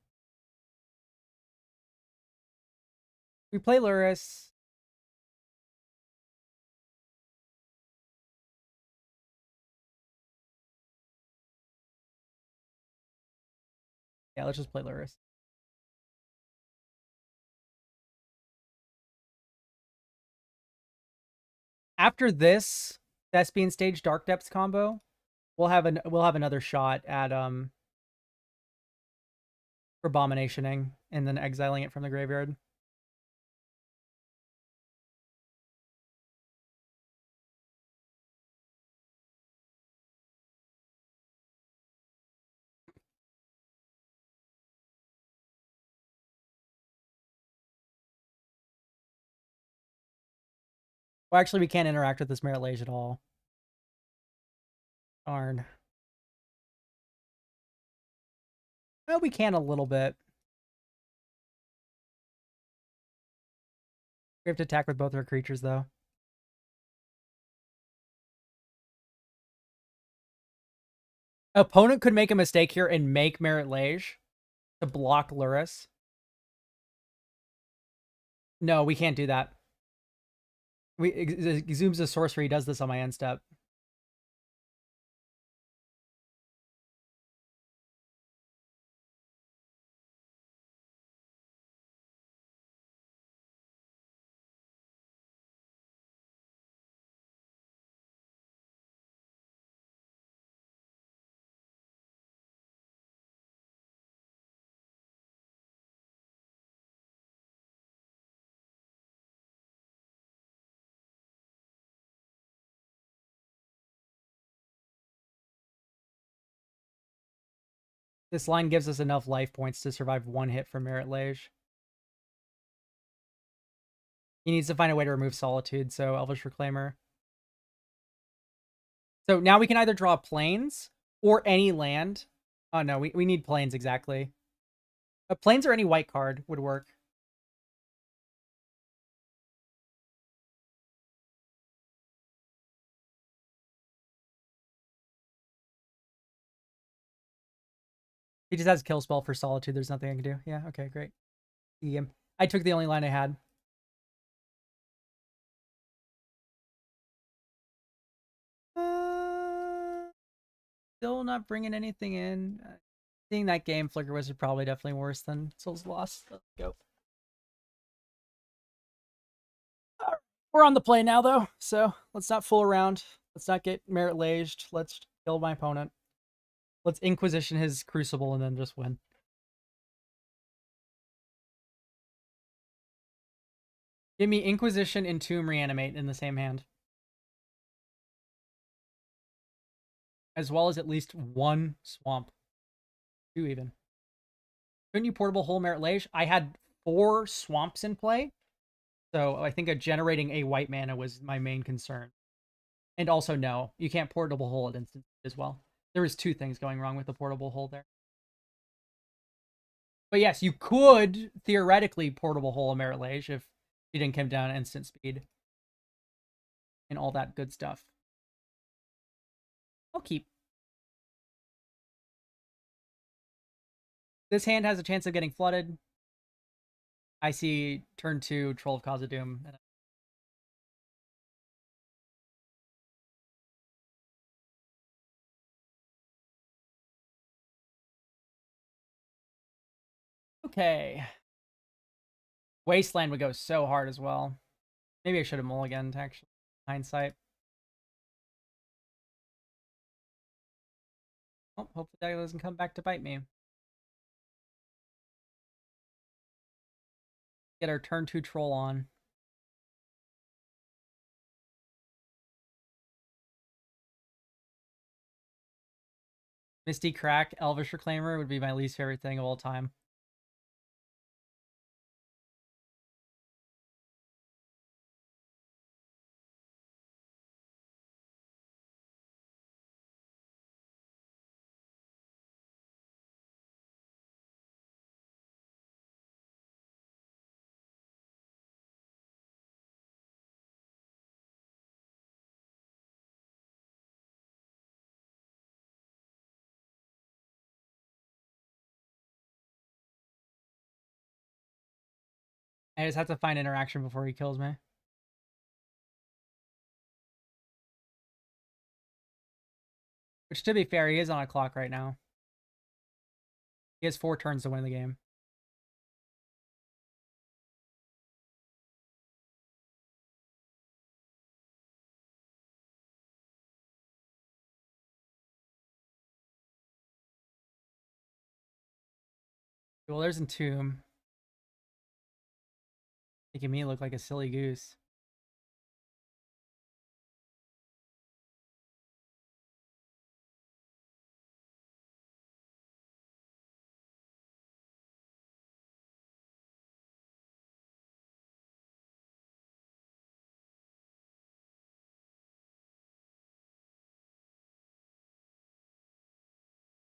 We play Lurrus. Yeah, let's just play Lurrus. After this Thespian Stage Dark Depths combo, we'll have another shot at Abominationing and then exiling it from the graveyard. Well, actually, we can't interact with this Merit Lage at all. Darn. Oh, we can a little bit. We have to attack with both our creatures, though. Opponent could make a mistake here and make Merit Lage to block Lurrus. No, we can't do that. Exhumes a sorcery. He does this on my end step. This line gives us enough life points to survive one hit from Merit Lage. He needs to find a way to remove Solitude, so Elvish Reclaimer. So now we can either draw plains or any land. Oh, no, we need plains, exactly. Plains or any white card would work. He just has kill spell for Solitude. There's nothing I can do. Yeah, okay, great. I took the only line I had. Still not bringing anything in. Seeing that game, Flicker Wizard probably definitely worse than Souls Lost. Let's go. We're on the play now, though, so let's not fool around. Let's not get Merit Laged. Let's kill my opponent. Let's Inquisition his Crucible and then just win. Give me Inquisition and Tomb Reanimate in the same hand. As well as at least one Swamp. 2 even. Couldn't you Portable Hole Merit Lage? I had 4 Swamps in play. So I think generating a white mana was my main concern. And also, no, you can't Portable Hole at instant as well. There was 2 things going wrong with the Portable Hole there. But yes, you could theoretically Portable Hole a Merit Lage if you didn't come down instant speed. And all that good stuff. I'll keep. This hand has a chance of getting flooded. I see turn 2, Troll of Khazad-dûm. Okay. Wasteland would go so hard as well. Maybe I should have mulliganed, actually. Hindsight. Oh, hopefully that doesn't come back to bite me. Get our turn 2 troll on. Misty Crack, Elvish Reclaimer would be my least favorite thing of all time. I just have to find interaction before he kills me. Which, to be fair, he is on a clock right now. He has 4 turns to win the game. Well, there's Entomb. Making me look like a silly goose.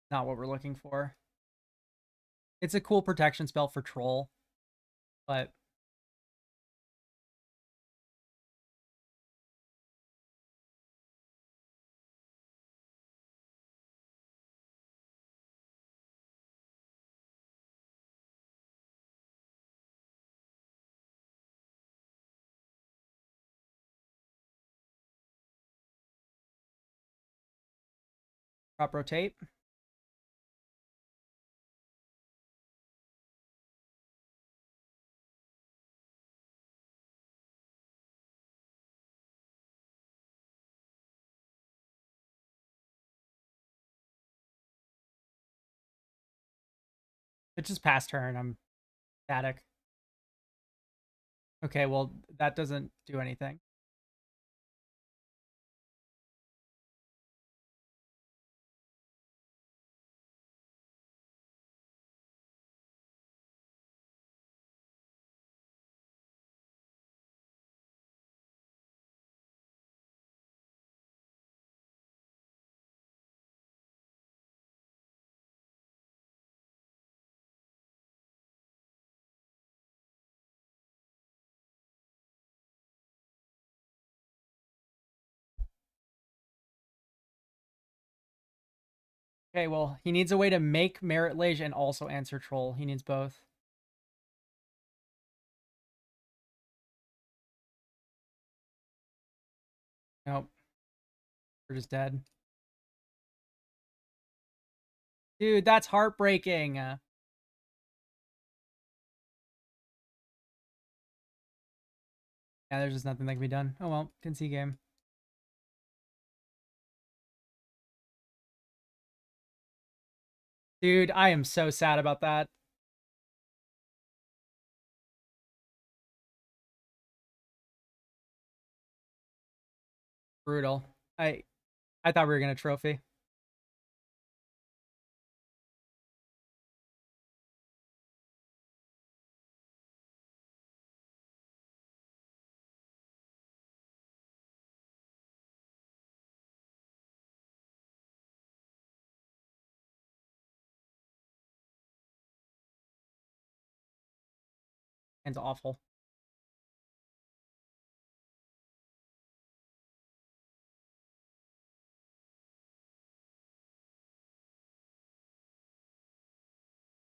Not what we're looking for. It's a cool protection spell for Troll, but drop rotate. It's just past turn. I'm static. Okay, well, that doesn't do anything. Okay, well, he needs a way to make Merit Lage and also answer Troll. He needs both. Nope. We're just dead. Dude, that's heartbreaking. Yeah, there's just nothing that can be done. Oh well, can see game. Dude, I am so sad about that. Brutal. I thought we were gonna trophy. It's awful.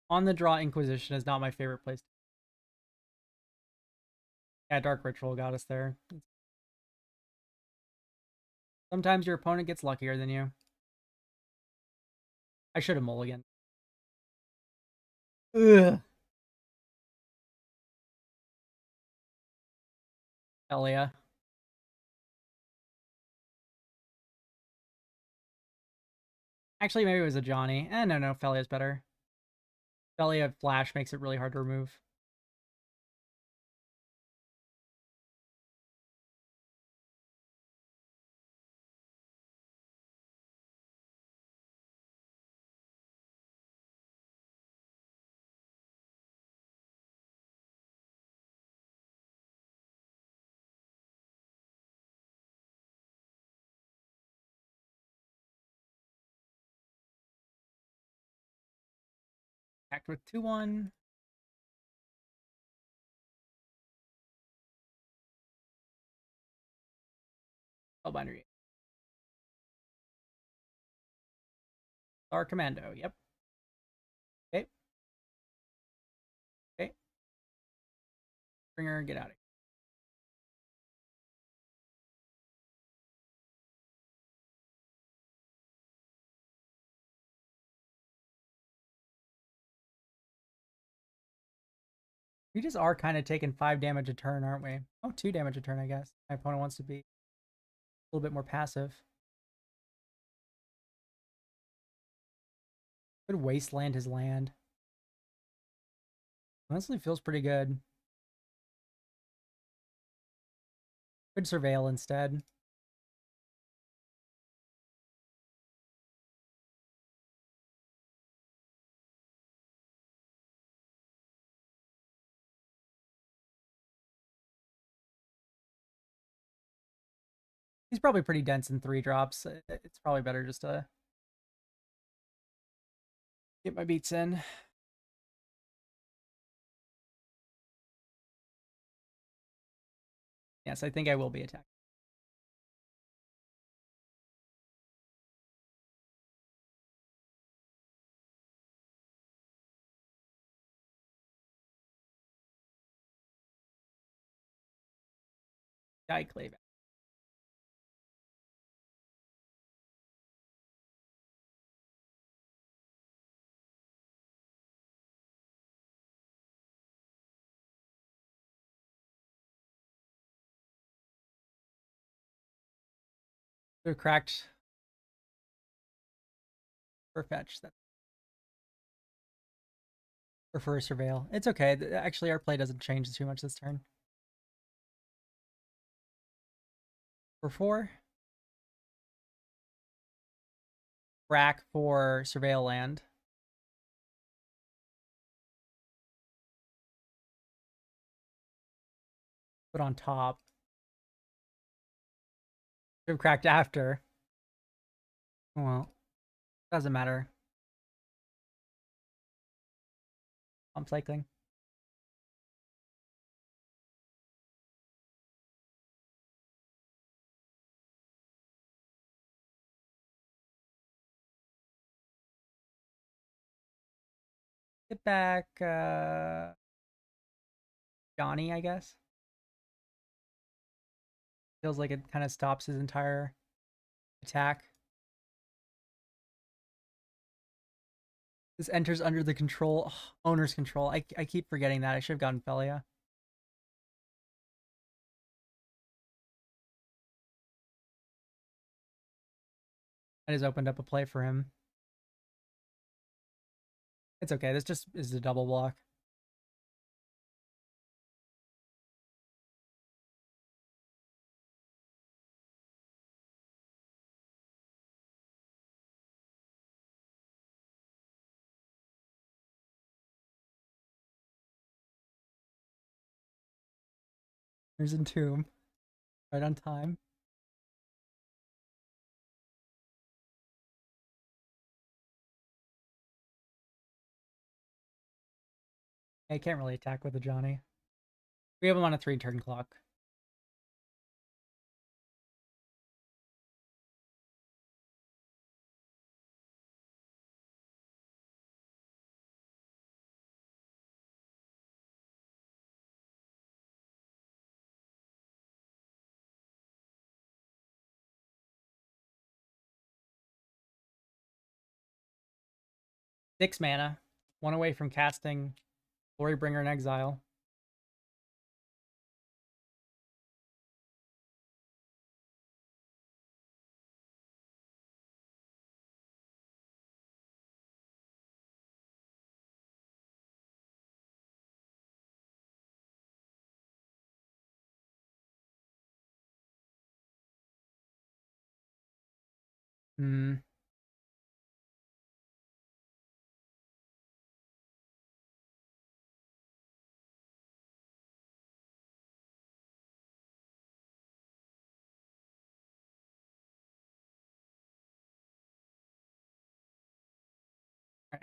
On the draw Inquisition is not my favorite place. Yeah, Dark Ritual got us there. Sometimes your opponent gets luckier than you. I should have mulliganed. Ugh. Hell yeah. Actually, maybe it was a Johnny. No, Felia's better. Felia Flash makes it really hard to remove. Act with 2-1. Spellbinder. Star Commando. Yep. Okay. Okay. Bringer, get out of here. We just are kind of taking 5 damage a turn, aren't we? Oh, 2 damage a turn, I guess. My opponent wants to be a little bit more passive. Could wasteland his land. Honestly, feels pretty good. Could surveil instead. He's probably pretty dense in 3 drops. It's probably better just to get my beats in. Yes, I think I will be attacking. Clave. They're cracked for fetch. Or for a surveil. It's okay. Actually, our play doesn't change too much this turn. For 4. Crack for surveil land. Put on top. Should have cracked after. Well, doesn't matter. I'm cycling. Get back Johnny, I guess. Feels like it kind of stops his entire attack. This enters under the control, owner's control. I keep forgetting that. I should have gotten Felia. I just opened up a play for him. It's okay. This just is a double block. There's Entomb. Right on time. I can't really attack with a Johnny. We have him on a 3-turn clock. Six mana. 1 away from casting Glorybringer in Exile. Hmm.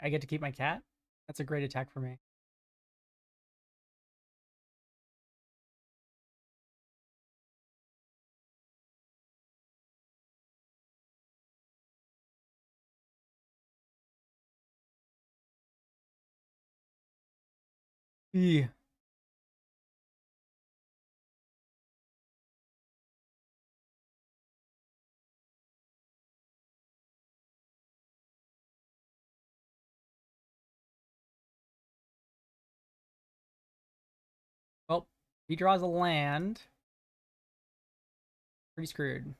I get to keep my cat? That's a great attack for me. Yeah. He draws a land. Pretty screwed.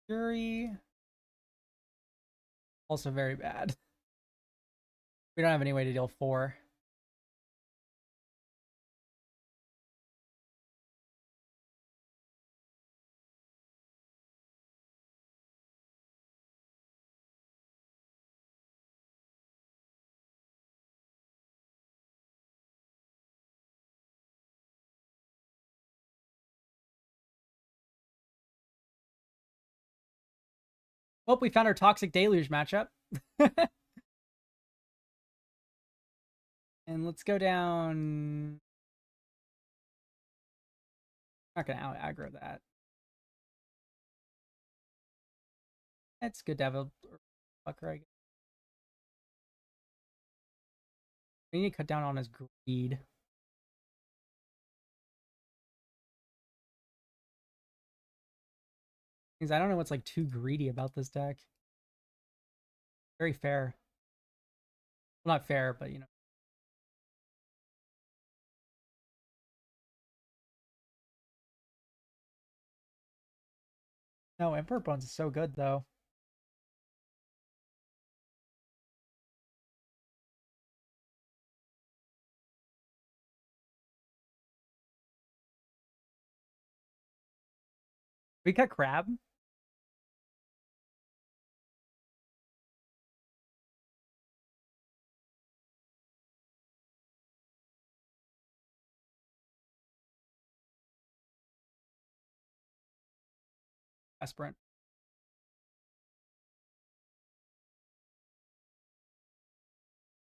Fury. Also very bad. We don't have any way to deal 4. Well, we found our Toxic Deluge matchup. And let's go down. Not gonna out aggro that. It's good to have a fucker, I guess. We need to cut down on his greed. Because I don't know what's like too greedy about this deck. Very fair. Well, not fair, but you know. No, Emperor Bones is so good though. We cut Crab. Aspirant.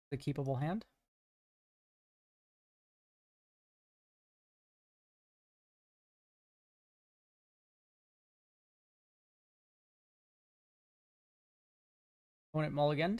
The keepable hand. Opponent mulliganed.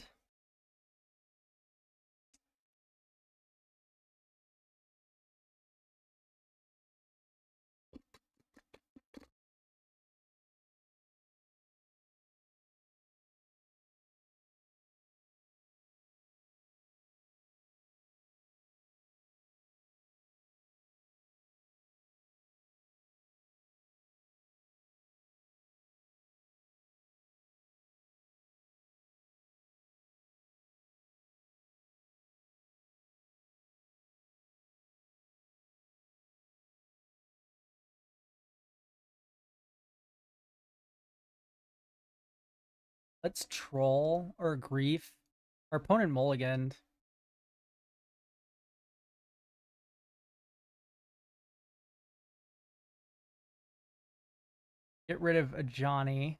Let's troll or grief. Our opponent mulliganed. Get rid of a Johnny.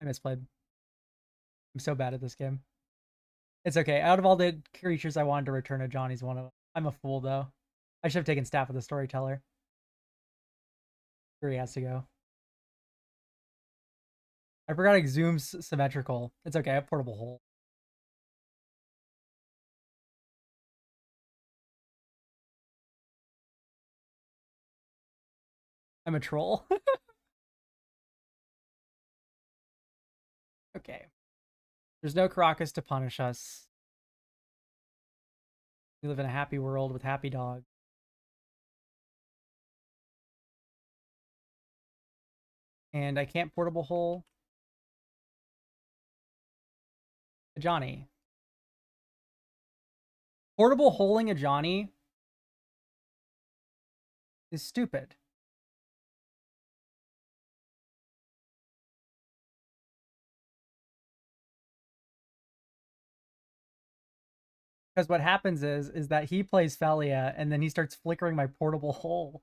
I misplayed. I'm so bad at this game. It's okay. Out of all the creatures I wanted to return, a Johnny's one of them. I'm a fool though. I should have taken Staff of the Storyteller. Here he has to go. I forgot Exhume's symmetrical. It's okay. I have Portable Hole. I'm a troll. Okay. There's no Caracas to punish us. We live in a happy world with happy dogs. And I can't Portable Hole a Johnny. Portable holing a Johnny is stupid. Because what happens is that he plays Felia and then he starts flickering my Portable Hole.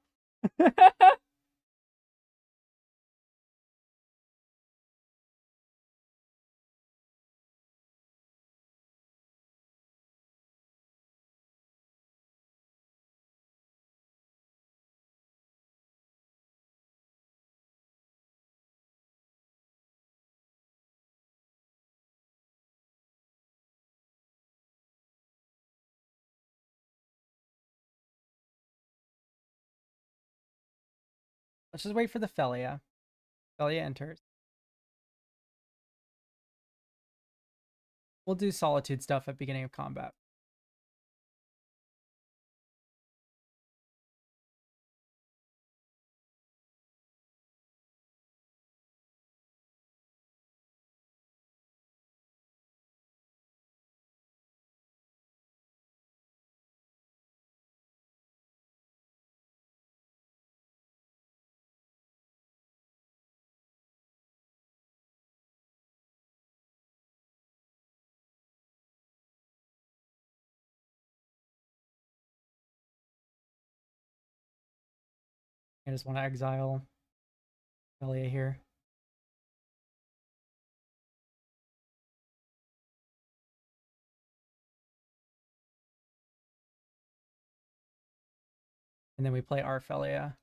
Let's just wait for the Felia. Felia enters. We'll do Solitude stuff at beginning of combat. I just want to exile Felia here. And then we play our Felia.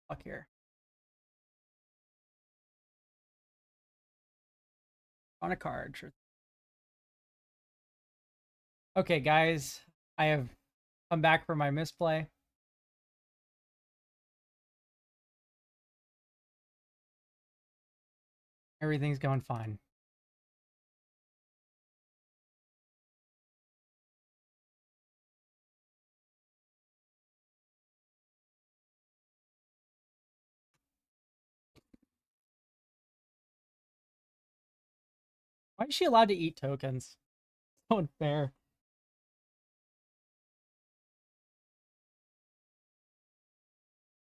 Fuck here. On a card, sure. Okay, guys. I have come back from my misplay. Everything's going fine. Why is she allowed to eat tokens? So unfair.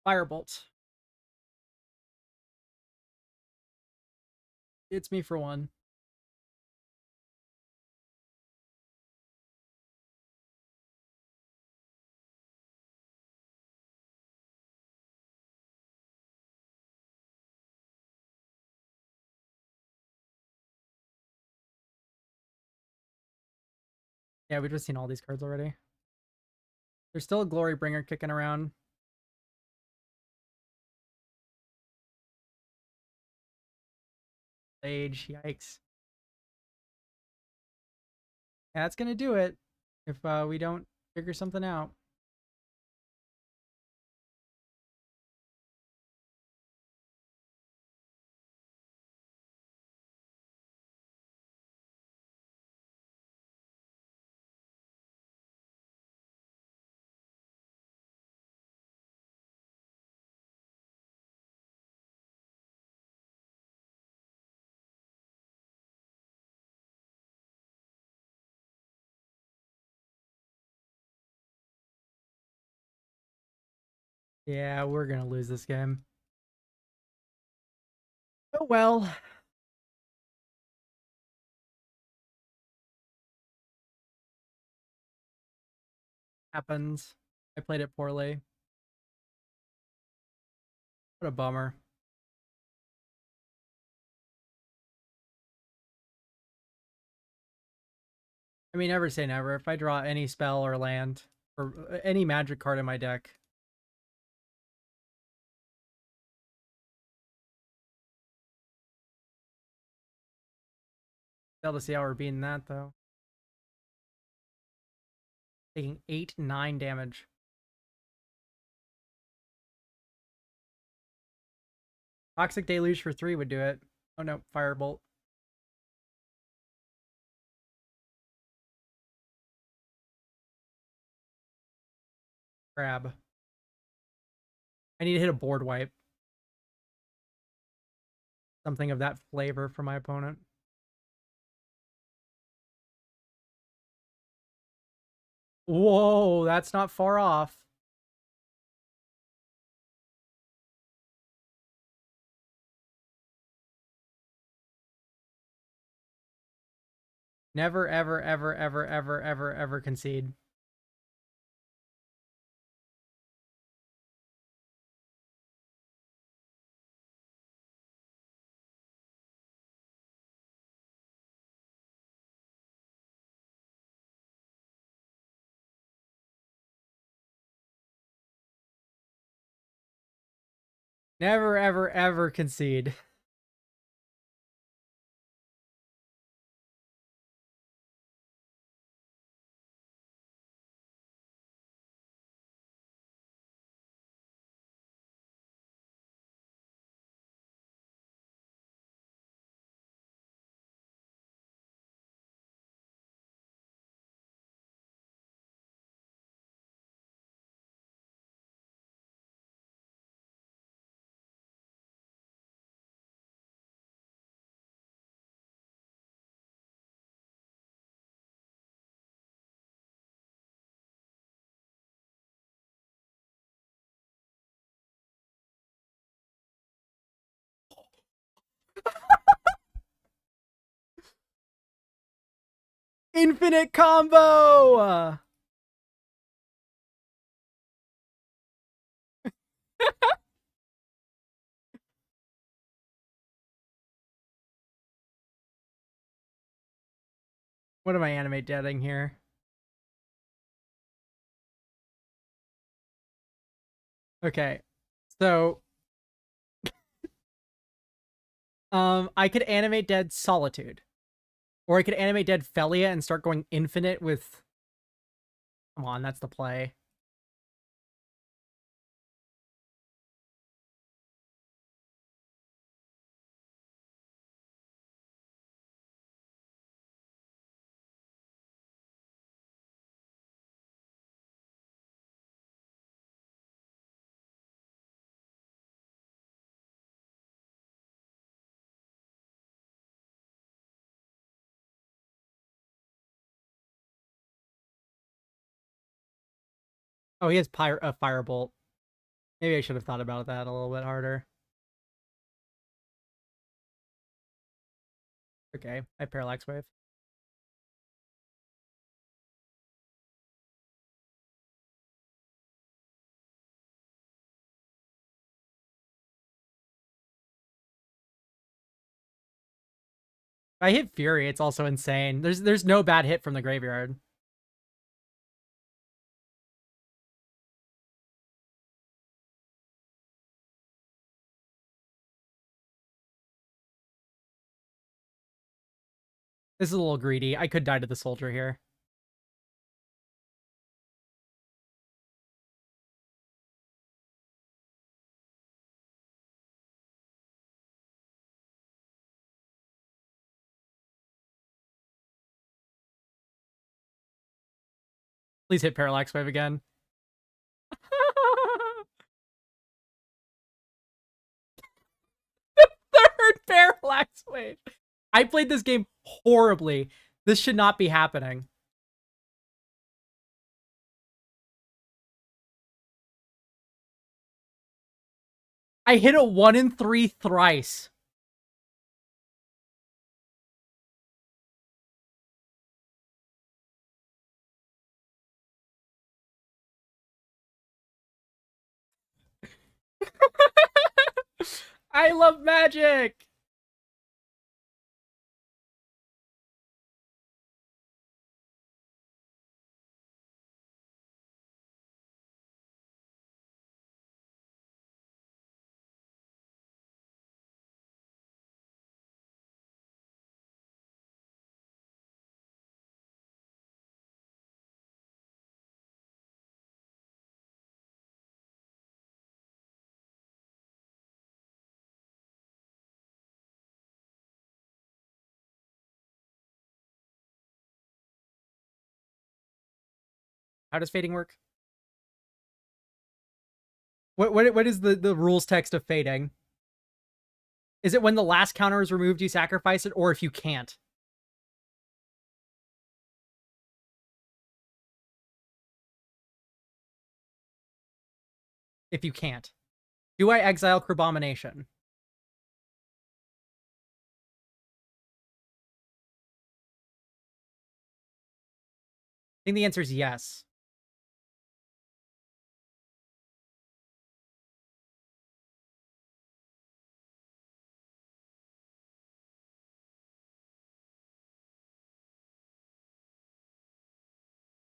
Firebolt. It's me for one. Yeah, we've just seen all these cards already. There's still a Glory Bringer kicking around. Age, yikes. Yeah, that's gonna do it if we don't figure something out. Yeah, we're gonna lose this game. Oh well. Happens. I played it poorly. What a bummer. I mean, never say never. If I draw any spell or land, or any magic card in my deck, fail to see how we're beating that, though. Taking 8, 9 damage. Toxic Deluge for 3 would do it. Oh no, Firebolt. Grab. I need to hit a board wipe. Something of that flavor for my opponent. Whoa, that's not far off. Never, ever, ever, ever, ever, ever, ever concede. Never, ever, ever concede. Infinite combo! What am I animate deading here? Okay. So I could animate dead Solitude. Or I could animate dead Felia and start going infinite with... Come on, that's the play. Oh, he has Firebolt. Maybe I should have thought about that a little bit harder. Okay, I Parallax Wave. If I hit Fury, it's also insane. There's no bad hit from the graveyard. This is a little greedy. I could die to the soldier here. Please hit Parallax Wave again. Third Parallax Wave. I played this game horribly. This should not be happening. I hit a 1 in 3 thrice. I love magic. How does fading work? What is the rules text of fading? Is it when the last counter is removed, you sacrifice it, or if you can't? If you can't. Do I exile Crabomination? I think the answer is yes.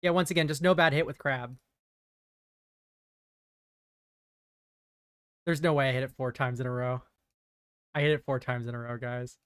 Yeah, once again, just no bad hit with Crab. There's no way I hit it 4 times in a row. I hit it 4 times in a row, guys.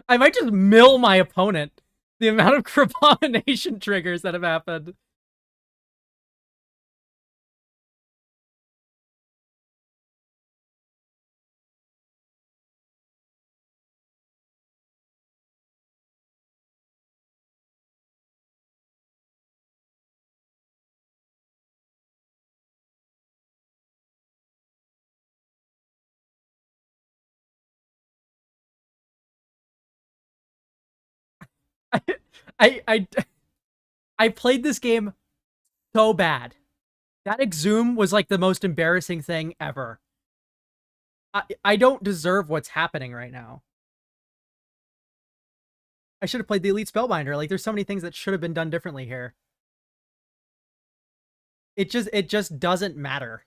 I might just mill my opponent. The amount of Crabomination triggers that have happened. I I played this game so bad. That Exhume was like the most embarrassing thing ever. I don't deserve what's happening right now. I should have played the Elite Spellbinder. Like, there's so many things that should have been done differently here. It just doesn't matter.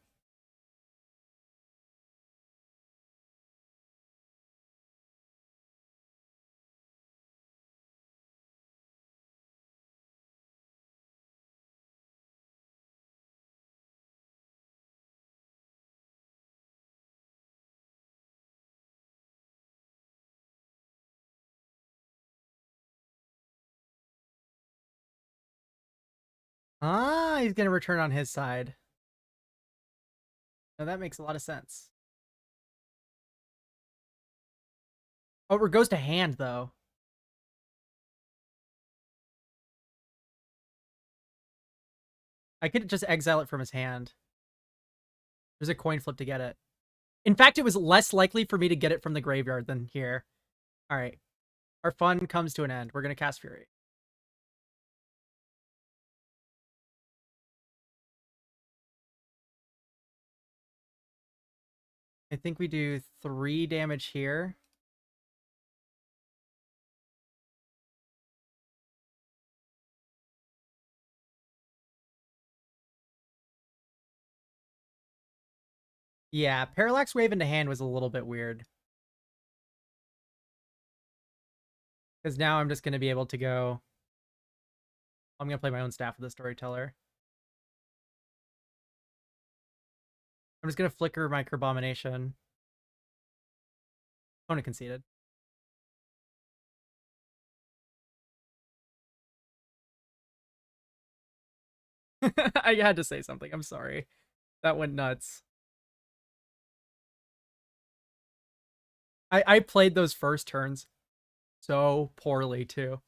Ah, he's gonna return on his side. Now that makes a lot of sense. Oh, it goes to hand though. I could just exile it from his hand. There's a coin flip to get it. In fact, it was less likely for me to get it from the graveyard than here. All right. Our fun comes to an end. We're going to cast Fury. I think we do 3 damage here. Yeah, Parallax Wave into hand was a little bit weird. Because now I'm just going to be able to go... I'm going to play my own Staff of the Storyteller. I'm just going to flicker my Kerbomination. Opponent conceded. I had to say something. I'm sorry. That went nuts. I played those first turns so poorly too.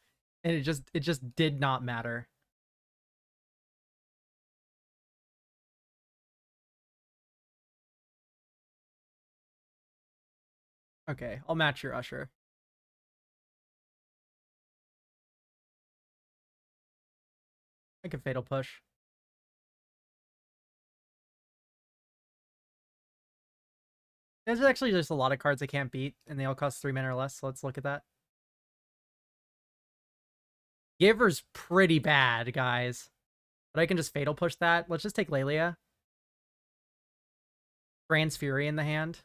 And it just did not matter. Okay, I'll match your Usher. I can Fatal Push. There's actually just a lot of cards I can't beat, and they all cost 3 mana or less, so let's look at that. Giver's pretty bad, guys. But I can just Fatal Push that. Let's just take Lelia. Grand's Fury in the hand.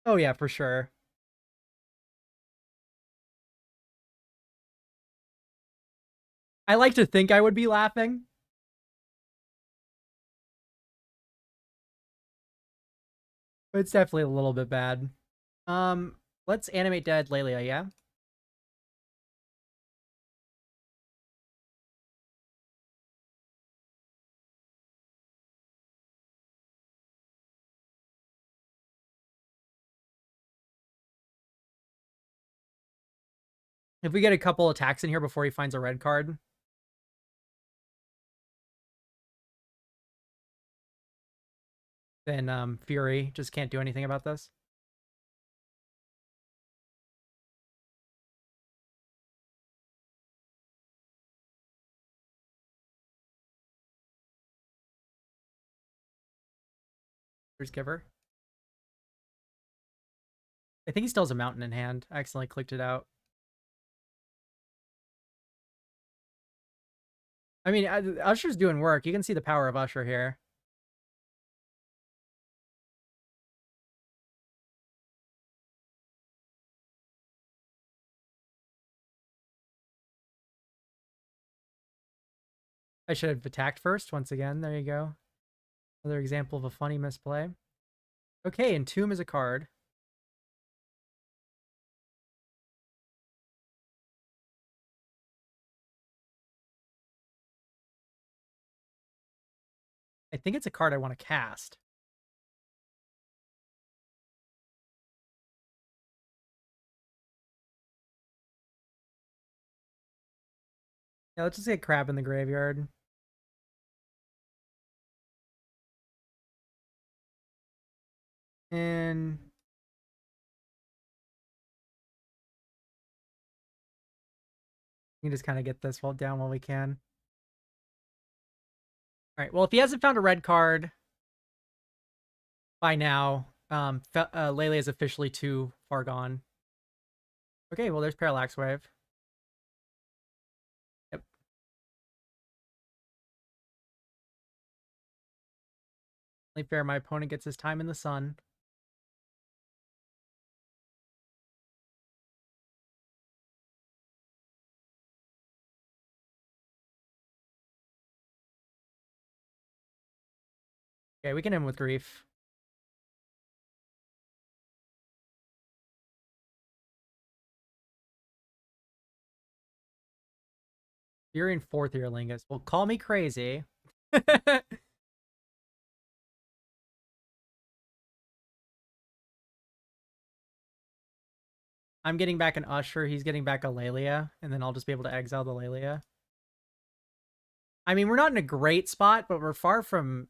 Oh yeah, for sure. I like to think I would be laughing. But it's definitely a little bit bad. Let's animate dead Lelia, yeah? If we get a couple attacks in here before he finds a red card, then Fury just can't do anything about this. Here's Giver. I think he still has a mountain in hand. I accidentally clicked it out. I mean, Usher's doing work. You can see the power of Usher here. I should have attacked first. Once again, there you go. Another example of a funny misplay. Okay, Entomb is a card. I think it's a card I want to cast. Yeah, let's just get crab in the graveyard. And we can just kind of get this down while we can. All right. Well, if he hasn't found a red card by now, Lele is officially too far gone. Okay. Well, there's Parallax Wave. Yep. Only fair. My opponent gets his time in the sun. Okay, we can end with grief. You're in fourth year, Lingus. Well, call me crazy. I'm getting back an Usher. He's getting back a Lelia, and then I'll just be able to exile the Lelia. I mean, we're not in a great spot, but we're far from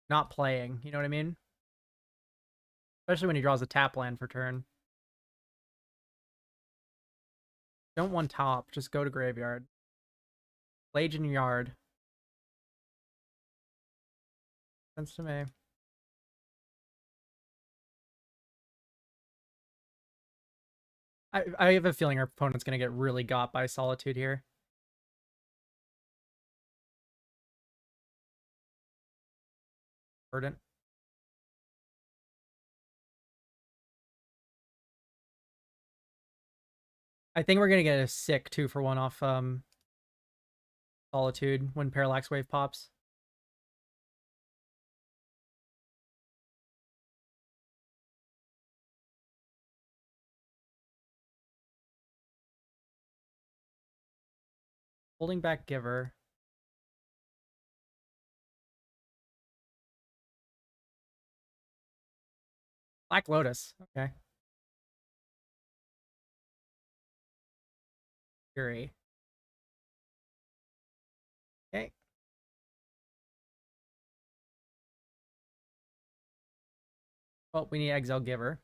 not playing. You know what I mean? Especially when he draws a tap land for turn. Don't one top. Just go to graveyard. Legion yard. Sense to me. I have a feeling our opponent's going to get really got by Solitude here. Verdant. I think we're going to get a sick 2-for-1 off Solitude when Parallax Wave pops. Holding back Giver. Black Lotus. Okay. Fury. Okay. Well, we need Exile Giver.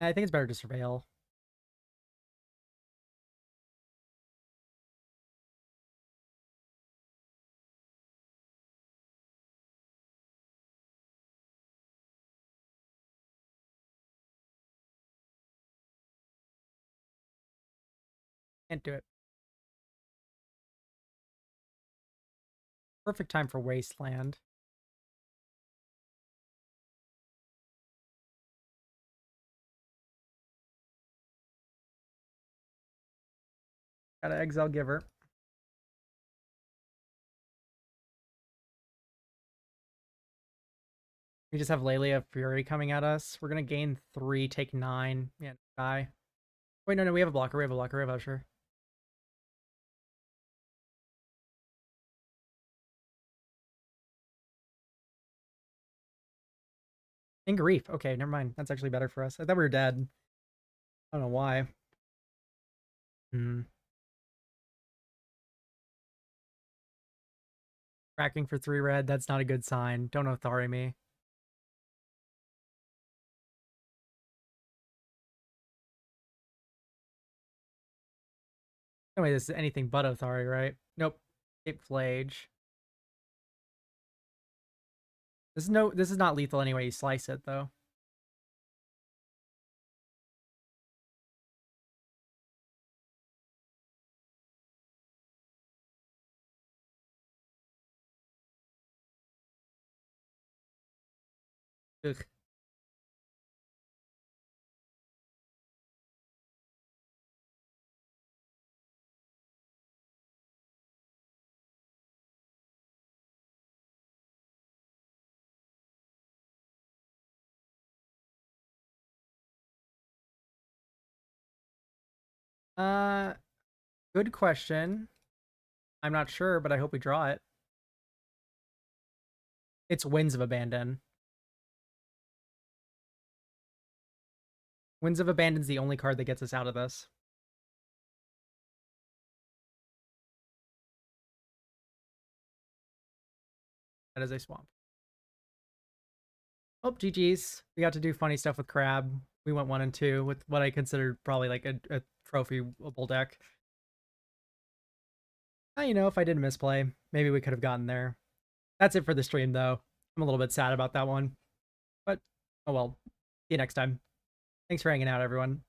I think it's better to Surveil. Can't do it. Perfect time for Wasteland. Gotta Exile Giver. We just have Lelia Fury coming at us. We're gonna gain 3, take 9. Yeah, die. Wait, no, we have a blocker. We have a blocker. We have Usher. In grief. Okay, never mind. That's actually better for us. I thought we were dead. I don't know why. Cracking for 3 red. That's not a good sign. Don't Othari me. Anyway, this is anything but Othari, right? Nope. Cape Flage. This is not lethal anyway. You slice it though. Ugh. Uh, Good question. I'm not sure, but I hope we draw it. It's Winds of Abandon. Winds of Abandon's the only card that gets us out of this. That is a swamp. Oh, GG's. We got to do funny stuff with Crab. We went 1 and 2 with what I considered probably like a trophy-able deck. You know, if I didn't misplay, maybe we could have gotten there. That's it for the stream, though. I'm a little bit sad about that one. But, oh well. See you next time. Thanks for hanging out, everyone.